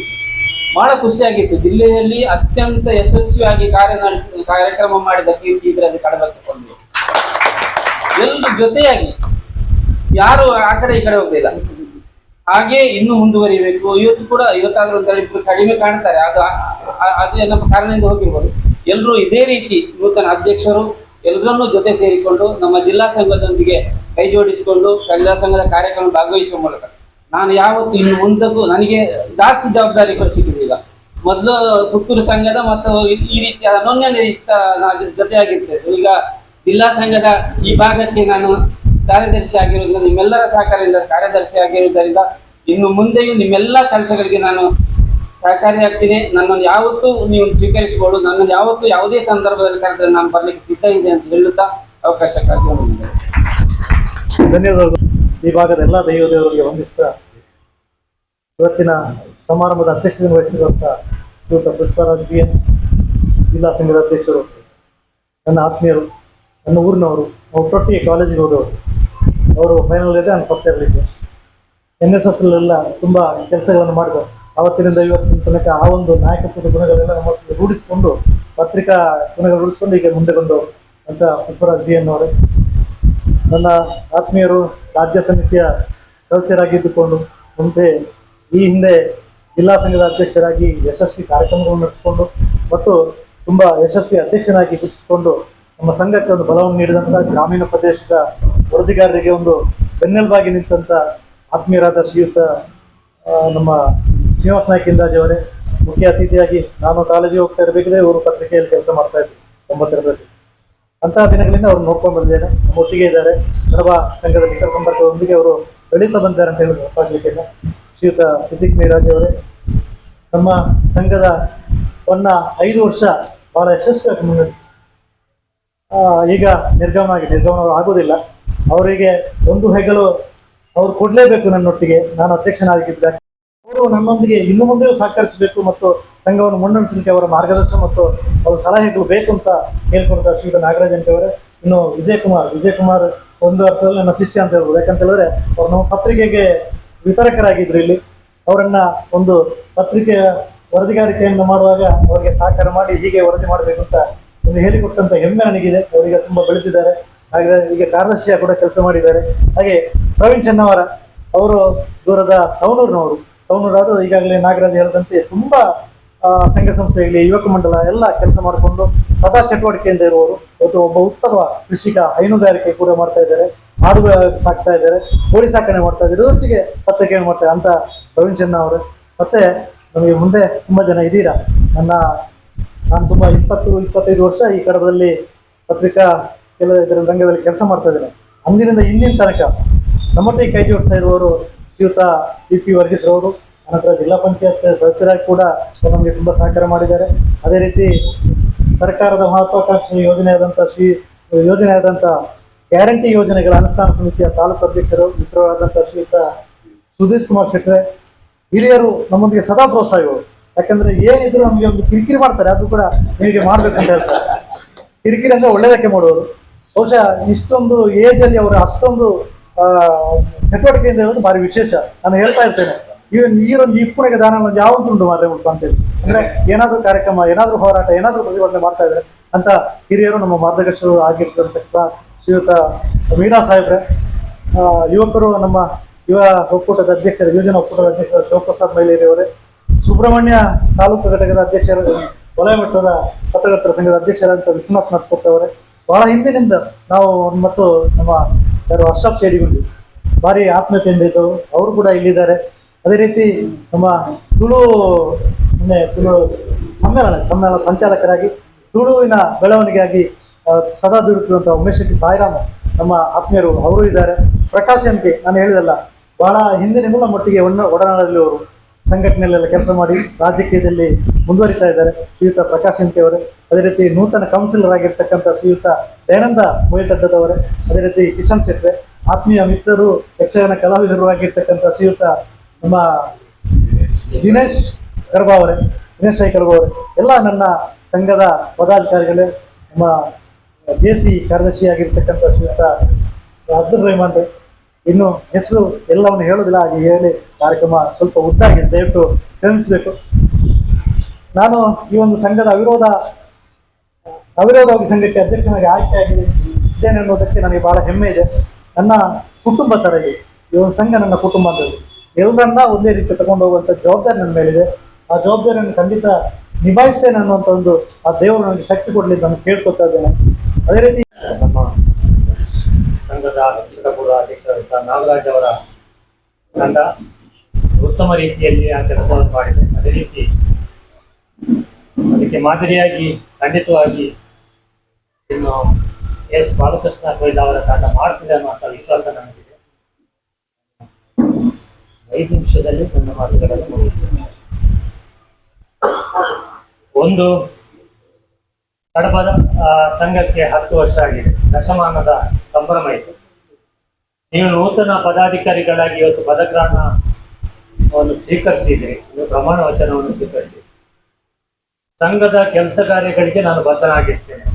ಬಹಳ ಖುಷಿಯಾಗಿತ್ತು. ಜಿಲ್ಲೆಯಲ್ಲಿ ಅತ್ಯಂತ ಯಶಸ್ವಿಯಾಗಿ ಕಾರ್ಯಕ್ರಮ ಮಾಡಿದ ಕೀರ್ತಿ ಇದ್ರೆ ಅದು ಕಡಬಕ್ಕೆ ಕೊಂಡು. ಎಲ್ಲರೂ ಜೊತೆಯಾಗಿ ಯಾರು ಆ ಕಡೆ ಈ ಕಡೆ ಹೋಗ್ಲಿಲ್ಲ. ಹಾಗೆ ಇನ್ನು ಮುಂದುವರಿಬೇಕು. ಇವತ್ತು ಕೂಡ ಇವತ್ತಾದ್ರೂ ಒಂದು ಕಡಿಮೆ ಕಾಣ್ತಾರೆ, ಅದು ನಮ್ಮ ಕಾರಣದಿಂದ ಹೋಗಿರ್ಬೋದು. ಎಲ್ಲರೂ ಇದೇ ರೀತಿ ನೂತನ ಅಧ್ಯಕ್ಷರು ಎಲ್ಲರನ್ನೂ ಜೊತೆ ಸೇರಿಕೊಂಡು ನಮ್ಮ ಜಿಲ್ಲಾ ಸಂಘದೊಂದಿಗೆ ಕೈ ಜೋಡಿಸಿಕೊಂಡು ಜಿಲ್ಲಾ ಸಂಘದ ಕಾರ್ಯಕ್ರಮ ಭಾಗವಹಿಸುವ ಮೂಲಕ ನಾನು ಯಾವತ್ತು ಇನ್ನು ಮುಂದಕ್ಕೂ ನನಗೆ ಜಾಸ್ತಿ ಜವಾಬ್ದಾರಿ ಕೊಡಿಸಿದ್ದೀನಿ. ಈಗ ಮೊದಲು ಪುತ್ತೂರು ಸಂಘದ ಮತ್ತು ಈ ರೀತಿಯ ಅನನ್ಯಯುಕ್ತ ಜೊತೆಯಾಗಿರ್ತೇವೆ. ಈಗ ಜಿಲ್ಲಾ ಸಂಘದ ಈ ಭಾಗಕ್ಕೆ ನಾನು ಕಾರ್ಯದರ್ಶಿ ಆಗಿರುವುದರಿಂದ ನಿಮ್ಮೆಲ್ಲರ ಸಹಕಾರದಿಂದ ಕಾರ್ಯದರ್ಶಿ ಆಗಿರುವುದರಿಂದ ಇನ್ನು ಮುಂದೆಯೂ ನಿಮ್ಮೆಲ್ಲ ಕೆಲಸಗಳಿಗೆ ನಾನು ಸಹಕಾರಿಯಾಗ್ತೀನಿ. ನನ್ನನ್ನು ಯಾವತ್ತೂ ನೀವು ಸ್ವೀಕರಿಸಿಕೊಳ್ಳು. ನನ್ನನ್ನು ಯಾವತ್ತೂ ಯಾವುದೇ ಸಂದರ್ಭದಲ್ಲಿ ಕರೆದ್ರೆ ನಾನು ಬರ್ಲಿಕ್ಕೆ ಸಿದ್ಧ ಇದೆ ಅಂತ ಹೇಳುತ್ತಾ ಅವಕಾಶಕ್ಕಾಗಿ ಧನ್ಯವಾದಗಳು. ಈ ಭಾಗದ ಎಲ್ಲ ದೇವರಿಗೆ ವಂದಿಸ್ತಾ ಇವತ್ತಿನ ಸಮಾರಂಭದ ಅಧ್ಯಕ್ಷತೆ ವಹಿಸಿರುವಂಥ ಶ್ರೀಯುತ ಪುಷ್ಪರಾಜ್ BN ಜಿಲ್ಲಾ ಸಂಘದ ಅಧ್ಯಕ್ಷರು, ನನ್ನ ಆತ್ಮೀಯರು, ನನ್ನ ಊರಿನವರು, ಒಟ್ಟೊಟ್ಟಿಗೆ ಕಾಲೇಜಿಗೆ ಹೋದವರು. ಅವರು ಫೈನಲ್ ಇದೆ, ನಾನು ಫಸ್ಟ್ ಇರಲಿಕ್ಕೆ NSS ಎಲ್ಲ ತುಂಬ ಕೆಲಸಗಳನ್ನು ಮಾಡಿದ್ರು. ಆವತ್ತಿನಿಂದ ಇವತ್ತಿನ ತನಕ ಆ ಒಂದು ನಾಯಕತ್ವದ ಗುಣಗಳೆಲ್ಲ ನಮ್ಮ ರೂಢಿಸಿಕೊಂಡು ಪತ್ರಿಕಾ ಗುಣಗಳು ರೂಢಿಸಿಕೊಂಡು ಈಗ ಮುಂದೆ ಬಂದವರು ಅಂತ ಪುಷ್ಪರಾಜ್ BN ಅವರೇ. ನನ್ನ ಆತ್ಮೀಯರು ರಾಜ್ಯ ಸಮಿತಿಯ ಸದಸ್ಯರಾಗಿದ್ದುಕೊಂಡು ಮುಂದೆ ಈ ಹಿಂದೆ ಜಿಲ್ಲಾ ಸಂಘದ ಅಧ್ಯಕ್ಷರಾಗಿ ಯಶಸ್ವಿ ಕಾರ್ಯಕ್ರಮಗಳನ್ನು ನಡೆಸಿಕೊಂಡು ಮತ್ತು ತುಂಬ ಯಶಸ್ವಿ ಅಧ್ಯಕ್ಷನಾಗಿ ಗುರುತಿಸಿಕೊಂಡು ನಮ್ಮ ಸಂಘಕ್ಕೆ ಒಂದು ಬಲವನ್ನು ನೀಡಿದಂಥ ಗ್ರಾಮೀಣ ಪ್ರದೇಶದ ವರದಿಗಾರರಿಗೆ ಒಂದು ಬೆನ್ನೆಲುಬಾಗಿ ನಿಂತಂಥ ಆತ್ಮೀಯರಾದ ಶ್ರೀಯುತ ನಮ್ಮ ಶ್ರೀನಿವಾಸ ನಾಯ್ಕ ಇಂದಾಜಿ ಅವರೇ. ಮುಖ್ಯ ಅತಿಥಿಯಾಗಿ ನಾನು ಕಾಲೇಜಿಗೆ ಹೋಗ್ತಾ ಇರಬೇಕಿದ್ರೆ ಇವರು ಪತ್ರಿಕೆಯಲ್ಲಿ ಕೆಲಸ ಮಾಡ್ತಾ ಇದ್ದರು 92ರಲ್ಲಿ. ಅಂತಹ ದಿನಗಳಿಂದ ಅವರು ನೋಡ್ಕೊಂಡು ಬಂದಿದ್ದಾರೆ, ನಮ್ಮ ಒಟ್ಟಿಗೆ ಇದ್ದಾರೆ. ಕಡಬ ಸಂಘದ ನಿಕಟ ಸಂಪರ್ಕದೊಂದಿಗೆ ಅವರು ಬೆಳೀತಾ ಬಂದಿದ್ದಾರೆ ಅಂತ ಹೇಳಿದ್ರು ತಪ್ಪಾಗಲಿಕ್ಕಿಲ್ಲ. ಶ್ರೀಯುತ ಸಿದ್ದಿಕ್ ಮೀರಾಜಿ ಅವರೇ, ನಮ್ಮ ಸಂಘದ 5 ವರ್ಷ ಬಹಳ ಯಶಸ್ವಿಯಾಗಿ ಮುನ್ನಡೆಸಿ ಈಗ ನಿರ್ಗಮನ ಆಗೋದಿಲ್ಲ. ಅವರಿಗೆ ಒಂದು ಹೆಗಲು ಅವ್ರು ಕೊಡಲೇಬೇಕು. ನನ್ನೊಟ್ಟಿಗೆ ನಾನು ಅಧ್ಯಕ್ಷನಾಗಿದ್ದೆ. ಅವರು ನನ್ನೊಂದಿಗೆ ಇನ್ನು ಮುಂದೆಯೂ ಸಹಕರಿಸಬೇಕು ಮತ್ತು ಸಂಘವನ್ನು ಮುನ್ನಡೆಸಲಿಕ್ಕೆ ಅವರ ಮಾರ್ಗದರ್ಶನ ಮತ್ತು ಅವರ ಸಲಹೆಗಳು ಬೇಕು ಅಂತ ಹೇಳ್ಕೊಡ್ತಾ ಶ್ರೀಯುತ ನಾಗರಾಜ್ ಅವರೇ. ಇನ್ನು ವಿಜಯ್ ಕುಮಾರ್ ಒಂದು ಅರ್ಥದಲ್ಲಿ ನನ್ನ ಶಿಷ್ಯ ಅಂತ ಹೇಳ್ಬೋದು. ಯಾಕಂತ ಹೇಳಿದ್ರೆ ಅವ್ರು ನಮ್ಮ ಪತ್ರಿಕೆಗೆ ವಿತರಕರಾಗಿದ್ರು. ಇಲ್ಲಿ ಅವರನ್ನ ಒಂದು ಪತ್ರಿಕೆಯ ವರದಿಗಾರಿಕೆಯನ್ನು ಮಾಡುವಾಗ ಅವರಿಗೆ ಸಹಕಾರ ಮಾಡಿ ಹೀಗೆ ವರದಿ ಮಾಡಬೇಕು ಅಂತ ಒಂದು ಹೇಳಿಕೊಟ್ಟಂತ ಹೆಮ್ಮೆ ನನಗಿದೆ. ಅವರಿಗೆ ತುಂಬ ಬೆಳೆದಿದ್ದಾರೆ. ಹಾಗೆ ಈಗ ಕಾರ್ಯದರ್ಶಿಯ ಕೂಡ ಕೆಲಸ ಮಾಡಿದ್ದಾರೆ. ಹಾಗೆ ಪ್ರವೀಣ್ ಚೆನ್ನವರ ಅವರು ದೂರದ ಸೌನೂರಾದರೂ ಈಗಾಗಲೇ ನಾಗರಾಜ್ ಹೇಳಿದಂತೆ ತುಂಬ ಸಂಘ ಸಂಸ್ಥೆಯಲ್ಲಿ ಯುವಕ ಮಂಡಲ ಎಲ್ಲ ಕೆಲಸ ಮಾಡಿಕೊಂಡು ಸದಾ ಚಟುವಟಿಕೆಯಿಂದ ಇರುವವರು. ಇವತ್ತು ಒಬ್ಬ ಉತ್ತಮ ಕೃಷಿಕ, ಹೈನುಗಾರಿಕೆ ಕೂಡ ಮಾಡ್ತಾ ಇದ್ದಾರೆ, ಆಡು ಸಾಕ್ತಾ ಇದ್ದಾರೆ, ಕೋಳಿ ಸಾಕಣೆ ಮಾಡ್ತಾ ಇದ್ದಾರೆ, ಇದರೊಟ್ಟಿಗೆ ಪತ್ರಿಕೆಯನ್ನು ಮಾಡ್ತಾರೆ ಅಂತ ಪ್ರವೀಣ್ ಚೆನ್ನ ಅವರು. ಮತ್ತೆ ನಮಗೆ ಮುಂದೆ ತುಂಬ ಜನ ಇದ್ದೀರಾ. ನಾನು ತುಂಬ 20-25 ವರ್ಷ ಈ ಕಡಬದಲ್ಲಿ ಪತ್ರಿಕಾ ಇದರ ರಂಗದಲ್ಲಿ ಕೆಲಸ ಮಾಡ್ತಾ ಇದ್ದೇನೆ. ಅಂದಿನಿಂದ ಇಂದಿನ ತನಕ ನಮ್ಮೊಟ್ಟಿಗೆ ಕೈ ಜೋಡಿಸ್ತಾ ಇರುವವರು ಶ್ರೀಯುತ PP ವರ್ಗೀಸ್ರವರು. ಅನಂತರ ಜಿಲ್ಲಾ ಪಂಚಾಯತ್ ಸದಸ್ಯರಾಗಿ ಕೂಡ ನಮಗೆ ತುಂಬ ಸಹಕಾರ ಮಾಡಿದ್ದಾರೆ. ಅದೇ ರೀತಿ ಸರ್ಕಾರದ ಮಹತ್ವಾಕಾಂಕ್ಷಿ ಯೋಜನೆಯಾದಂಥ ಗ್ಯಾರಂಟಿ ಯೋಜನೆಗಳ ಅನುಷ್ಠಾನ ಸಮಿತಿಯ ತಾಲೂಕು ಅಧ್ಯಕ್ಷರು ಮಿತ್ರರಾದಂಥ ಶ್ರೀಯುತ ಸುಧೀರ್ ಕುಮಾರ್ ಶೆಟ್ರೆ ಹಿರಿಯರು ನಮ್ಮೊಂದಿಗೆ ಸದಾ ಪ್ರೋತ್ಸಾಹಗಳು. ಯಾಕಂದ್ರೆ ಏನಿದ್ರು ನಮಗೆ ಒಂದು ಕಿರಿಕಿರಿ ಮಾಡ್ತಾರೆ, ಅದು ಕೂಡ ನಿಮಗೆ ಮಾಡ್ಬೇಕಂತ ಹೇಳ್ತಾರೆ. ಕಿರಿಕಿರಿ ಅಂದ್ರೆ ಒಳ್ಳೆಯದಕ್ಕೆ ಮಾಡೋರು. ಬಹುಶಃ ಇಷ್ಟೊಂದು ಏಜ್ ಅಲ್ಲಿ ಅವರು ಅಷ್ಟೊಂದು ಚಟುವಟಿಕೆಯಿಂದ ಇರೋದು ಭಾರಿ ವಿಶೇಷ. ನಾನು ಹೇಳ್ತಾ ಇರ್ತೇನೆ, ಈ ಇಪ್ಪುಣಿಗೆ ದಾನ ಯಾವುದು ಮಾರ್ರೆ ಉಂಟು ಅಂತೇಳಿ. ಅಂದ್ರೆ ಏನಾದ್ರೂ ಕಾರ್ಯಕ್ರಮ, ಏನಾದ್ರೂ ಹೋರಾಟ, ಏನಾದ್ರೂ ಪ್ರತಿಭಟನೆ ಮಾಡ್ತಾ ಇದ್ದಾರೆ ಅಂತ ಹಿರಿಯರು ನಮ್ಮ ಮಾರ್ಗದರ್ಶಕರು ಆಗಿರ್ತಕ್ಕಂಥ ಶ್ರೀಯುತ ಮೀರಾ ಸಾಹೇಬ್ರೆ, ಯುವಕರು ನಮ್ಮ ಯುವ ಒಕ್ಕೂಟದ ಅಧ್ಯಕ್ಷರು, ಯುವಜನ ಒಕ್ಕೂಟದ ಅಧ್ಯಕ್ಷರು ಶಿವಪ್ರಸಾದ್ ಮೈಲೇರಿಯವರೇ, ಸುಬ್ರಹ್ಮಣ್ಯ ತಾಲೂಕು ಘಟಕದ ಅಧ್ಯಕ್ಷರು, ವಲಯ ಮಟ್ಟದ ಪತ್ರಕರ್ತರ ಸಂಘದ ಅಧ್ಯಕ್ಷರಾದಂಥ ವಿಶ್ವನಾಥ್ ನಾಥ್ ಅವರೇ, ಬಹಳ ಹಿಂದಿನಿಂದ ನಾವು ಮತ್ತು ನಮ್ಮ ಯಾರು ಅಶ್ರಫ್ ಶೇಡಿಗುಂಡಿ ಭಾರಿ ಆತ್ಮೀಯತೆಯಿಂದ ಇದ್ದವರು, ಅವರು ಕೂಡ ಇಲ್ಲಿದ್ದಾರೆ. ಅದೇ ರೀತಿ ನಮ್ಮ ತುಳು ಸಮ್ಮೇಳನ ಸಂಚಾಲಕರಾಗಿ ತುಳುವಿನ ಬೆಳವಣಿಗೆಯಾಗಿ ಸದಾ ದುಡಿತಿರುವಂಥ ಉಮೇಶ್ ಶೆಟ್ಟಿ ಸಾಯಿರಾಮ್ ನಮ್ಮ ಆತ್ಮೀಯರು ಅವರು ಇದ್ದಾರೆ. ಪ್ರಕಾಶ್ ಎಂಕೆ ನಾನು ಹೇಳಿದಲ್ಲ, ಬಹಳ ಹಿಂದಿನಿಂದ ನಮ್ಮೊಟ್ಟಿಗೆ ಒಡನಾಡಲ್ಲಿ ಅವರು ಸಂಘಟನೆಯಲ್ಲೆಲ್ಲ ಕೆಲಸ ಮಾಡಿ ರಾಜಕೀಯದಲ್ಲಿ ಮುಂದುವರಿತಾ ಇದ್ದಾರೆ ಶ್ರೀಯುತ ಪ್ರಕಾಶ್ ಎಂಕೆ ಅವರೇ. ಅದೇ ರೀತಿ ನೂತನ ಕೌನ್ಸಿಲರ್ ಆಗಿರ್ತಕ್ಕಂಥ ಶ್ರೀಯುತ ದಯಾನಂದ ಮೊಯ್ತಡ್ಡದವರೇ, ಅದೇ ರೀತಿ ಕಿಶನ್ ಶೆಟ್ರೆ, ಆತ್ಮೀಯ ಮಿತ್ರರು, ಯಕ್ಷಗಾನ ಕಲಾವಿದರು ಆಗಿರ್ತಕ್ಕಂಥ ಶ್ರೀಯುತ ನಮ್ಮ ದಿನೇಶ್ ಐ ಕರ್ಬಾ ಅವರೇ, ಎಲ್ಲ ನನ್ನ ಸಂಘದ ಪದಾಧಿಕಾರಿಗಳೇ, ನಮ್ಮ ದೇಸಿ ಕಾರ್ಯದರ್ಶಿ ಆಗಿರ್ತಕ್ಕಂಥ ಶ್ರೀಯುತ ಅಬ್ದುಲ್ ರೆಹಮಾನ್. ಇನ್ನು ಹೆಸರು ಎಲ್ಲವನ್ನು ಹೇಳೋದಿಲ್ಲ, ಹಾಗೆ ಹೇಳಿ ಕಾರ್ಯಕ್ರಮ ಸ್ವಲ್ಪ ಉದ್ದಾಗಿದೆ, ದಯವಿಟ್ಟು ಕ್ಷಮಿಸಬೇಕು. ನಾನು ಈ ಒಂದು ಸಂಘದ ಅವಿರೋಧವಾಗಿ ಸಂಘಕ್ಕೆ ಅಧ್ಯಕ್ಷನಾಗಿ ಆಯ್ಕೆಯಾಗಿದ್ದೇನೆ ಅನ್ನೋದಕ್ಕೆ ನನಗೆ ಬಹಳ ಹೆಮ್ಮೆ ಇದೆ. ನನ್ನ ಕುಟುಂಬ ಥರ ಇದೆ ಈ ಒಂದು ಸಂಘ, ನನ್ನ ಕುಟುಂಬ ಅಂತೇಳಿ ಎಲ್ಲರನ್ನ ಒಂದೇ ರೀತಿ ತಗೊಂಡು ಹೋಗುವಂಥ ಜವಾಬ್ದಾರಿ ನನ್ನ ಮೇಲಿದೆ. ಆ ಜವಾಬ್ದಾರಿಯನ್ನು ಖಂಡಿತ ನಿಭಾಯಿಸ್ತೇನೆ ಅನ್ನುವಂಥ ಒಂದು ಆ ದೇವರು ನನಗೆ ಶಕ್ತಿ ಕೊಡಲಿ ಅಂತ ನಾನು ಕೇಳ್ಕೊತಾ ಇದ್ದೇನೆ. ಅದೇ ರೀತಿ ನಮ್ಮ ಸಂಘದ ಪೂರ್ವ ಅಧ್ಯಕ್ಷರಾದಂಥ ನಾಗರಾಜ್ ಅವರ ತಂಡ ಉತ್ತಮ ರೀತಿಯಲ್ಲಿ ಆ ಕೆಲಸವನ್ನು ಮಾಡಿದೆ. ಅದೇ ರೀತಿ ಅದಕ್ಕೆ ಮಾದರಿಯಾಗಿ ಖಂಡಿತವಾಗಿ ಇನ್ನು ಎಸ್ ಬಾಲಕೃಷ್ಣ ಕೊಯ್ಲ ಅವರ ತಂಡ ಮಾಡ್ತಿದೆ ಅನ್ನುವಂಥ ವಿಶ್ವಾಸ ನನಗಿದೆ. 5 ನಿಮಿಷದಲ್ಲಿ ನನ್ನ ಮಾತುಗಳನ್ನು ಮುಗಿಸ್ತೇನೆ. ಒಂದು, ಕಡಬದ ಸಂಘಕ್ಕೆ 10 ವರ್ಷ ಆಗಿದೆ, ದಶಮಾನದ ಸಂಭ್ರಮ ಇದೆ. ನೀವು ನೂತನ ಪದಾಧಿಕಾರಿಗಳಾಗಿ ಇವತ್ತು ಪದಗ್ರಹಣವನ್ನು ಸ್ವೀಕರಿಸಿದ್ದೀರಿ, ನೀವು ಪ್ರಮಾಣ ವಚನವನ್ನು ಸ್ವೀಕರಿಸಿ. ಸಂಘದ ಕೆಲಸ ಕಾರ್ಯಗಳಿಗೆ ನಾನು ಬದ್ಧನಾಗಿರ್ತೇನೆ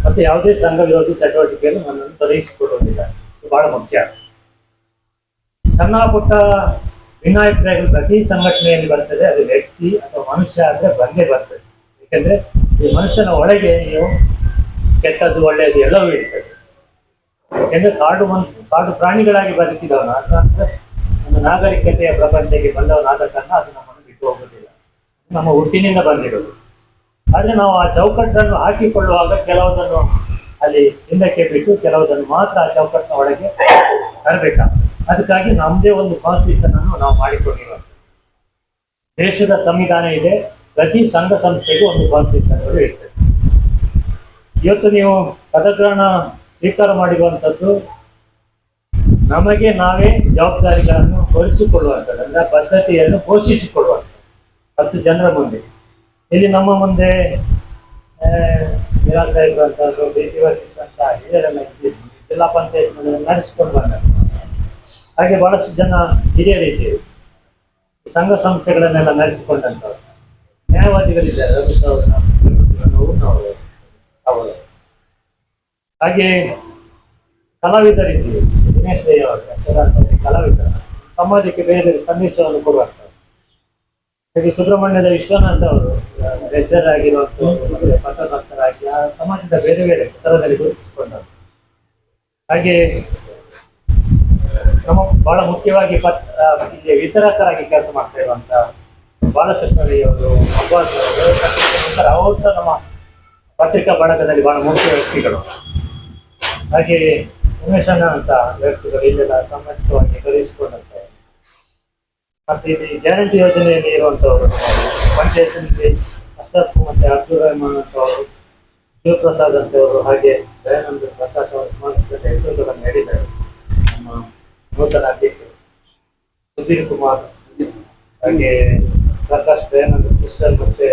ಮತ್ತು ಯಾವುದೇ ಸಂಘ ವಿರೋಧಿ ಚಟುವಟಿಕೆಯನ್ನು ನನ್ನನ್ನು ತೊಡಗಿಸಿಕೊಳ್ಳುವುದಿಲ್ಲ. ಇದು ಬಹಳ ಮುಖ್ಯ. ಸಣ್ಣ ಪುಟ್ಟ ಭಿನ್ನಾಭಿಪ್ರಾಯಗಳು ಪ್ರತಿ ಸಂಘಟನೆಯಲ್ಲಿ ಬರ್ತದೆ, ಅದು ವ್ಯಕ್ತಿ ಅಥವಾ ಮನುಷ್ಯ ಆದರೆ ಬಂದೇ ಬರ್ತದೆ. ಏಕೆಂದರೆ ಈ ಮನುಷ್ಯನ ಒಳಗೆ ನೀವು ಕೆಟ್ಟದ್ದು ಒಳ್ಳೆಯದು ಎಲ್ಲವೂ ಇರ್ತದೆ. ಯಾಕೆಂದರೆ ಕಾಡು ಪ್ರಾಣಿಗಳಾಗಿ ಬದುಕಿದವನು, ಅದರ ಒಂದು ನಾಗರಿಕತೆಯ ಪ್ರಪಂಚಕ್ಕೆ ಬಂದವನಾದ ಕಾರಣ ಅದು ನಮ್ಮನ್ನು ಬಿಟ್ಟು ಹೋಗುವುದಿಲ್ಲ, ನಮ್ಮ ಹುಟ್ಟಿನಿಂದ ಬಂದಿರೋದು. ಆದರೆ ನಾವು ಆ ಚೌಕಟ್ಟನ್ನು ಹಾಕಿಕೊಳ್ಳುವಾಗ ಕೆಲವುದನ್ನು ಅಲ್ಲಿ ಹಿಂದಕ್ಕೆ ಬಿಟ್ಟು ಕೆಲವುದನ್ನು ಮಾತ್ರ ಆ ಚೌಕಟ್ಟಿನ ಒಳಗೆ ತರಬೇಕಾಗ್ತದೆ. ಅದಕ್ಕಾಗಿ ನಮ್ಮದೇ ಒಂದು ಕಾನ್ಸ್ಟಿಟ್ಯೂಷನ್ ಅನ್ನು ನಾವು ಮಾಡಿಕೊಂಡಿರುವಂಥದ್ದು. ದೇಶದ ಸಂವಿಧಾನ ಇದೆ, ಪ್ರತಿ ಸಂಘ ಸಂಸ್ಥೆಗೂ ಒಂದು ಕಾನ್ಸ್ಟಿಟ್ಯೂಷನ್ಗಳು ಇರ್ತದೆ. ಇವತ್ತು ನೀವು ಪದಗ್ರಹಣ ಸ್ವೀಕಾರ ಮಾಡಿರುವಂಥದ್ದು ನಮಗೆ ನಾವೇ ಜವಾಬ್ದಾರಿಗಳನ್ನು ಹೊರಿಸಿಕೊಳ್ಳುವಂಥದ್ದು, ಅಂದರೆ ಬದ್ಧತೆಯನ್ನು ಘೋಷಿಸಿಕೊಳ್ಳುವಂಥದ್ದು 10 ಜನರ ಮುಂದೆ. ಇಲ್ಲಿ ನಮ್ಮ ಮುಂದೆ ಮೀರಾ ಸಾಹೇಬ್ರು ಅಂತದ್ದು, ಬೇಟಿ ವರ್ಗೀಸ್ ಅಂತ ಹಿರಿಯರೆಲ್ಲ ಇದ್ದಿದ್ದು, ಜಿಲ್ಲಾ ಪಂಚಾಯತ್ ನಡೆಸಿಕೊಂಡು ಬಂದರು. ಹಾಗೆ ಬಹಳಷ್ಟು ಜನ ಹಿರಿಯರಿದ್ದೀವಿ, ಸಂಘ ಸಂಸ್ಥೆಗಳನ್ನೆಲ್ಲ ನಡೆಸಿಕೊಂಡಂಥವ್ರು. ನ್ಯಾಯವಾದಿಗಳಿದ್ದಾರೆ, ರಮೇಶ್ ಅವರು. ಹಾಗೆ ಕಲಾವಿದರಿದ್ದೀವಿ, ದಿನೇಶ್ ರೈ ಅವರು ಕಲಾವಿದರು, ಸಮಾಜಕ್ಕೆ ಬೇರೆ ಬೇರೆ ಸಂದೇಶವನ್ನು ಕೊಡುವಂಥವ್ರು. ಹಾಗೆ ಸುಬ್ರಹ್ಮಣ್ಯದ ವಿಶ್ವನಾಥ್ ಅವರು ಲೆಕ್ಚರ್ ಆಗಿರುವಂಥವ್ರು, ಮತ್ತು ಪತ್ರಕರ್ತರಾಗಿ ಆ ಸಮಾಜದ ಬೇರೆ ಬೇರೆ ಸ್ಥಳದಲ್ಲಿ ಗುರುತಿಸಿಕೊಂಡವರು. ಹಾಗೆ ನಮ್ಮ ಬಹಳ ಮುಖ್ಯವಾಗಿ ಇಲ್ಲಿ ವಿತರಕರಾಗಿ ಕೆಲಸ ಮಾಡ್ತಾ ಇರುವಂಥ ಬಾಲಕೃಷ್ಣ ರೈ ಅವರು, ಅಬ್ಬಾಸ್ ಅವರು, ಅವರು ಸಹ ನಮ್ಮ ಪತ್ರಿಕಾ ಬಳಗದಲ್ಲಿ ಬಹಳ ಮುಖ್ಯ ವ್ಯಕ್ತಿಗಳು. ಹಾಗೆ ಉಮೇಶಣ್ಣ ಅಂತ ವ್ಯಕ್ತಿಗಳು ಇಲ್ಲೆಲ್ಲ ಸಾಮಾಜಿಕವಾಗಿ ತೊಡಗಿಸಿಕೊಂಡಂಥವ್ರು. ಮತ್ತು ಇಲ್ಲಿ ಗ್ಯಾರಂಟಿ ಯೋಜನೆಯಲ್ಲಿ ಇರುವಂಥವರು ಪಂಚಾಯತ್ನಲ್ಲಿ ಅಶ್ರಫ್ ಮತ್ತು ಅಬ್ದುಲ್ ರೆಹಮಾನ್ ಅಂತವರು, ಶಿವಪ್ರಸಾದ್ ಅಂತವರು, ಹಾಗೆ ದಯಾನಂದ ಪ್ರಕಾಶ್ ಅವರು ಸಮಾಜದ ಹೆಸರುಗಳನ್ನು ಹೇಳಿದ್ದಾರೆ. ನಮ್ಮ ನೂತನ ಅಧ್ಯಕ್ಷರು ಸುಧೀರ್ ಕುಮಾರ್, ಹಾಗೆ ಪ್ರಕಾಶ್, ದಯಾನಂದ ಕಿಶನ್, ಮತ್ತು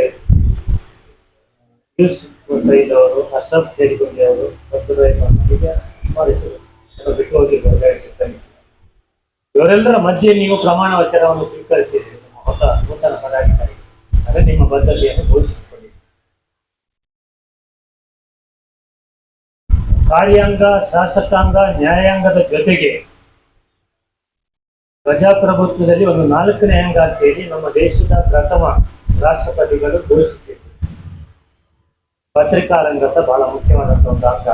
ಯೂಸುಫ್ ಸೈದ್ ಅವರು, ಅಶ್ರಫ್ ಸೇರಿಕೊಂಡಿ ಅವರು, ಅಬ್ದುಲ್ ರಹಮಾನ್, ಹೀಗೆ ಸುಮಾರು ಹೆಸರು ಕೆಲವು ಬಿಟ್ಟು ಹೋಗಿರ್ಬೋದು, ದಯವಿಟ್ಟು ಕ್ಷಮಿಸಿ. ಇವರೆಲ್ಲರ ಮಧ್ಯೆ ನೀವು ಪ್ರಮಾಣ ವಚನವನ್ನು ಸ್ವೀಕರಿಸಿದ್ರಿ ನಿಮ್ಮ ಹೊಸ ನೂತನ ಪದಾಧಿಕಾರಿ, ಅದೇ ನಿಮ್ಮ ಬದ್ಧತೆಯನ್ನು ಘೋಷಿಸಿಕೊಳ್ಳಿ. ಕಾರ್ಯಾಂಗ, ಶಾಸಕಾಂಗ, ನ್ಯಾಯಾಂಗದ ಜೊತೆಗೆ ಪ್ರಜಾಪ್ರಭುತ್ವದಲ್ಲಿ ಒಂದು 4ನೇ ಅಂಗ ಅಂತೇಳಿ ನಮ್ಮ ದೇಶದ ಪ್ರಥಮ ರಾಷ್ಟ್ರಪತಿಗಳು ಘೋಷಿಸಿದ್ರು. ಪತ್ರಿಕಾ ರಂಗ ಸಹ ಬಹಳ ಮುಖ್ಯವಾದಂಥ ಒಂದು ಅಂಗ.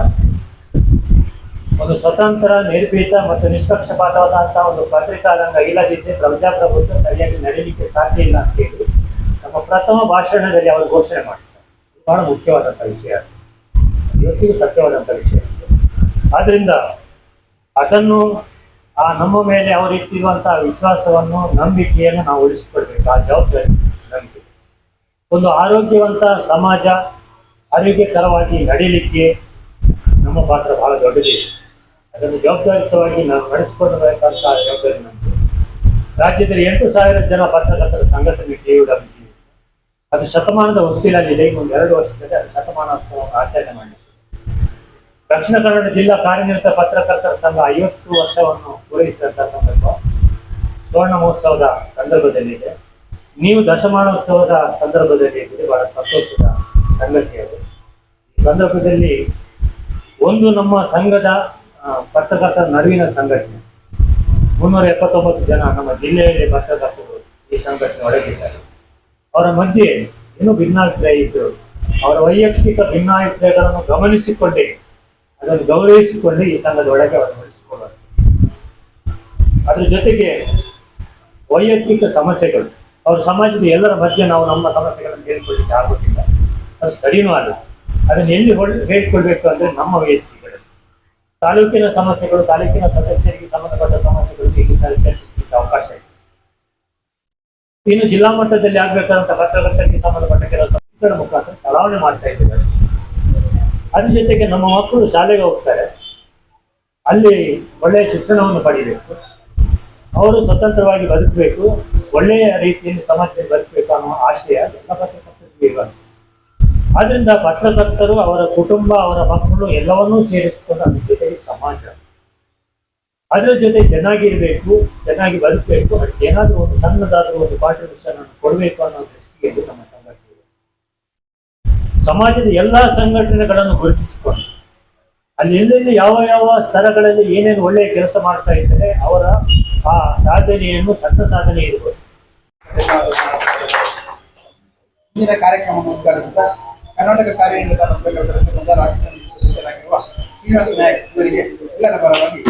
ಒಂದು ಸ್ವತಂತ್ರ, ನಿರ್ಭೀತ ಮತ್ತು ನಿಷ್ಪಕ್ಷಪಾತವಾದಂತಹ ಒಂದು ಪತ್ರಿಕಾ ರಂಗ ಇಲ್ಲದಿದ್ದರೆ ಪ್ರಜಾಪ್ರಭುತ್ವ ಸರಿಯಾಗಿ ನಡೆಯಲಿಕ್ಕೆ ಸಾಧ್ಯ ಇಲ್ಲ ಅಂತೇಳಿ ನಮ್ಮ ಪ್ರಥಮ ಭಾಷಣದಲ್ಲಿ ಅವರು ಘೋಷಣೆ ಮಾಡ್ತಾರೆ. ಬಹಳ ಮುಖ್ಯವಾದಂಥ ವಿಷಯ, ಇವತ್ತಿಗೂ ಸತ್ಯವಾದಂಥ ವಿಷಯ. ಆದ್ರಿಂದ ಅದನ್ನು ನಮ್ಮ ಮೇಲೆ ಅವರು ಇಟ್ಟಿರುವಂತಹ ವಿಶ್ವಾಸವನ್ನು, ನಂಬಿಕೆಯನ್ನು ನಾವು ಉಳಿಸಿಕೊಳ್ಬೇಕು. ಆ ಜವಾಬ್ದಾರಿ ನಮಗೆ. ಒಂದು ಆರೋಗ್ಯವಂತ ಸಮಾಜ ಆರೋಗ್ಯಕರವಾಗಿ ನಡೀಲಿಕ್ಕೆ ನಮ್ಮ ಪಾತ್ರ ಬಹಳ ದೊಡ್ಡದಿದೆ. ಅದನ್ನು ಜವಾಬ್ದಾರಿಯುತವಾಗಿ ನಾವು ನಡೆಸಿಕೊಳ್ಳಬೇಕಾದಂಥ ಜವಾಬ್ದಾರಿ ನಮ್ಮದು. ರಾಜ್ಯದಲ್ಲಿ 8,000 ಜನ ಪತ್ರಕರ್ತರ ಸಂಘಟನೆ KUWC, ಅದು ಶತಮಾನದ ಹೊಸ್ತಿಲಲ್ಲಿದೆ. ಇನ್ನೊಂದು 2 ವರ್ಷದಲ್ಲಿ ಅದು ಶತಮಾನೋತ್ಸವವನ್ನು ಆಚರಣೆ ಮಾಡಲಿದೆ. ದಕ್ಷಿಣ ಕನ್ನಡ ಜಿಲ್ಲಾ ಕಾರ್ಯನಿರತ ಪತ್ರಕರ್ತರ ಸಂಘ 50 ವರ್ಷವನ್ನು ಪೂರೈಸಿದಂತಹ ಸಂದರ್ಭ ಸುವರ್ಣ ಮಹೋತ್ಸವದ ಸಂದರ್ಭದಲ್ಲಿದೆ. ನೀವು ದಶಮಾನೋತ್ಸವದ ಸಂದರ್ಭದಲ್ಲಿ ಇದ್ದರೆ ಬಹಳ ಸಂತೋಷದ ಸಂಗತಿ ಅದು. ಈ ಸಂದರ್ಭದಲ್ಲಿ ಒಂದು ನಮ್ಮ ಸಂಘದ ಪತ್ರಕರ್ತರ ನಡುವಿನ ಸಂಘಟನೆ 379 ಜನ ನಮ್ಮ ಜಿಲ್ಲೆಯಲ್ಲಿ ಪತ್ರಕರ್ತರು ಈ ಸಂಘಟನೆ ಒಳಗಿದ್ದಾರೆ. ಅವರ ಮಧ್ಯೆ ಇನ್ನೂ ಭಿನ್ನಾಭಿಪ್ರಾಯ ಇದ್ದರು. ಅವರ ವೈಯಕ್ತಿಕ ಭಿನ್ನಾಭಿಪ್ರಾಯಗಳನ್ನು ಗಮನಿಸಿಕೊಂಡೇ, ಅದನ್ನು ಗೌರವಿಸಿಕೊಂಡು ಈ ಸಂಘದ ಒಳಗೆ ಅವರು ನಡೆಸಿಕೊಳ್ಳೋದು. ಅದ್ರ ಜೊತೆಗೆ ವೈಯಕ್ತಿಕ ಸಮಸ್ಯೆಗಳು, ಅವ್ರ ಸಮಾಜದ ಎಲ್ಲರ ಮಧ್ಯೆ ನಾವು ನಮ್ಮ ಸಮಸ್ಯೆಗಳನ್ನು ಹೇಳ್ಕೊಳ್ಳಿಕ್ಕೆ ಆಗೋದಿಲ್ಲ, ಅದು ಸರಿನೂ ಅಲ್ಲ. ಅದನ್ನು ಎಲ್ಲಿ ಹೇಳ್ಕೊಳ್ಬೇಕು ಅಂದರೆ ನಮ್ಮ ವೇದಿಕೆಗಳು, ತಾಲೂಕಿನ ಸಮಸ್ಯೆಗಳು, ತಾಲೂಕಿನ ಸದಸ್ಯರಿಗೆ ಸಂಬಂಧಪಟ್ಟ ಸಮಸ್ಯೆಗಳು ಇಲ್ಲಿ ಚರ್ಚಿಸಲಿಕ್ಕೆ ಅವಕಾಶ ಇದೆ. ಇನ್ನು ಜಿಲ್ಲಾ ಮಟ್ಟದಲ್ಲಿ ಆಗ್ಬೇಕಾದಂಥ ಪತ್ರಕರ್ತರಿಗೆ ಸಂಬಂಧಪಟ್ಟ ಕೆಲವು ಸಮಸ್ಯೆಗಳ ಮುಖಾಂತರ ಚಲಾವಣೆ ಮಾಡ್ತಾ ಇದ್ದೇವೆ ಅಷ್ಟೇ. ಅದ್ರ ಜೊತೆಗೆ ನಮ್ಮ ಮಕ್ಕಳು ಶಾಲೆಗೆ ಹೋಗ್ತಾರೆ, ಅಲ್ಲಿ ಒಳ್ಳೆಯ ಶಿಕ್ಷಣವನ್ನು ಪಡಿಬೇಕು, ಅವರು ಸ್ವತಂತ್ರವಾಗಿ ಬದುಕಬೇಕು, ಒಳ್ಳೆಯ ರೀತಿಯಲ್ಲಿ ಸಮಾಜದಲ್ಲಿ ಬದುಕಬೇಕು ಅನ್ನೋ ಆಶಯ ಎಲ್ಲ ಪತ್ರಕರ್ತರಿಗೆ ಇರುವಂಥ. ಆದ್ರಿಂದ ಪತ್ರಕರ್ತರು, ಅವರ ಕುಟುಂಬ, ಅವರ ಮಕ್ಕಳು ಎಲ್ಲವನ್ನೂ ಸೇರಿಸಿಕೊಂಡು ಅದ್ರ ಜೊತೆಗೆ ಸಮಾಜ, ಅದರ ಜೊತೆ ಚೆನ್ನಾಗಿರ್ಬೇಕು, ಚೆನ್ನಾಗಿ ಬದುಕಬೇಕು, ಅದಕ್ಕೆ ಏನಾದರೂ ಒಂದು ಸಣ್ಣದಾದರೂ ಒಂದು ಕಾಂಟ್ರಿಬ್ಯೂಷನ್ ಕೊಡಬೇಕು ಅನ್ನೋ ದೃಷ್ಟಿಯಲ್ಲಿ ನಮ್ಮ ಸಂಘಟನೆ ಇದೆ. ಸಮಾಜದ ಎಲ್ಲ ಸಂಘಟನೆಗಳನ್ನು ಗುರುತಿಸಿಕೊಂಡು ಅಲ್ಲಿ ಎಲ್ಲೆಲ್ಲಿ ಯಾವ ಯಾವ ಸ್ತರಗಳಲ್ಲಿ ಏನೇನು ಒಳ್ಳೆಯ ಕೆಲಸ ಮಾಡ್ತಾ ಇದ್ದಾರೆ ಅವರ ಆ ಸಾಧನೆಯನ್ನು, ಸಣ್ಣ ಸಾಧನೆ ಇರ್ಬೋದು. ಇಂದಿನ ಕಾರ್ಯಕ್ರಮವನ್ನು ಉದ್ಘಾಟಿಸಿದ ಕರ್ನಾಟಕ ಕಾರ್ಯನಿರತ ಪತ್ರಕರ್ತರ ಸಂಘದ ರಾಜ್ಯ ಸಮಿತಿ ಸದಸ್ಯರಾಗಿರುವ ಶ್ರೀನಿವಾಸ ನಾಯಕ್ ಇವರಿಗೆ ಎಲ್ಲರ ಪರವಾಗಿ